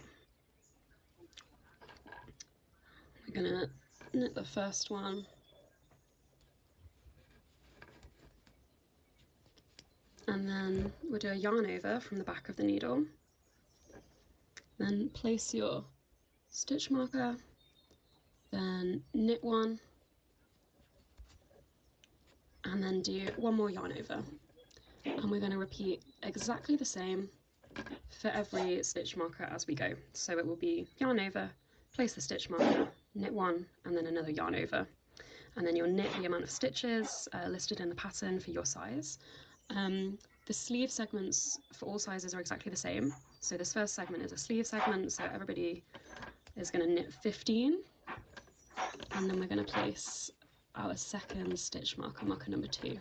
we're going to knit the first one. And then we'll do a yarn over from the back of the needle. Then place your stitch marker, then knit one, and then do one more yarn over. And we're going to repeat exactly the same for every stitch marker as we go. So it will be yarn over, place the stitch marker, knit one, and then another yarn over. And then you'll knit the amount of stitches listed in the pattern for your size. The sleeve segments for all sizes are exactly the same. So this first segment is a sleeve segment, so everybody is going to knit 15. And then we're going to place our second stitch marker, marker number 2.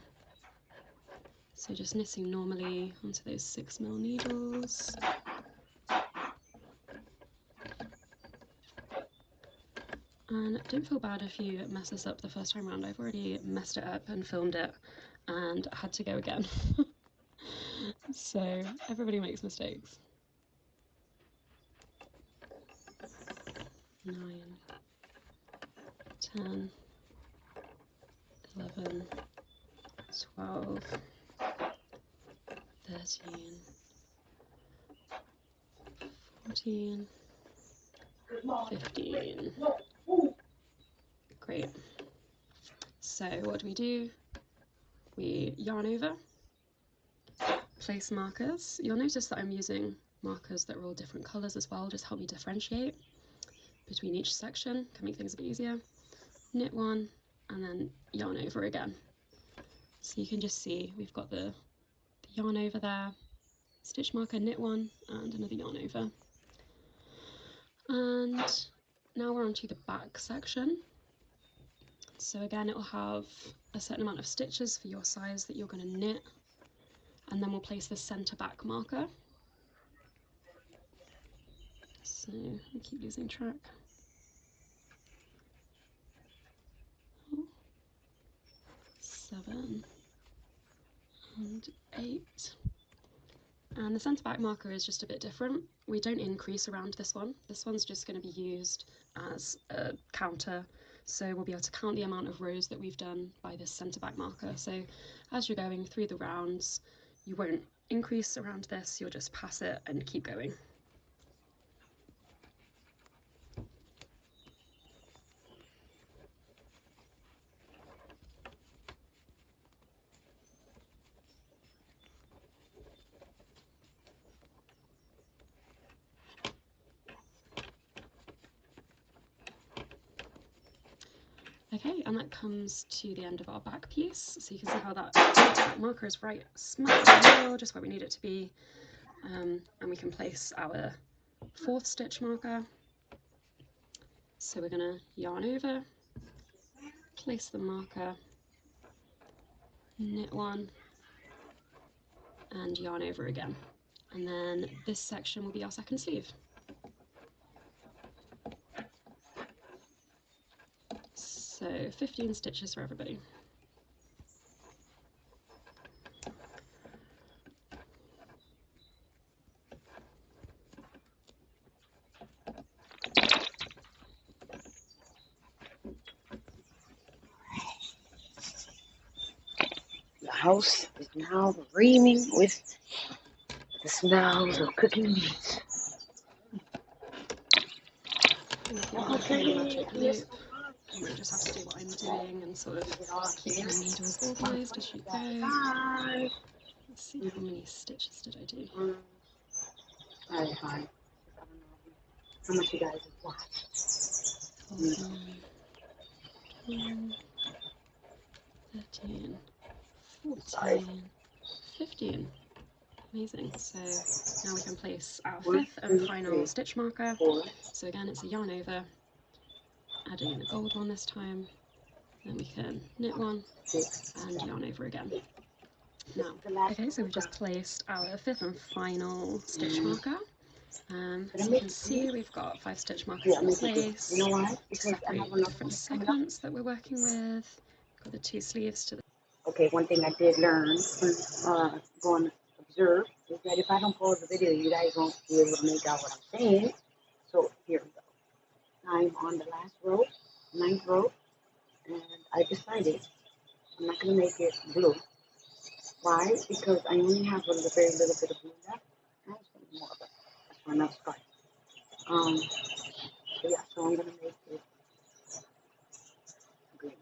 So just knitting normally onto those 6mm needles. And don't feel bad if you mess this up the first time around. I've already messed it up and filmed it and had to go again. So everybody makes mistakes. 9, 10, 11, 12, 13, 14, 15. Great. So what do? We yarn over, place markers. You'll notice that I'm using markers that are all different colours as well, just help me differentiate between each section, can make things a bit easier. Knit one, and then yarn over again. So you can just see we've got the yarn over there, stitch marker, knit one, and another yarn over. And now we're onto the back section. So again, it will have a certain amount of stitches for your size that you're going to knit, and then we'll place the centre back marker. So I keep losing track. 7 and 8. And the centre back marker is just a bit different. We don't increase around this one. This one's just going to be used as a counter. So we'll be able to count the amount of rows that we've done by this centre back marker. So as you're going through the rounds, you won't increase around this, you'll just pass it and keep going. Okay, and that comes to the end of our back piece. So you can see how that marker is right smack in the middle, just where we need it to be. And we can place our 4th stitch marker. So we're going to yarn over, place the marker, knit one, and yarn over again. And then this section will be our second sleeve. So 15 stitches for everybody. The house is now reaming with the smells of cooking meat. Magic loop. You might just have to do what I'm doing and sort of keep your needles organised as you go. Let's see, how many stitches did I do? Alright, fine. I don't know how much you guys have watched. 12, 13, 14, 15. Amazing. So now we can place our 5th and final stitch marker. So again, it's a yarn over, adding in a gold one this time. Then we can knit one and yarn over again. Now, okay, so we've just placed our 5th and final stitch marker. So you can see we've got 5 stitch markers in place. You know why? To separate the different segments that we're working with. Got the 2 sleeves to the... Okay, one thing I did learn from going to observe is that if I don't pause the video, you guys won't be able to make out what I'm saying. So here we go. I'm on the last row, 9th row, and I decided I'm not going to make it blue. Why? Because I only have a very little bit of blue left. I just want more of it. That's for another part. So yeah, so I'm going to make it green.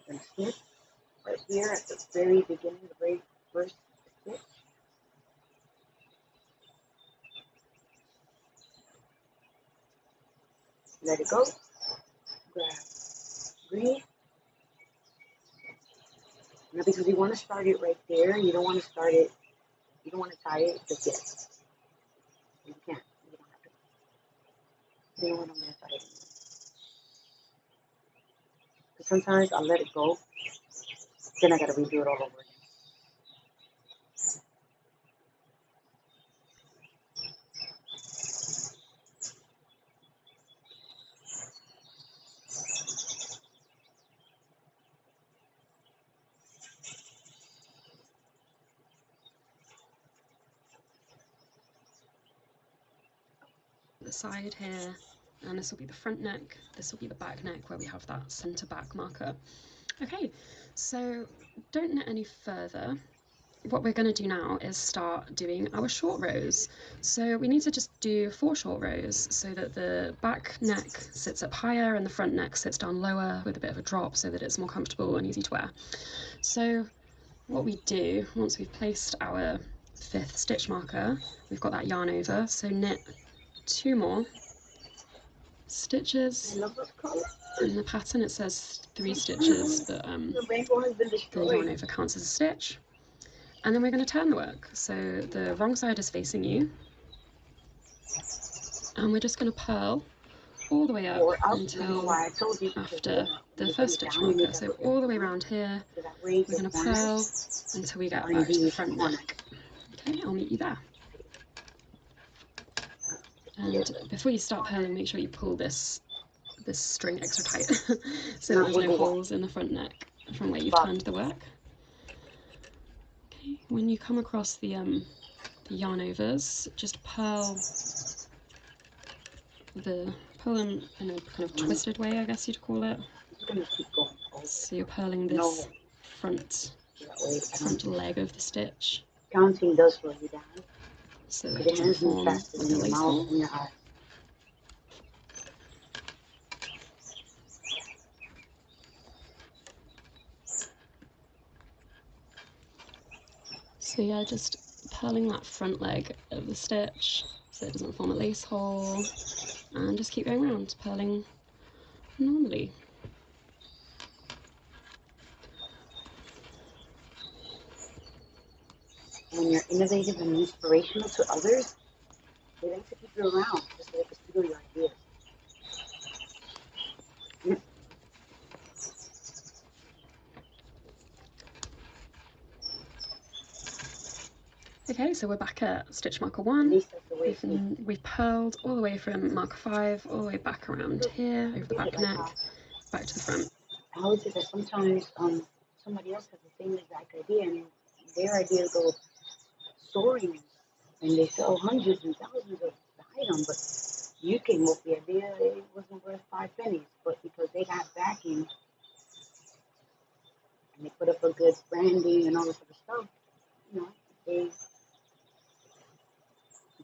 I'm going to snip right here at the very beginning, the very first stitch. Let it go. Grab green. Now, because you want to start it right there, you don't want to start it, you don't want to tie it just yet. You can't. You don't have to. You don't want to mess it. Because sometimes I'll let it go, then I got to redo it all over again. the side here, and this will be the front neck, this will be the back neck where we have that center back marker. Okay, so don't knit any further. What we're going to do now is start doing our short rows. So we need to just do 4 short rows so that the back neck sits up higher and the front neck sits down lower with a bit of a drop so that it's more comfortable and easy to wear. So what we do, once we've placed our 5th stitch marker, we've got that yarn over, so knit 2 more stitches. In the pattern it says 3 stitches, but the yarn over counts as a stitch. And then we're going to turn the work, so the wrong side is facing you, and we're just going to purl all the way up until after the first stitch marker. So all the way around here, we're going to purl until we get back to the front neck. Okay, I'll meet you there. And before you start purling, make sure you pull this string extra tight so that there's no holes in the front neck from where you've turned the work. Okay, when you come across the yarn overs, just purl them in a kind of twisted way, I guess you'd call it. So you're purling this front leg of the stitch. Counting does slow you down. So that it doesn't form like a lace hole. So yeah, just purling that front leg of the stitch so it doesn't form a lace hole, and just keep going around, purling normally. When you're innovative and inspirational to others, they like to keep you around just so they can steal your ideas. Okay, so we're back at stitch marker 1. We've purled all the way from marker 5 all the way back around here, over the back neck, back to the front. I would say that sometimes somebody else has the same exact idea, and their idea goes soaring, and they sell hundreds and thousands of the item, but you came up with the idea it wasn't worth 5 pennies, but because they got backing and they put up a good branding and all this other stuff, you know, they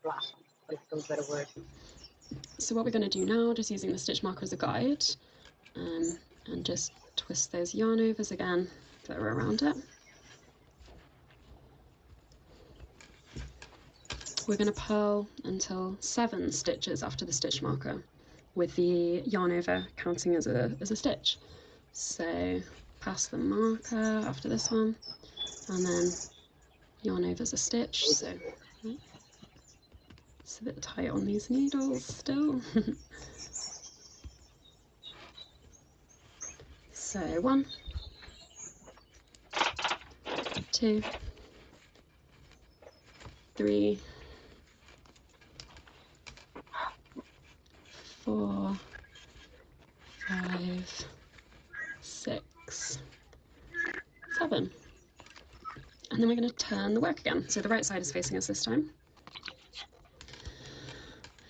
blossom, for lack of a better word. So what we're going to do now, just using the stitch marker as a guide, and just twist those yarn overs again that are around it. We're going to purl until 7 stitches after the stitch marker, with the yarn over counting as a stitch. So pass the marker after this one, and then yarn over as a stitch. So it's a bit tight on these needles still. So 1, 2, 3, 4, 5, 6, 7. And then we're going to turn the work again. So the right side is facing us this time.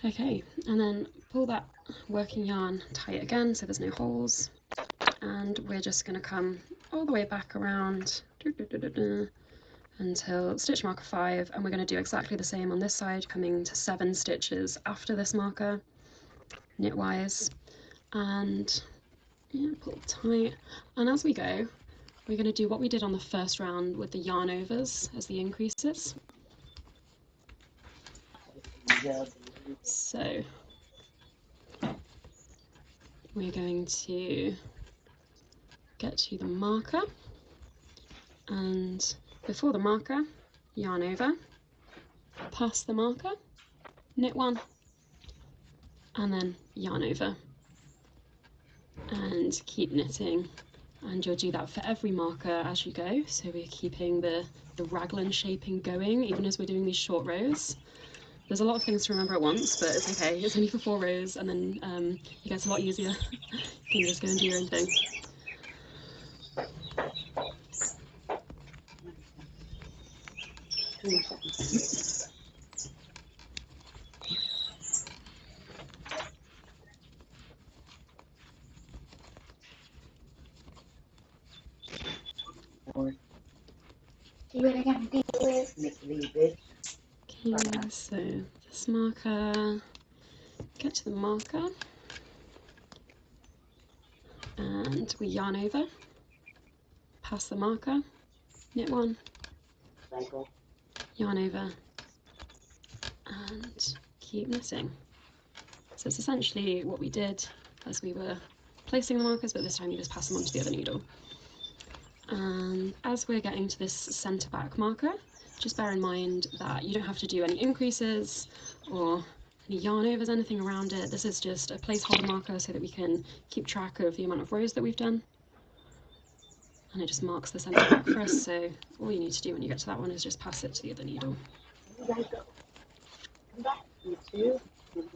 Okay, and then pull that working yarn tight again so there's no holes. And we're just going to come all the way back around until stitch marker 5, and we're going to do exactly the same on this side, coming to 7 stitches after this marker, knitwise, and yeah, pull tight. And as we go, we're going to do what we did on the first round with the yarn overs as the increases. So we're going to get to the marker, and before the marker, yarn over, pass the marker, knit 1, and then yarn over, and keep knitting. And you'll do that for every marker as you go, so we're keeping the raglan shaping going even as we're doing these short rows. There's a lot of things to remember at once, but it's okay, it's only for 4 rows, and then it gets a lot easier. You can just go and do your own thing. board. See what I gotta do with? Make believe, bitch. Okay, so this marker, get to the marker, and we yarn over, pass the marker, knit one, Cycle. yarn over, and keep knitting. So it's essentially what we did as we were placing the markers, but this time you just pass them onto the other needle. And as we're getting to this centre back marker, just bear in mind that you don't have to do any increases or any yarn overs, anything around it. This is just a placeholder marker so that we can keep track of the amount of rows that we've done. And it just marks the centre back for us, so all you need to do when you get to that one is just pass it to the other needle. You guys go. Come back. You too. Don't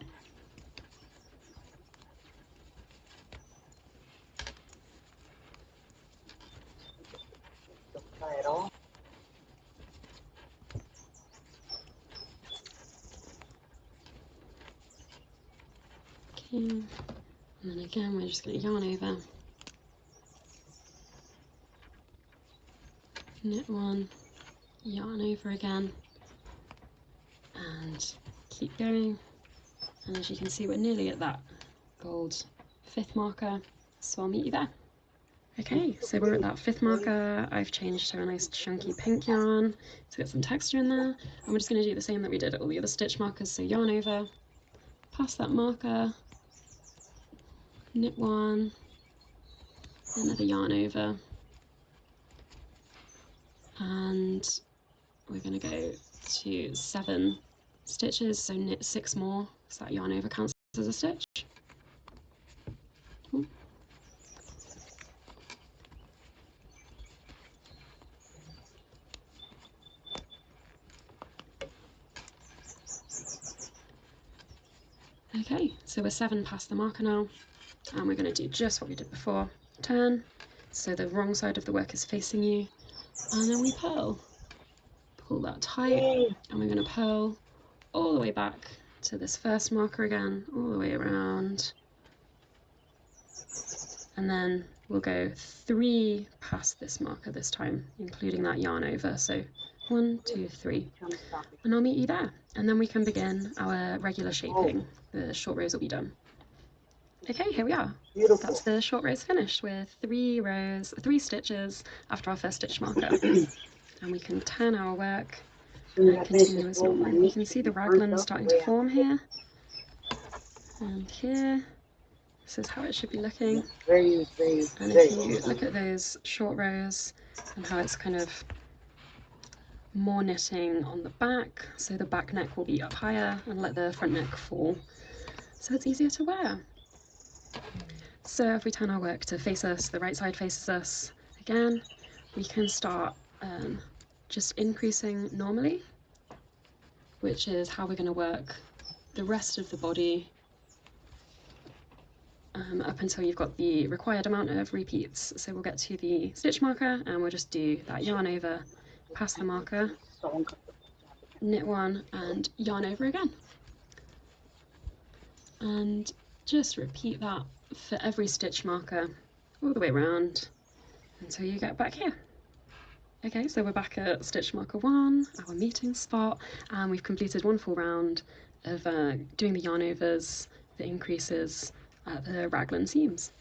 try it all. Okay, and then again we're just going to yarn over, knit one, yarn over again, and keep going. And as you can see, we're nearly at that gold 5th marker, so I'll meet you there. Okay, so we're at that 5th marker. I've changed to a nice chunky pink yarn to get some texture in there, and we're just going to do the same that we did at all the other stitch markers. So yarn over, pass that marker, knit one, another yarn over, and we're going to go to 7 stitches, so knit 6 more, so that yarn over counts as a stitch. Ooh. Okay, so we're 7 past the marker now, and we're going to do just what we did before. Turn, so the wrong side of the work is facing you, and then we purl. Pull that tight, and we're going to purl all the way back to this first marker again, all the way around, and then we'll go 3 past this marker this time, including that yarn over. So 1, 2, 3, and I'll meet you there, and then we can begin our regular shaping. The short rows will be done. Okay, here we are. Beautiful. That's the short rows finished with 3 stitches after our first stitch marker. And we can turn our work and continue as normal. You can see the raglan starting to form here. And here, this is how it should be looking. And if you look at those short rows and how it's kind of more knitting on the back, so the back neck will be up higher and let the front neck fall, so it's easier to wear. So if we turn our work to face us, the right side faces us again, we can start just increasing normally, which is how we're going to work the rest of the body up until you've got the required amount of repeats. So we'll get to the stitch marker and we'll just do that yarn over, pass the marker, knit one, and yarn over again. And just repeat that for every stitch marker all the way around until you get back here. Okay, so we're back at stitch marker 1, our meeting spot, and we've completed 1 full round of doing the yarn overs, the increases at the raglan seams.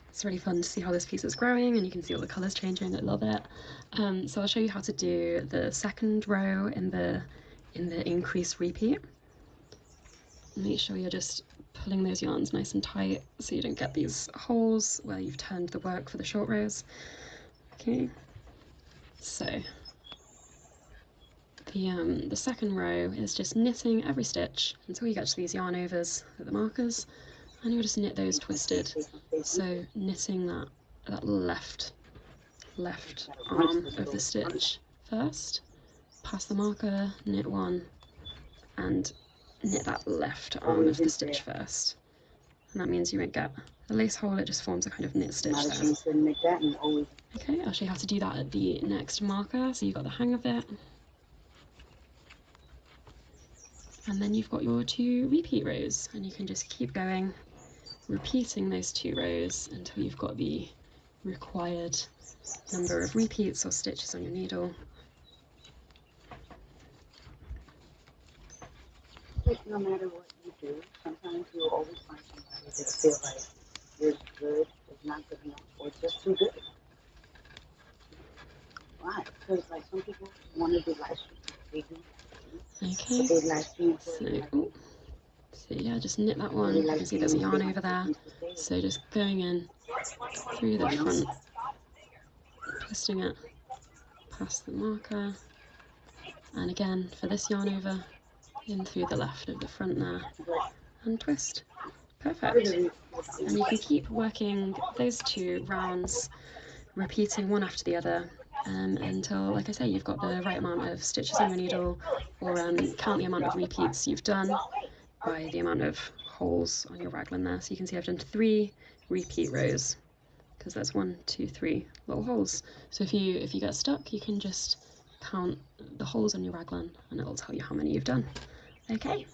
It's really fun to see how this piece is growing, and you can see all the colours changing. I love it. So I'll show you how to do the second row in the increase repeat. Make sure you're just pulling those yarns nice and tight so you don't get these holes where you've turned the work for the short rows. Okay, so the second row is just knitting every stitch until you get to these yarn overs at the markers, and you'll just knit those twisted. So knitting that left arm of the stitch first, pass the marker, knit one, and knit that left arm of the stitch first. And that means you won't get a lace hole, it just forms a kind of knit stitch there. Okay, I'll show you how to do that at the next marker, so you've got the hang of it. And then you've got your 2 repeat rows, and you can just keep going, repeating those 2 rows until you've got the required number of repeats or stitches on your needle. Like, no matter what you do, sometimes you'll always find somebody that feel like you're good, is not good enough, or just too good. Why? Because like some people want to do live streams. They do. Okay. But they live stream for So yeah, just knit that one. You can see there's a yarn over there. So just going in through the front, twisting it past the marker, and again for this yarn over, in through the left of the front there, and twist. Perfect. And you can keep working those 2 rounds, repeating one after the other, until, like I say, you've got the right amount of stitches on your needle, or count the amount of repeats you've done by the amount of holes on your raglan there. So you can see I've done 3 repeat rows, because there's 1, 2, 3 little holes. So if you get stuck, you can just count the holes on your raglan and it'll tell you how many you've done. Okay.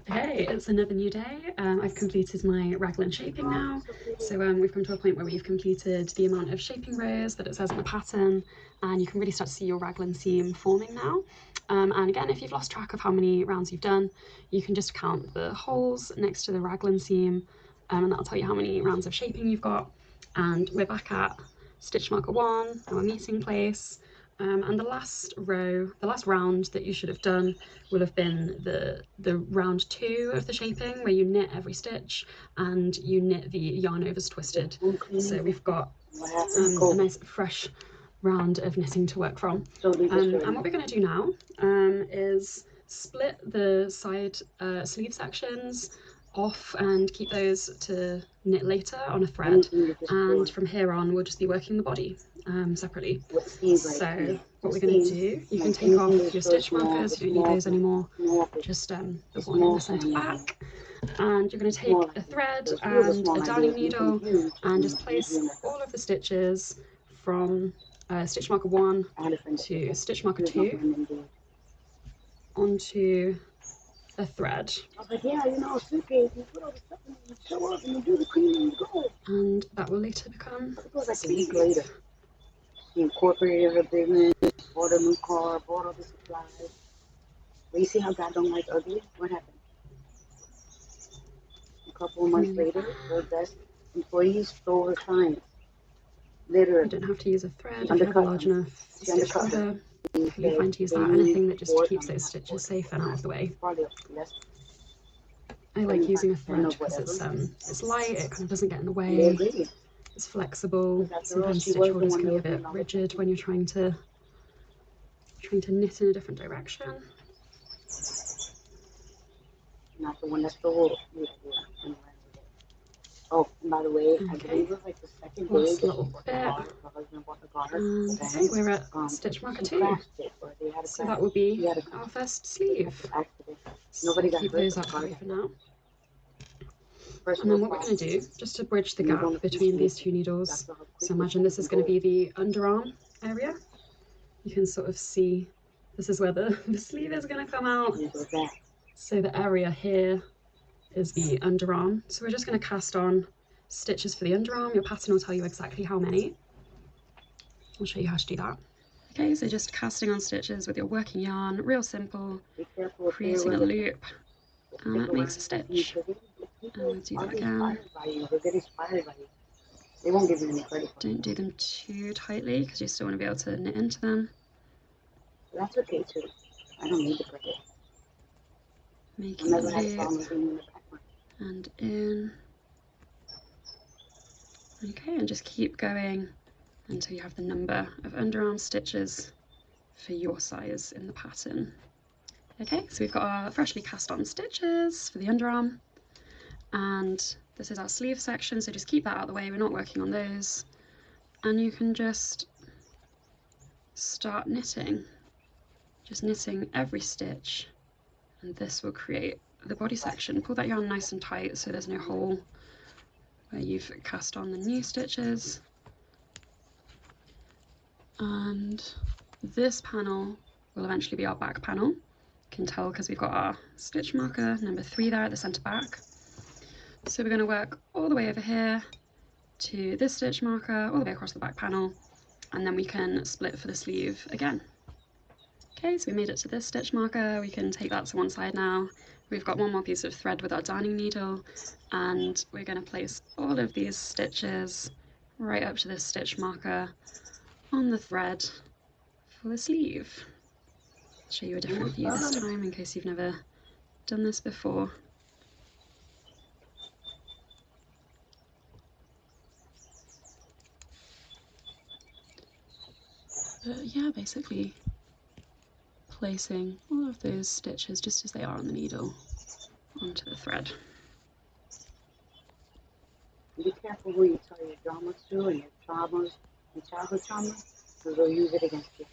Hey, it's another new day. I've completed my raglan shaping now. So we've come to a point where we've completed the amount of shaping rows that it says in the pattern, and you can really start to see your raglan seam forming now. And again, if you've lost track of how many rounds you've done, you can just count the holes next to the raglan seam, and that'll tell you how many rounds of shaping you've got. And we're back at stitch marker 1, our meeting place. And the last round that you should have done will have been the round 2 of the shaping, where you knit every stitch and you knit the yarn overs twisted. So we've got a nice fresh round of knitting to work from. And what we're going to do now is split the side sleeve sections off and keep those to knit later on a thread, and from here on we'll just be working the body separately. So what we're going to do, you can take off your stitch markers, you don't need those anymore, just the one in the centre back, and you're going to take a thread and a darning needle and just place all of the stitches from stitch marker 1 to stitch marker 2 onto a thread. I was like, yeah, you know, suitcase, you put all the stuff in, you show up, and you do the cleaning, and you go. And that will later become like a week later. She incorporated her business, bought a new car, bought all the supplies. But you see how God don't like ugly? What happened? A couple of months later, her best employees stole her clients. Literally. You don't have to use a thread if you have a large enough stitch border. You're fine to use that. Anything that just keeps those stitches safe and out of the way. I like using a thread because it's light, it kind of doesn't get in the way, it's flexible. Sometimes stitch borders can be a bit rigid when you're trying to knit in a different direction. Not the one that stole. Oh, and by the way, I believe it was like the second day last little bit. And I think we're at stitch marker 2. So that will be our first sleeve. So keep those up for now. And then what we're going to do, just to bridge the gap between these 2 needles, so imagine this is going to be the underarm area. You can sort of see this is where the sleeve is going to come out. So the area here is the underarm. So we're just going to cast on stitches for the underarm. Your pattern will tell you exactly how many. I'll show you how to do that. Okay, so just casting on stitches with your working yarn, real simple, creating a loop, and that makes a stitch. And we'll do that again. Don't do them too tightly because you still want to be able to knit into them. That's okay too. I don't need the credit. Making a loop and in. Okay, and just keep going until you have the number of underarm stitches for your size in the pattern. Okay, so we've got our freshly cast on stitches for the underarm, and this is our sleeve section, so just keep that out of the way, we're not working on those, and you can just start knitting, just knitting every stitch, and this will create the body section. Pull that yarn nice and tight so there's no hole where you've cast on the new stitches. And this panel will eventually be our back panel. You can tell because we've got our stitch marker number 3 there at the centre back. So we're going to work all the way over here to this stitch marker all the way across the back panel, and then we can split for the sleeve again. Okay, so we made it to this stitch marker. We can take that to one side now. We've got one more piece of thread with our darning needle, and we're going to place all of these stitches right up to this stitch marker on the thread for the sleeve. I'll show you a different view this time in case you've never done this before. But yeah, basically placing all of those stitches just as they are on the needle onto the thread. Be careful who you tell your dramas to and your traumas and childhood traumas, because they'll use it against you.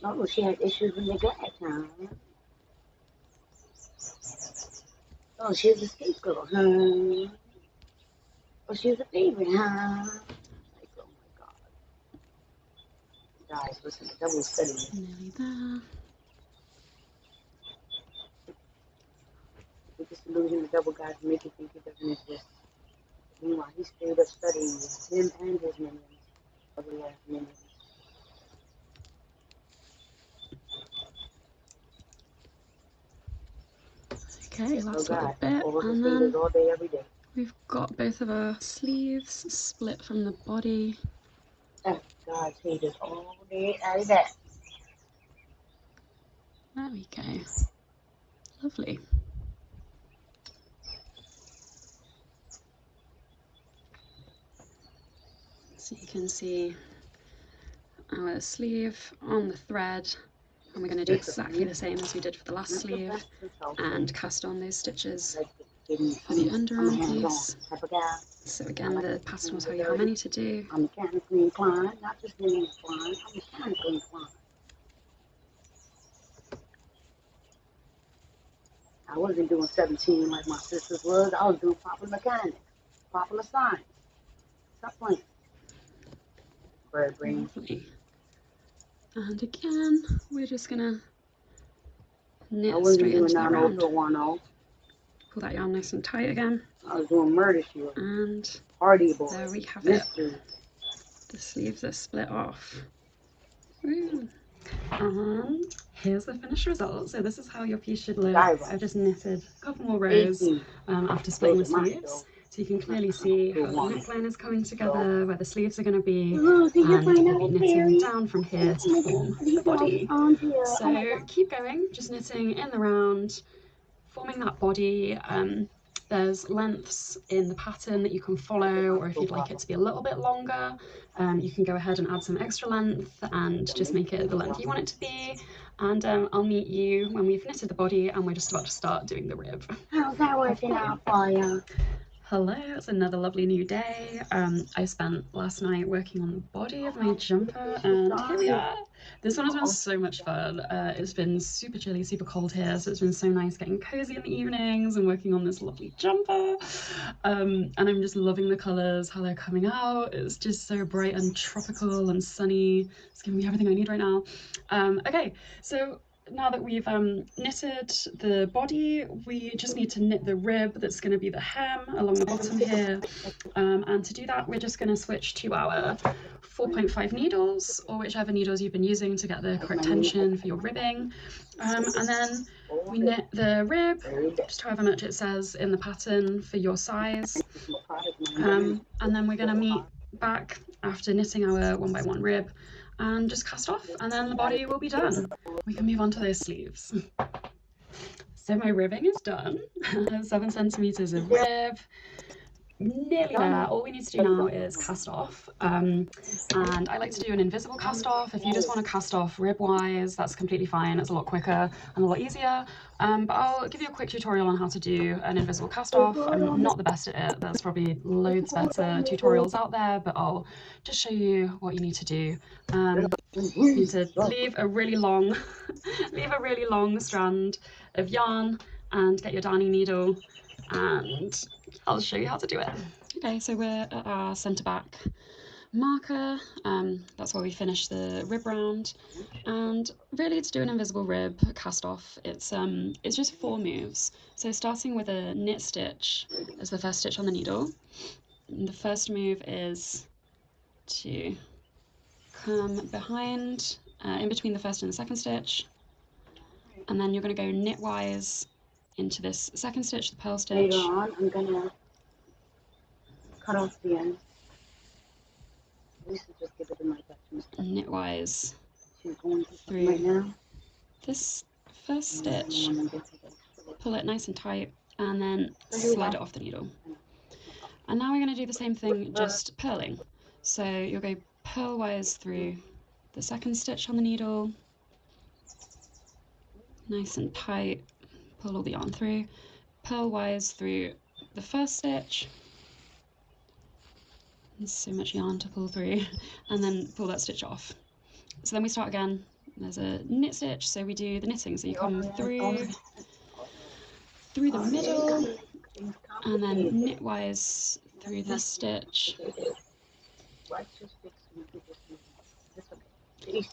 Oh, she had issues with neglect, huh? Oh, she was a scapegoat, huh? Oh, she was a favorite, huh? Like, oh my God. Guys, listen, double studying. Nearly there. We're just losing the double guys to make you think it doesn't exist. Meanwhile, he stayed up studying with him and his minions. Ugly ass minions. Okay, last Oh little God, bit, over his and fingers then all day, every day. we've got both of our sleeves split from the body. Oh God, fingers all day, every day. There we go. Lovely. So you can see our sleeve on the thread, and we're going to do exactly the same as we did for the last sleeve and cast on those stitches for the underarm piece. So again, the pattern will tell you how many to do. I'm mechanically inclined, not just being inclined, I'm mechanically inclined. I wasn't doing 17 like my sisters was. I was doing popular mechanics, popular science. Stop playing. Bird brain. And again, we're just gonna knit I wasn't straight doing into the round. 90210. Pull that yarn nice and tight again. I was doing murder shield. And Hardy boy. there we have Mystery. it. The sleeves are split off. Woo. And here's the finished result. So this is how your piece should look. I've just knitted a couple more rows after splitting the sleeves. So you can clearly see how the neckline is coming together, where the sleeves are going to be, and we'll be knitting down from here to form the body. So keep going, just knitting in the round, forming that body. There's lengths in the pattern that you can follow, or if you'd like it to be a little bit longer, you can go ahead and add some extra length and just make it the length you want it to be. And I'll meet you when we've knitted the body and we're just about to start doing the rib. How's that working out for you? Hello, it's another lovely new day. I spent last night working on the body of my jumper, and here we are. This one has been so much fun. It's been super chilly, super cold here, so it's been so nice getting cozy in the evenings and working on this lovely jumper. And I'm just loving the colours, how they're coming out. It's just so bright and tropical and sunny. It's giving me everything I need right now. Okay, so now that we've knitted the body, we just need to knit the rib that's going to be the hem along the bottom here. And to do that, we're just going to switch to our 4.5 needles, or whichever needles you've been using to get the correct tension for your ribbing. And then we knit the rib, just however much it says in the pattern for your size. And then we're going to meet back after knitting our 1x1 rib and just cast off, and then the body will be done. We can move on to those sleeves. So my ribbing is done. 7 centimeters of rib, nearly there. All we need to do now is cast off. And I like to do an invisible cast off. If you just want to cast off rib wise, that's completely fine. It's a lot quicker and a lot easier. But I'll give you a quick tutorial on how to do an invisible cast off. I'm not the best at it. There's probably loads better tutorials out there, but I'll just show you what you need to do. You need to leave a really long strand of yarn and get your darning needle, and I'll show you how to do it. Okay, so we're at our centre back marker. That's where we finish the rib round, and really to do an invisible rib cast off, it's just 4 moves. So starting with a knit stitch as the first stitch on the needle. And the first move is to come behind, in between the first and the second stitch, and then you're going to go knitwise into this second stitch, the purl stitch. Later on, I'm going to cut off the end. Just give it a nice knitwise through right this first stitch, pull it nice and tight, and then slide it off the needle. And now we're going to do the same thing, just purling. So you'll go purlwise through the second stitch on the needle, nice and tight, pull all the yarn through, purlwise through the first stitch. There's so much yarn to pull through, and then pull that stitch off. So then we start again. There's a knit stitch, so we do the knitting. So you come through the middle, and then knitwise through this stitch,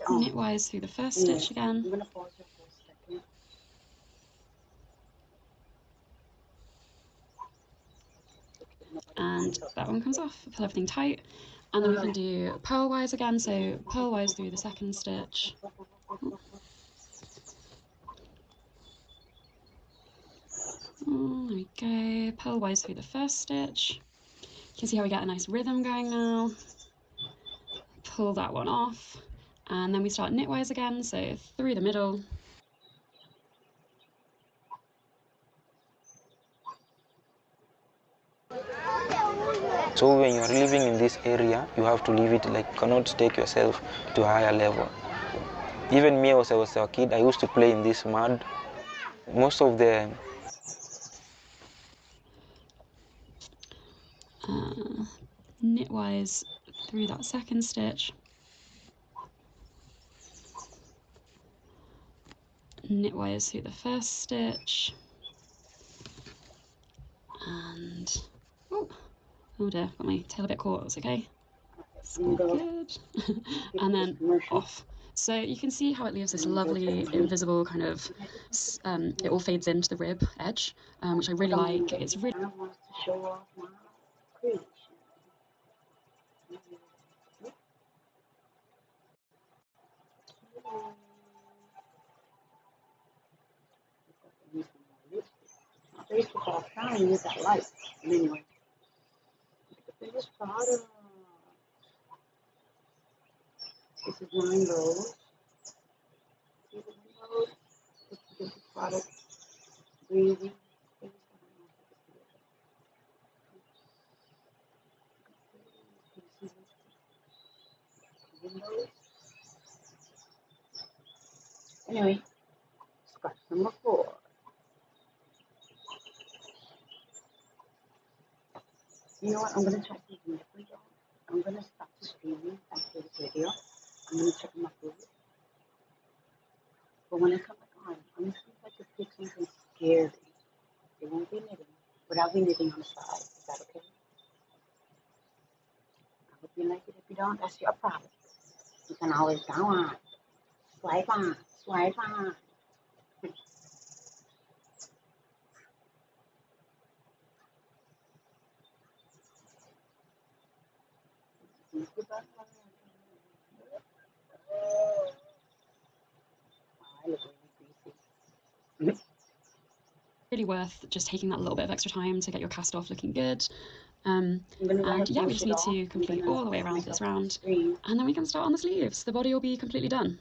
knitwise through the first stitch again, and that one comes off. Pull everything tight, and then we can do purlwise again, so purlwise through the second stitch, there we go, purlwise through the first stitch. You can see how we get a nice rhythm going now. Pull that one off, and then we start knitwise again, so through the middle, so when you are living in this area, you have to leave it, like, cannot take yourself to a higher level. Even me, as I was a kid, I used to play in this mud. Most of the knitwise through that second stitch, knitwise through the first stitch, and oh dear, got my tail a bit caught. It's okay, it's all good. And then off. So you can see how it leaves this lovely invisible kind of, it all fades into the rib edge, which I really like. It's really Facebook all trying to use that light. Anyway, the biggest product. This is 9 rows. See the windows? This is the biggest product. Breathing. Windows. Anyway, scratch number 4. You know what? I'm going to try something different. I'm going to stop the streaming after this video. I'm going to check my food. But when I come back on, I'm going to see if I can pick something scary. It won't be knitting, but I'll be knitting on the side. Is that okay? I hope you like it. If you don't, that's your problem. You can always go on. Swipe on. Swipe on. really worth just taking that little bit of extra time to get your cast off looking good. And yeah, we just need to complete all the way around this round, and then we can start on the sleeves. The body will be completely done.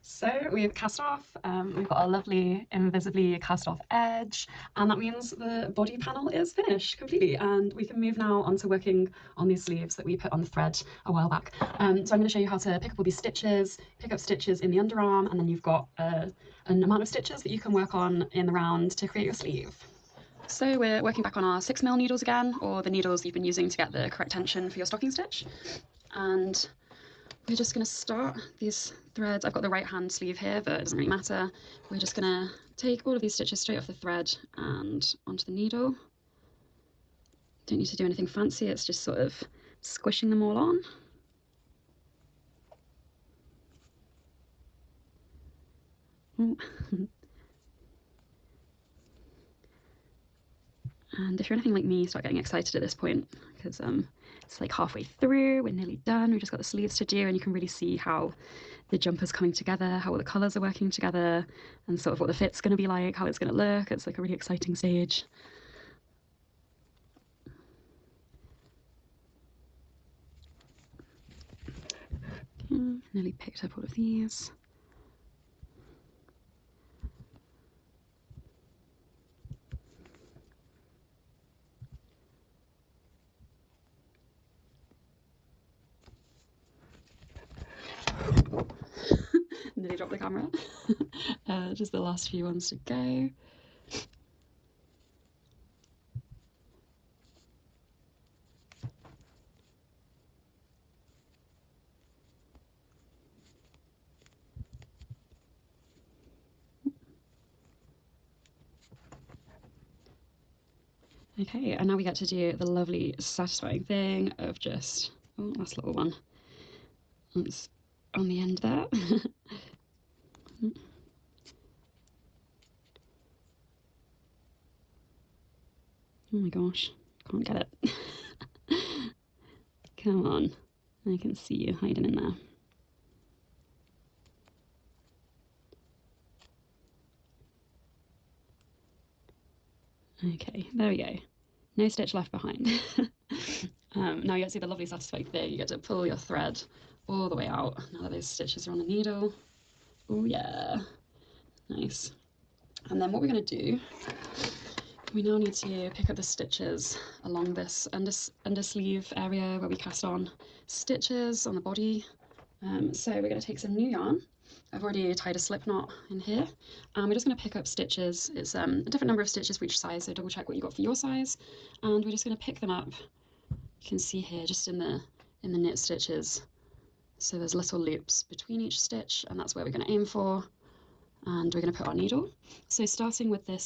So we've cast off, we've got a lovely invisibly cast off edge, and that means the body panel is finished completely, and we can move now onto working on these sleeves that we put on the thread a while back. So I'm going to show you how to pick up all these stitches, pick up stitches in the underarm, and then you've got an amount of stitches that you can work on in the round to create your sleeve. So we're working back on our 6mm needles again, or the needles you've been using to get the correct tension for your stocking stitch. And we're just going to start these threads. I've got the right hand sleeve here, but it doesn't really matter. We're just going to take all of these stitches straight off the thread and onto the needle. Don't need to do anything fancy, it's just sort of squishing them all on. Ooh. And if you're anything like me, start getting excited at this point, because it's like halfway through, we're nearly done, we've just got the sleeves to do, and you can really see how the jumper's coming together, how all the colours are working together, and sort of what the fit's going to be like, how it's going to look. It's like a really exciting stage. Okay, nearly picked up all of these. Nearly dropped the camera. Just the last few ones to go. Okay, and now we get to do the lovely satisfying thing of just, oh, last little one. It's on the end there. Oh my gosh, can't get it. Come on, I can see you hiding in there. Okay, there we go. No stitch left behind. Now you get to see the lovely satisfying thing. You get to pull your thread all the way out now that those stitches are on the needle. Oh yeah, nice. And then what we're going to do, we now need to pick up the stitches along this under sleeve area where we cast on stitches on the body. So we're going to take some new yarn. I've already tied a slip knot in here, and we're just going to pick up stitches. It's a different number of stitches for each size, so double check what you got for your size, and we're just going to pick them up. You can see here just in the knit stitches, so there's little loops between each stitch, and that's where we're going to aim for, and we're going to put our needle. So starting with the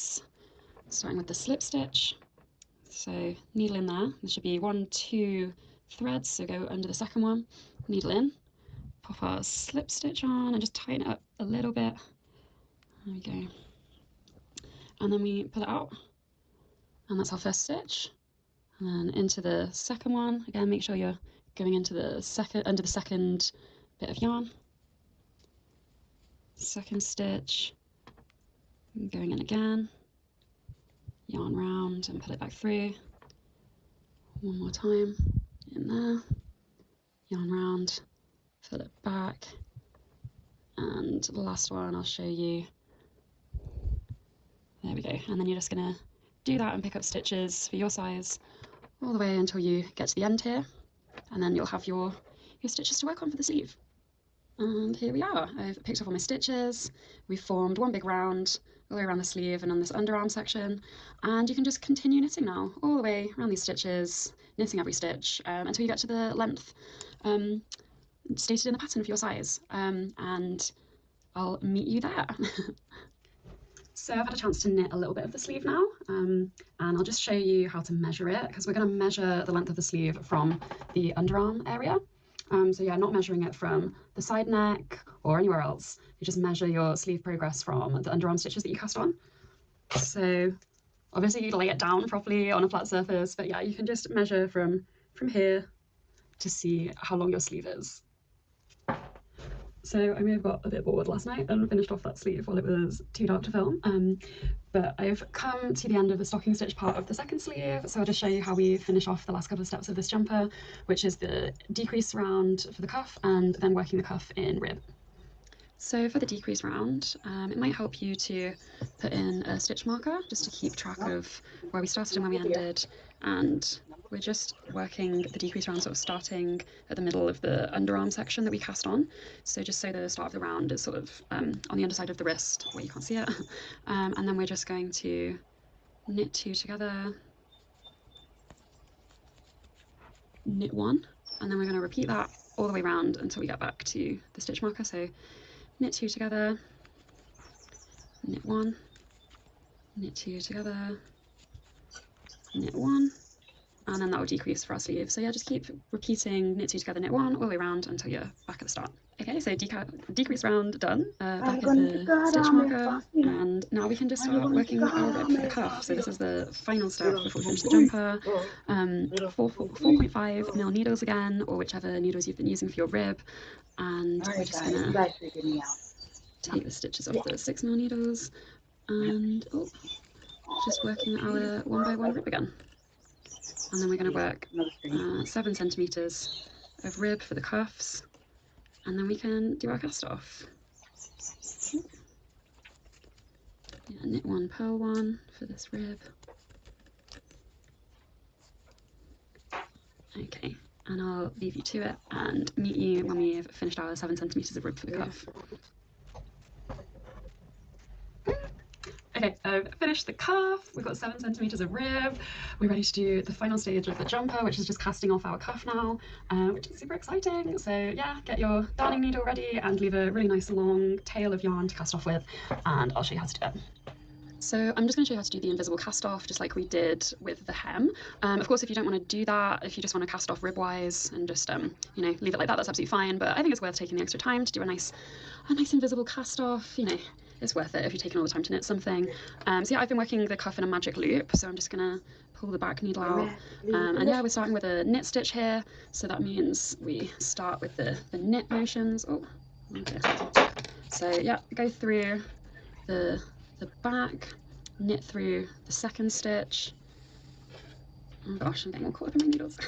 slip stitch, so needle in there. There should be 1, 2 threads, so go under the second one, needle in, pop our slip stitch on and just tighten it up a little bit. There we go. And then we pull it out, and that's our first stitch. And then into the second one. Again, make sure you're going into under the second bit of yarn. Second stitch, going in again, yarn round and pull it back through. One more time, in there, yarn round, fill it back, and the last one I'll show you. There we go. And then you're just gonna do that and pick up stitches for your size all the way until you get to the end here, and then you'll have your stitches to work on for the sleeve. And here we are. I've picked up all my stitches. We've formed one big round all the way around the sleeve and on this underarm section, and you can just continue knitting now all the way around these stitches, knitting every stitch until you get to the length stated in the pattern for your size, and I'll meet you there. So I've had a chance to knit a little bit of the sleeve now, and I'll just show you how to measure it, because we're going to measure the length of the sleeve from the underarm area. So yeah, not measuring it from the side neck or anywhere else. You just measure your sleeve progress from the underarm stitches that you cast on. So obviously you lay it down properly on a flat surface, but yeah, you can just measure from here to see how long your sleeve is. So I may have got a bit bored last night and finished off that sleeve while it was too dark to film, but I've come to the end of the stocking stitch part of the second sleeve, so I'll just show you how we finish off the last couple of steps of this jumper, which is the decrease round for the cuff and then working the cuff in rib. So for the decrease round, it might help you to put in a stitch marker just to keep track of where we started and where we ended, and we're just working the decrease round sort of starting at the middle of the underarm section that we cast on. So just so the start of the round is sort of on the underside of the wrist where you can't see it. And then we're just going to knit 2 together, knit 1, and then we're going to repeat that all the way around until we get back to the stitch marker. So knit 2 together, knit 1, knit 2 together, knit 1, and then that will decrease for our sleeve. So yeah, just keep repeating knit 2 together, knit 1 all the way around until you're back at the start. Okay, so decrease round done, back at the stitch marker, and now we can just start working our rib for the cuff. So this is the final step before we finish the jumper. 4.5 mil needles again, or whichever needles you've been using for your rib, and we're just gonna take the stitches off the 6 mil needles, and just working our 1 by 1 rib again. And then we're gonna work 7 centimeters of rib for the cuffs. And then we can do our cast off. Yeah, knit 1, purl 1 for this rib. Okay, and I'll leave you to it and meet you when we've finished our 7 centimeters of rib for the cuff. Okay, I've finished the cuff, we've got 7 centimeters of rib, we're ready to do the final stage of the jumper, which is just casting off our cuff now, which is super exciting. So yeah, get your darning needle ready and leave a really nice long tail of yarn to cast off with, and I'll show you how to do it. So I'm just going to show you how to do the invisible cast off, just like we did with the hem. Of course, if you don't want to do that, if you just want to cast off ribwise and just you know, leave it like that, that's absolutely fine. But I think it's worth taking the extra time to do a nice invisible cast off. You know, it's worth it if you're taking all the time to knit something. So yeah, I've been working the cuff in a magic loop, so I'm just gonna pull the back needle out. And yeah, we're starting with a knit stitch here, so that means we start with the knit motions. Oh, okay. So yeah, go through the back, knit through the second stitch. Oh gosh, I'm getting all caught up in my needles.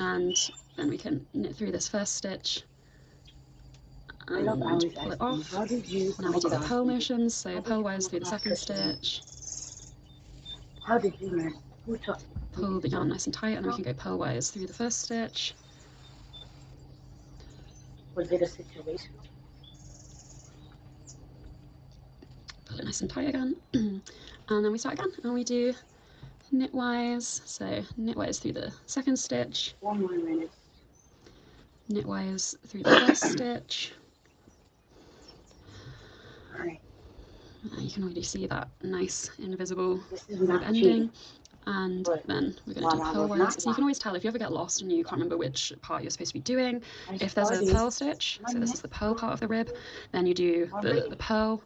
And then we can knit through this first stitch and pull it off. Now we do the purl motions, so purlwise through the second stitch. How did you learn? Pull the yarn nice and tight, and then we can go purlwise through the first stitch. Was it a situation? Pull it nice and tight again. And then we start again, and we do knitwise, so knitwise through the second stitch. 1 more minute. Knitwise through the first stitch. Alright. You can already see that nice invisible rib ending. And then we're going to do purlwise. So you can always tell if you ever get lost and you can't remember which part you're supposed to be doing. If there's a purl stitch, so this is the purl part of the rib, then you do the purl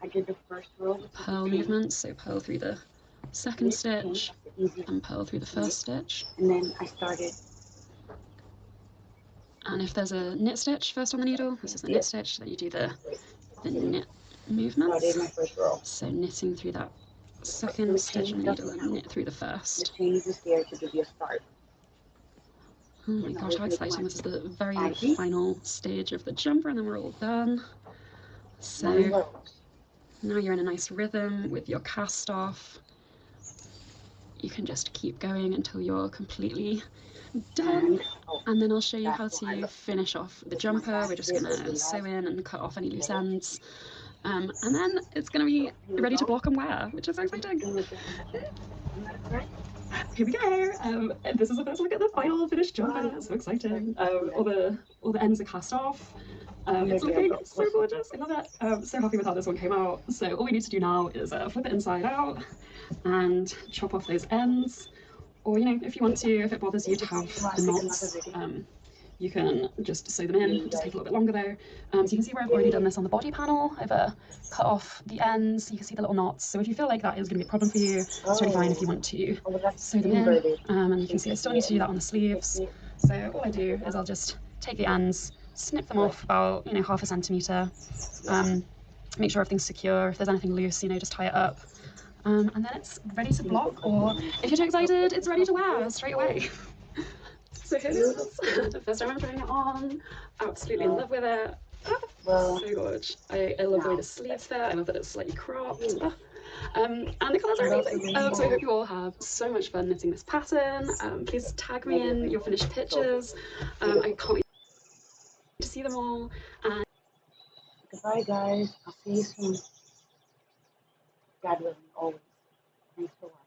movements. So purl through the second stitch and purl through the first stitch. And then I started. And if there's a knit stitch first on the needle, this is the knit stitch, then you do the knit movements. So knitting through that second stitch on the needle and knit through the first. Oh my gosh, how exciting. This is the very final stage of the jumper, and then we're all done. So now you're in a nice rhythm with your cast off. You can just keep going until you're completely done, and then I'll show you how to finish off the jumper. We're just going to sew in and cut off any loose ends. And then it's going to be ready to block and wear, which is so exciting. Here we go. This is the first look at the final finished jumper. It's so exciting. All the ends are cast off. It's looking so gorgeous. I love it. So happy with how this one came out. So all we need to do now is flip it inside out and chop off those ends. Or, you know, if you want to, if it bothers you to have the knots, you can just sew them in. It'll just take a little bit longer though. So you can see where I've already done this on the body panel. I've cut off the ends. You can see the little knots. So if you feel like that is going to be a problem for you, it's really fine if you want to sew them in. And you can see I still need to do that on the sleeves. So all I do is I'll just take the ends, snip them off about, you know, 1/2 centimeter. Make sure everything's secure. If there's anything loose, you know, just tie it up. And then it's ready to block, or if you're too excited, it's ready to wear straight away. So here it is. The first time I'm trying it on. Absolutely in love with it. So gorgeous. I love the way the sleeves fit. I love that it's slightly cropped. And the colours are amazing. So I hope you all have so much fun knitting this pattern. Please tag me in your finished pictures. I can't wait to see them all. And goodbye, guys. I'll see you soon. God willing, always. Thanks for watching.